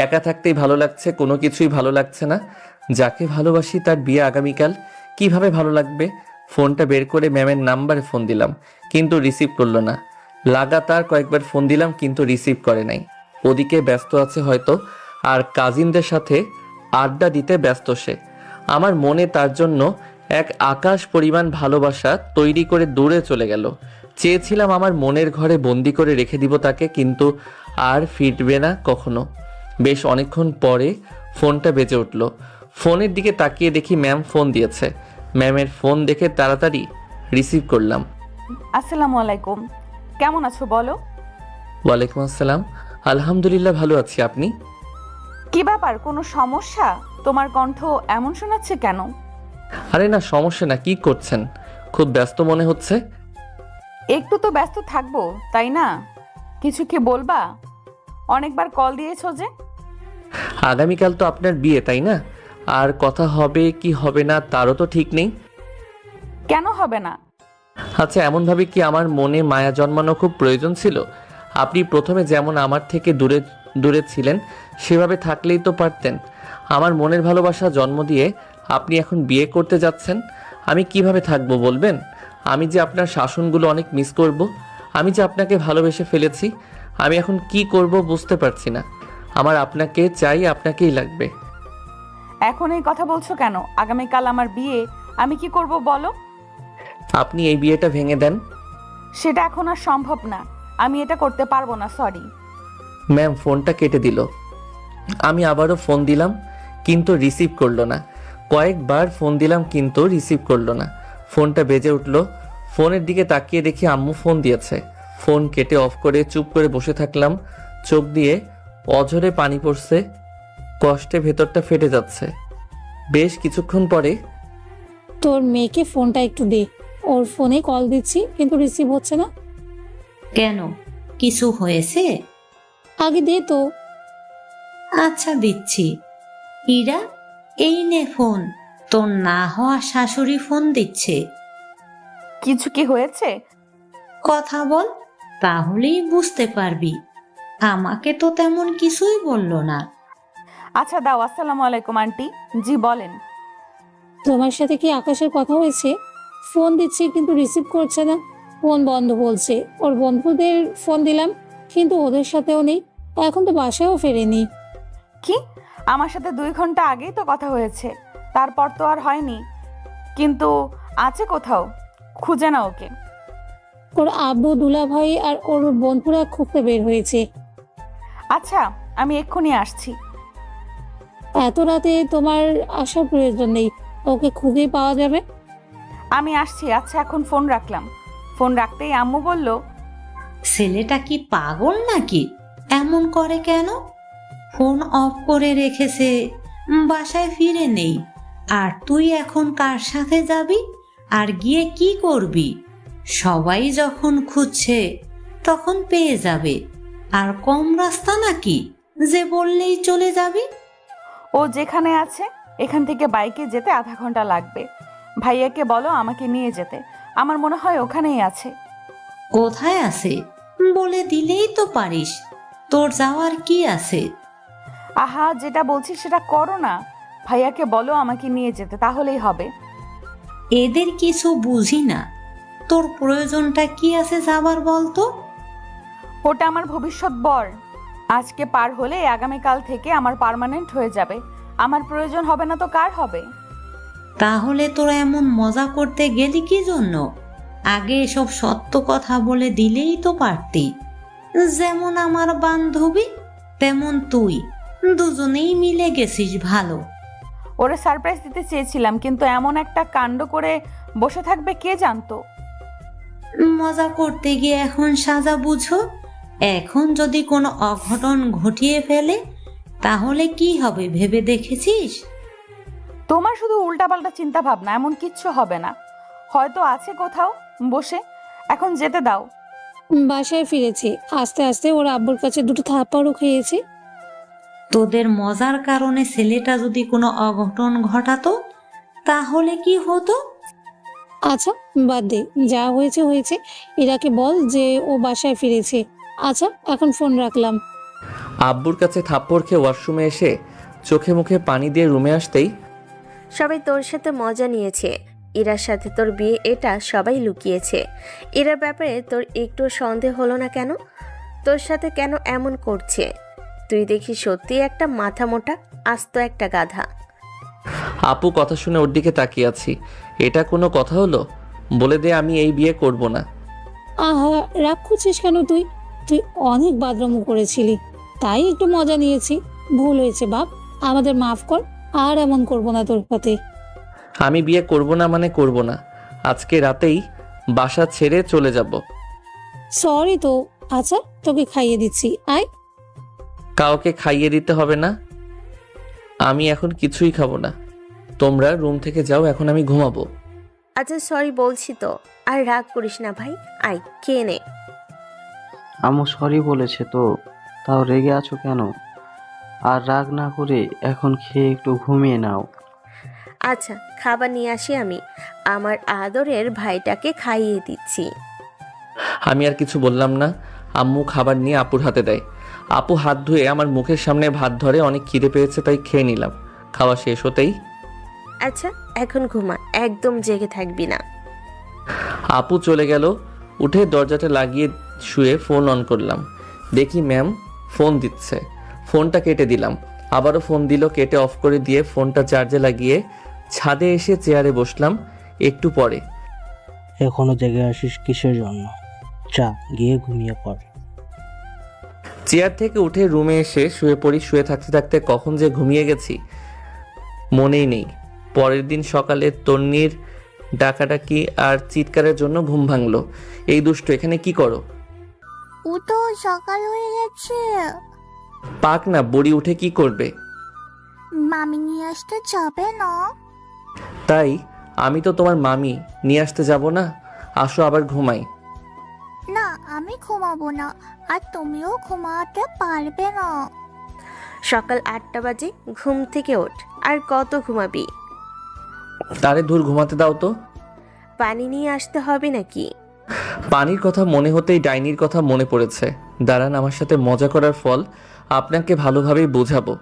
একা থাকতেই ভালো লাগছে, কোনো কিছুই ভালো লাগছে না। যাকে ভালোবাসি তার বিয়ে আগামীকাল, কিভাবে ভালো লাগবে? ফোনটা বের করে ম্যামের নাম্বারে ফোন দিলাম, কিন্তু রিসিভ করলো না। লাগাতার কয়েকবার ফোন দিলাম কিন্তু রিসিভ করে নাই। ওদিকে ব্যস্ত আছে হয়তো, আর কাজিনদের সাথে আড্ডা দিতে ব্যস্ত সে। আমার মনে তার জন্য এক আকাশ পরিমাণ ভালোবাসা তৈরি করে দূরে চলে গেল। চেয়েছিলাম আমার মনের ঘরে বন্দি করে রেখে দিব তাকে, কিন্তু আর ফিরবে না কখনো। বেশ অনেকক্ষণ পরে ফোনটা বেজে উঠল। ফোনের দিকে তাকিয়ে দেখি ম্যাম ফোন দিয়েছে। ম্যামের ফোন দেখে তাড়াতাড়ি রিসিভ করলাম। আসসালামু আলাইকুম, কেমন আছো বলো? ওয়ালাইকুম আসসালাম, আলহামদুলিল্লাহ ভালো আছি, আপনি? কি ব্যাপার, কোনো সমস্যা? তোমার কণ্ঠ এমন শোনাচ্ছে কেন? আরে না, সমস্যা না। কি করছেন? খুব ব্যস্ত মনে হচ্ছে। একটু তো ব্যস্ত থাকবো, তাই না? কিছু কি বলবা? অনেকবার কল দিয়েছো যে। আগামীকাল তো আপনার বিয়ে, তাই না? আর কথা হবে কি হবে না তারও তো ঠিক নেই। কেন হবে না? আচ্ছা, এমনভাবে কি আমার মনে মায়া জন্মানো খুব প্রয়োজন ছিল? আপনি প্রথমে যেমন আমার থেকে দূরে দূরে ছিলেন, সেভাবে থাকলেই তো পারতেন। আমার মনের ভালোবাসা জন্ম দিয়ে আপনি এখন বিয়ে করতে যাচ্ছেন। আমি কিভাবে থাকবো বলবেন? আমি যে আপনার শাসনগুলো অনেক মিস করব। আমি যে আপনাকে ভালোবেসে ফেলেছি। আমি এখন কি করব বুঝতে পারছি না। আমার আপনাকে চাই, আপনাকেই লাগবে। এখন এই কথা বলছো কেন? আগামীকাল আমার বিয়ে, আমি কি করব বলো? আপনি এই বিয়েটা ভেঙে দেন। সেটা এখন আর সম্ভব না, আমি এটা করতে পারবো না, সরি। ম্যাম ফোনটা কেটে দিল। আমি আবারও ফোন দিলাম কিন্তু রিসিভ করলো না। কয়েকবার ফোন দিলাম কিন্তু রিসিভ করলো না। ফোনটা বেজে উঠল। ফোনের দিকে তাকিয়ে দেখি আম্মু ফোন দিয়েছে। ফোন কেটে অফ করে চুপ করে বসে থাকলাম। চোখ দিয়ে অঝরে পানি পড়ছে, কষ্টে ভেতরটা ফেটে যাচ্ছে। বেশ কিছুক্ষণ পরে, তোর মেয়েকে ফোনটা একটু দে, ওর ফোনে কল দিচ্ছি কিন্তু রিসিভ হচ্ছে না। কেন, কিছু হয়েছে? আগে দে তো। আচ্ছা দিচ্ছি। ইরা, এই নে ফোন। তোর না হওয়া শাশুড়ি ফোন দিচ্ছে। কিছু কি হয়েছে? কথা বল, তাহলেই বুঝতে পারবি। আমাকে তো তেমন কিছুই বললো না। আচ্ছা দাও। আসসালামু আলাইকুম আন্টি। জি বলেন। তোমার সাথে কি আকাশের কথা হয়েছে? ফোন দিচ্ছি কিন্তু রিসিভ করছে না, ফোন বন্ধ বলছে। ওর বন্ধুদের ফোন দিলাম কিন্তু ওদের সাথেও নেই, এখন তো বাসায়ও ফেরেনি। কি? আমার সাথে 2 ঘন্টা আগেই তো কথা হয়েছে, তারপর তো আর হয়নি। কিন্তু আছে কোথাও, খুঁজে না ওকে। ওর আব্বু, দুলাভাই আর ওর বন্ধুরা খুঁজতে বের হয়েছে। আচ্ছা, আমি এক্ষুনি আসছি। এত রাতে তোমার আসার প্রয়োজন নেই, ওকে খুঁজেই পাওয়া যাবে। আমি আসছি। আচ্ছা এখন ফোন রাখলাম। ফোন রাখতেই আম্মু বলল, ছেলেটা কি পাগল নাকি? এমন করে কেন? ফোন অফ করে রেখেছে, বাসায় ফিরে নেই। আর তুই এখন কার সাথে যাবি? আর গিয়ে কি করবি? সবাই যখন খুঁজছে তখন পেয়ে যাবে। আর কম রাস্তা নাকি যে বললেই চলে যাবি? ও যেখানে আছে এখান থেকে বাইকে যেতে আধা ঘন্টা লাগবে। ভাইয়াকে বলো আমাকে নিয়ে যেতে, আমার মনে হয় ওখানেই আছে। কোথায় আছে বলে দিলেই তো পারিস, তোর যাওয়ার কি আছে? আহা, যেটা বলছি সেটা করো না। ভাইয়াকে বলো আমাকে নিয়ে যেতে, তাহলেই হবে। এদের কিছু বুঝি না। তোর প্রয়োজনটা কি আছে যাবার বলতো? ওটা আমার ভবিষ্যৎ বর। আজকে পার হলে আগামীকাল থেকে আমার পার্মানেন্ট হয়ে যাবে। আমার প্রয়োজন হবে না তো কার হবে? তাহলে তোরা এমন মজা করতে গেলি কি জন্য? আগে এসব সত্য কথা বলে দিলেই তো পারতি। যেমন আমার বান্ধবী তেমন তুই, দুজনেই মিলে গেছিস ভালো। ওরে সারপ্রাইজ দিতে চেয়েছিলাম, কিন্তু এমন একটা কাণ্ড করে বসে থাকবে কে জানতো। মজা করতে গিয়ে এখন সাজা বুঝো। এখন যদি কোনো অঘটন ঘটিয়ে ফেলে তাহলে কি হবে ভেবে দেখেছিস? তোমার শুধু উল্টাপাল্টা চিন্তা ভাবনা, এমন কিচ্ছু হবে না। হয়তো আছে কোথাও বসে, এখন যেতে দাও। বাসায় ফিরেছে, আস্তে আস্তে ওর আব্বুর কাছে দুটো থাপ্পড়ও খেয়েছে। তোদের মজার কারণে ছেলেটা যদি কোনো অঘটন ঘটাতো তাহলে কি হতো? আচ্ছা বাদ দে, যা হয়েছে হয়েছে। ইরাকে বল যে ও বাসায় ফিরেছে। আচ্ছা এখন ফোন রাখলাম। আব্বুর কাছে থাপ্পড় খেয়ে ওয়াশরুমে এসে চোখে মুখে পানি দিয়ে রুমে আসতেই সবাই তোর সাথে মজা নিয়েছে। ইরার সাথে তোর বিয়ে, এটা সবাই লুকিয়েছে। ইরার ব্যাপারে তোর একটু সন্দেহ হলো না কেন? তোর সাথে কেন এমন করছে? তুই দেখি সত্যি একটা মাথা মোটা আস্ত একটা গাধা। আপু কথা শুনে ওর দিকে তাকিয়ে আছি। এটা কোনো কথা হলো? বলে দে আমি এই বিয়ে করব না। আহা, রাগ করছিস কেন তুই? তুই অনেক বাদরামো করেছিলি, তাই একটু মজা নিয়েছি। ভুল হয়েছে বাপ, আমাদের মাফ কর। আর এমন করবো না তোর সাথে। আমি বিয়ে করব না মানে করব না। আজকে রাতেই বাসা ছেড়ে চলে যাব। সরি তো। আচ্ছা তোকে খাইয়ে দিচ্ছি, আয়। কাউকে খাইয়ে দিতে হবে না, আমি এখন কিছুই খাবো না। তোমরা রুম থেকে যাও, এখন আমি ঘুমাবো। আচ্ছা সরি বলছি তো, আর রাগ করিস না ভাই, আয় খেয়ে নে। আম্মু সরি বলেছে তো, তাও রেগে আছো কেন? আর রাগ না করে এখন খেয়ে একটু ঘুমিয়ে নাও। আচ্ছা খাবার নিয়ে আসি আমি, আমার আদরের ভাইটাকে খাইয়ে দিচ্ছি। আমি আর কিছু বললাম না। আম্মু খাবার নিয়ে আপুর হাতে দেয়। আপু হাত ধুয়ে আমার মুখের সামনে ভাত ধরে। অনেক খিদে পেয়েছে তাই খেয়ে নিলাম। খাওয়া শেষ হতেই আচ্ছা এখন ঘুমা, একদম জেগে থাকবি না। আপু চলে গেল। উঠে দরজাটা লাগিয়ে শুয়ে ফোন অন করলাম। দেখি ম্যাম ফোন দিচ্ছে। ফোনটা কেটে দিলাম। আবারও ফোন দিল, কেটে অফ করে দিয়ে ফোনটা চার্জে লাগিয়ে ছাদে এসে চেয়ারে বসলাম। একটু পরে এখনো জেগে আসিস কিসের জন্য? চা গিয়ে ঘুমিয়ে পড়। চেয়ার থেকে উঠে রুমে এসে শুয়ে পড়ি। শুয়ে থাকতে থাকতে কখন যে ঘুমিয়ে গেছি মনেই নেই। পরের দিন সকালে তন্নির ডাকাডাকি আর চিৎকারের জন্য ঘুম ভাঙলো। এই দুষ্ট এখানে কি করো? ও তো সকাল হয়ে গেছে। পাক না, বুড়ি উঠে কি করবে? মামি নিয়ে আসতে যাবে না? তাই আমি তো তোমার মামি, নিয়ে আসতে যাব না? আসো আবার ঘুমাই। না আমি ঘুমাবো না, আর তুমিও ঘুমাতে পারবে না। সকাল 8টা বাজে, ঘুম থেকে ওঠ। আর কত ঘুমাবি? তারে দূর ঘুমাতে দাও তো। পানি নিয়ে আসতে হবে নাকি? পানির কথা মনে হতেই ডাইনির কথা মনে পড়েছে। দাঁড়ান, আমার সাথে মজা করার ফল আপনাকে ভালোভাবেই বোঝাবো।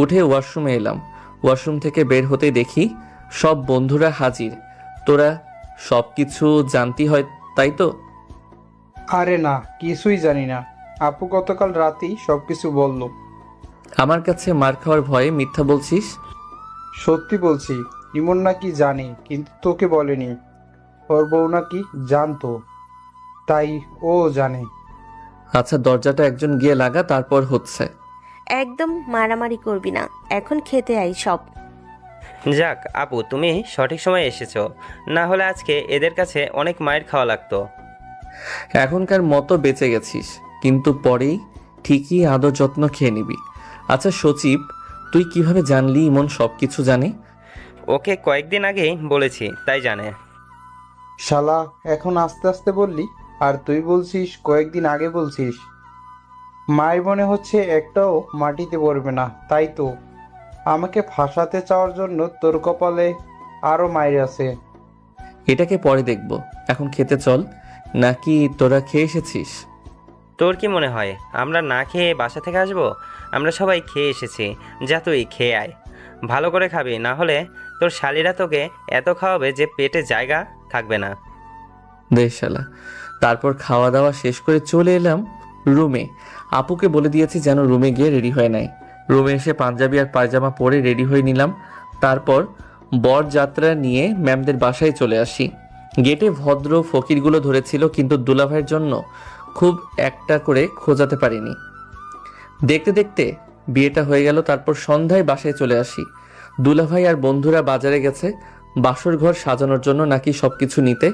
উঠে ওয়াশরুমে এলাম। ওয়াশরুম থেকে বের হতেই দেখি সব বন্ধুরা হাজির। তোরা সব কিছু জানতি হয় তাই তো? আরে না, কিছুই জানি না। আপু গতকাল রাতেই সবকিছু বলল। আমার কাছে মার খাওয়ার ভয়ে মিথ্যা বলছিস? সত্যি বলছি, ইমন নাকি জানে কিন্তু তোকে বলেনি। ওর বউ নাকি জানতো, তাই ও জানে। আচ্ছা দরজাটা একজন গিয়ে লাগা, তারপর হচ্ছে। একদম মারামারি করবি না, এখন খেতে আই সব। যাক আপু, তুমি সঠিক সময় এসেছো, না হলে আজকে এদের কাছে অনেক মায়ের খাওয়া লাগতো। এখনকার মতো বেঁচে গেছিস, কিন্তু পরেই ঠিকই আদর যত্ন খেয়ে নিবি। আচ্ছা সচিব, তুই কিভাবে জানলি ইমন সব কিছু জানে? ওকে কয়েকদিন আগেই বলেছি, তাই জানে। শালা, এখন আস্তে আস্তে বললি, আর তুই বলছিস কয়েকদিন আগে বলছিস। মায়ের মনে হচ্ছে একটাও মাটিতে পড়বে না, তাই তো আমাকে ফাঁসাতে চাওয়ার জন্য তোর কপালে আরো মায়ের আছে। এটাকে পরে দেখব, এখন খেতে চল। নাকি তোরা খেয়ে এসেছিস? তোর কি মনে হয় আমরা না খেয়ে বাসা থেকে আসবো? আমরা সবাই খেয়ে এসেছি, যা তুই খেয়ে আয়। ভালো করে খাবি, না হলে তোর শালিরা তোকে এত খাওয়াবে যে পেটে জায়গা থাকবে না। বেশ শালা। তারপর খাওয়া দাওয়া শেষ করে চলে এলাম রুমে। আপুকে বলে দিয়েছি যেন রুমে গিয়ে রেডি হয়ে নেয়। রুমে এসে পাঞ্জাবি আর পায়জামা পরে রেডি হয়ে নিলাম। তারপর বরযাত্রা নিয়ে ম্যামদের বাসায় চলে আসি। গেটে ভদ্র ফকিরগুলো ধরেছিল, কিন্তু দুলাভাইয়ের জন্য খুব একটা করে খোঁজাতে পারিনি। দেখতে দেখতে বিয়েটা হয়ে গেল। তারপর সন্ধ্যায় বাসায় চলে আসি। দুলাভাই আর বন্ধুরা বাজারে গেছে বাসর ঘর সাজানোর জন্য নাকি সবকিছু নিতে।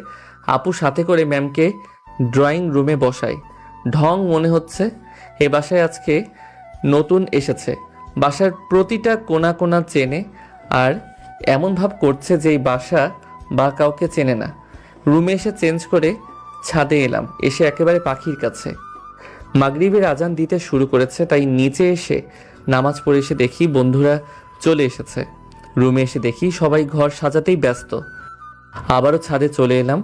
আপু সাথে করে ম্যামকে ড্রয়িং রুমে বসায়। ঢং মনে হচ্ছে এ বাসায় আজকে নতুন এসেছে। বাসার প্রতিটা কোণা কোণা চেনে আর এমন ভাব করছে যে এই বাসা বা কাউকে চেনে না। রুমে এসে চেঞ্জ করে ছাদে এলাম, এসে একেবারে পাখির কাছে। মাগরিবের আজান দিতে শুরু করেছে, তাই নিচে এসে নামাজ পড়ে এসে দেখি বন্ধুরা চলে এসেছে। রুমে এসে দেখি সবাই ঘর সাজাতেই ব্যস্ত। আবারও ছাদে চলে এলাম,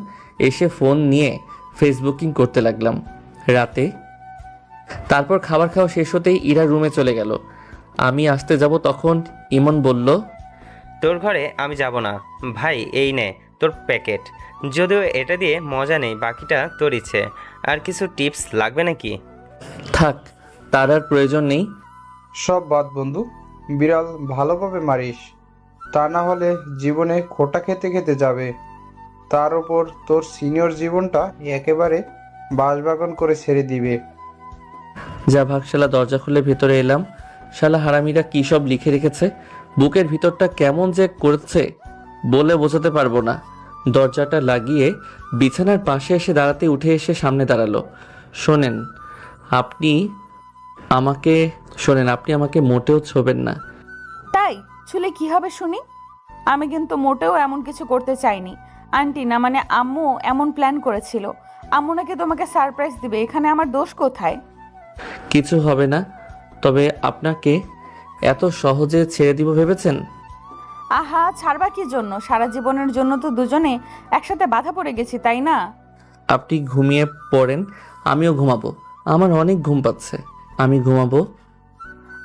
এসে ফোন নিয়ে ফেসবুকিং করতে লাগলাম রাতে। তারপর খাবার খাওয়া শেষ হতেই ইরা রুমে চলে গেল। আমি আসতে যাব তখন ইমন বলল, তোর ঘরে আমি যাব না ভাই, এই নে তোর প্যাকেট। যদিও এটা দিয়ে মজা নেই, বাকিটা তোর ইচ্ছে। আর কিছু টিপস লাগবে নাকি? থাক, তার আর প্রয়োজন নেই। সব বাদ বন্ধু, বিড়াল ভালোভাবে মারিস, তা না হলে জীবনে খোটা খেতে খেতে যাবে। তার ওপর তোর সিনিয়র জীবনটা একেবারে বাসবাগান করে ছেড়ে দিবে। যা ভাগ। শালা দরজা খুলে ভেতরে এলাম। শালা হারামিরা কী সব লিখে রেখেছে, বুকের ভিতরটা কেমন যে করছে বলে বোঝাতে পারবো না। দরজাটা লাগিয়ে বিছানার পাশে এসে দাঁড়াতে উঠে এসে সামনে দাঁড়ালো। শোনেন, আপনি আমাকে মোটেও ছোবেন না। তাই ছুলে কি হবে শুনি? আমি কিন্তু মোটেও এমন কিছু করতে চাইনি। আন্টি না মানে আম্মু এমন প্ল্যান করেছিল। আম্মু নাকি তোমাকে সারপ্রাইজ দিবে, এখানে আমার দোষ কোথায়? কিছু হবে না, তবে আপনাকে এত সহজে ছেড়ে দিব ভেবেছেন? আহা, ছাড়বা কি জন্য? সারা জীবনের জন্য তো দুজনে একসাথে বাধা পড়ে গেছি, তাই না? আপনি ঘুমিয়ে পড়েন, আমিও ঘুমাবো। আমার অনেক ঘুম পাচ্ছে, আমি ঘুমাবো।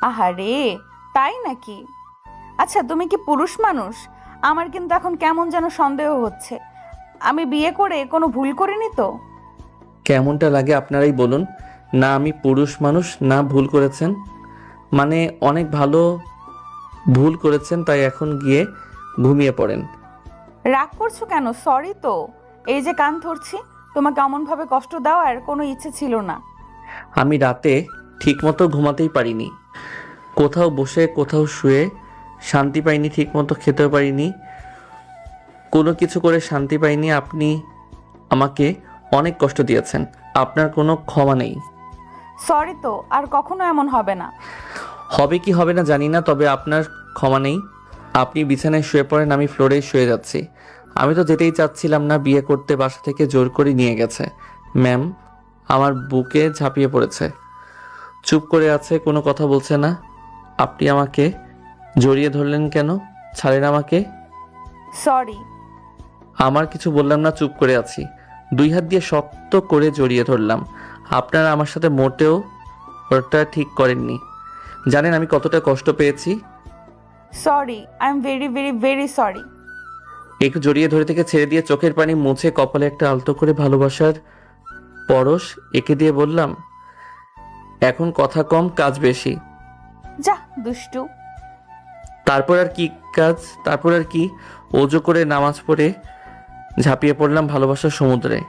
আহা রে, তাই নাকি? আচ্ছা, তুমি কি পুরুষ মানুষ? আমার কিন্তু এখন কেমন যেন সন্দেহ হচ্ছে। আমি বিয়ে করে কোনো ভুল করিনি তো? কেমনটা লাগে আপনারাই বলুন। না আমি পুরুষ মানুষ, না ভুল করেছেন। মানে অনেক ভালো ভুল করেছেন, তাই এখন গিয়ে ঘুমিয়ে পড়েন। রাগ করছো কেন? সরি তো। এই যে কান ধরছি, তোমাকে অমনভাবে কষ্ট দেওয়ার কোনো ইচ্ছে ছিল না। আমি রাতে ঠিকমতো ঘুমাতেই পারিনি, কোথাও বসে কোথাও শুয়ে শান্তি পাইনি, ঠিকমতো খেতেও পারিনি, কোনো কিছু করে শান্তি পাইনি। আপনি আমাকে অনেক কষ্ট দিয়েছেন, আপনার কোনো ক্ষমা নেই। সরি তো, আর কখনো এমন হবে না। হবে কি হবে না জানি না, তবে আপনার ক্ষমা নেই। আপনি বিছানায় শুয়ে পড়েন, আমি ফ্লোরে শুয়ে যাচ্ছি। আমি তো যেতেই চাচ্ছিলাম না, বিয়ে করতে বাসা থেকে জোর করে নিয়ে গেছে। ম্যাম আমার বুকে ঝাঁপিয়ে পড়েছে, চুপ করে আছে, কোনো কথা বলছে না। আপনি আমাকে জড়িয়ে ধরলেন কেন? ছাড়েন আমাকে। সরি। আমার কিছু বললাম না, চুপ করে আছি। 2 হাত দিয়ে শক্ত করে জড়িয়ে ধরলাম। আপনারা আমার সাথে মোটেও ওটা ঠিক করেননি। জানেন আমি কতটা কষ্ট পেয়েছি। Sorry, I am very very very sorry. একটু জড়িয়ে ধরে থেকে ছেড়ে দিয়ে চোখের পানি মুছে কপালে একটা আলতো করে ভালোবাসার পরশ এঁকে দিয়ে বললাম, এখন কথা কম কাজ বেশি। যা দুষ্টু। তারপর আর কি অজু করে নামাজ পড়ে ঝাঁপিয়ে পড়লাম ভালোবাসার সমুদ্রে।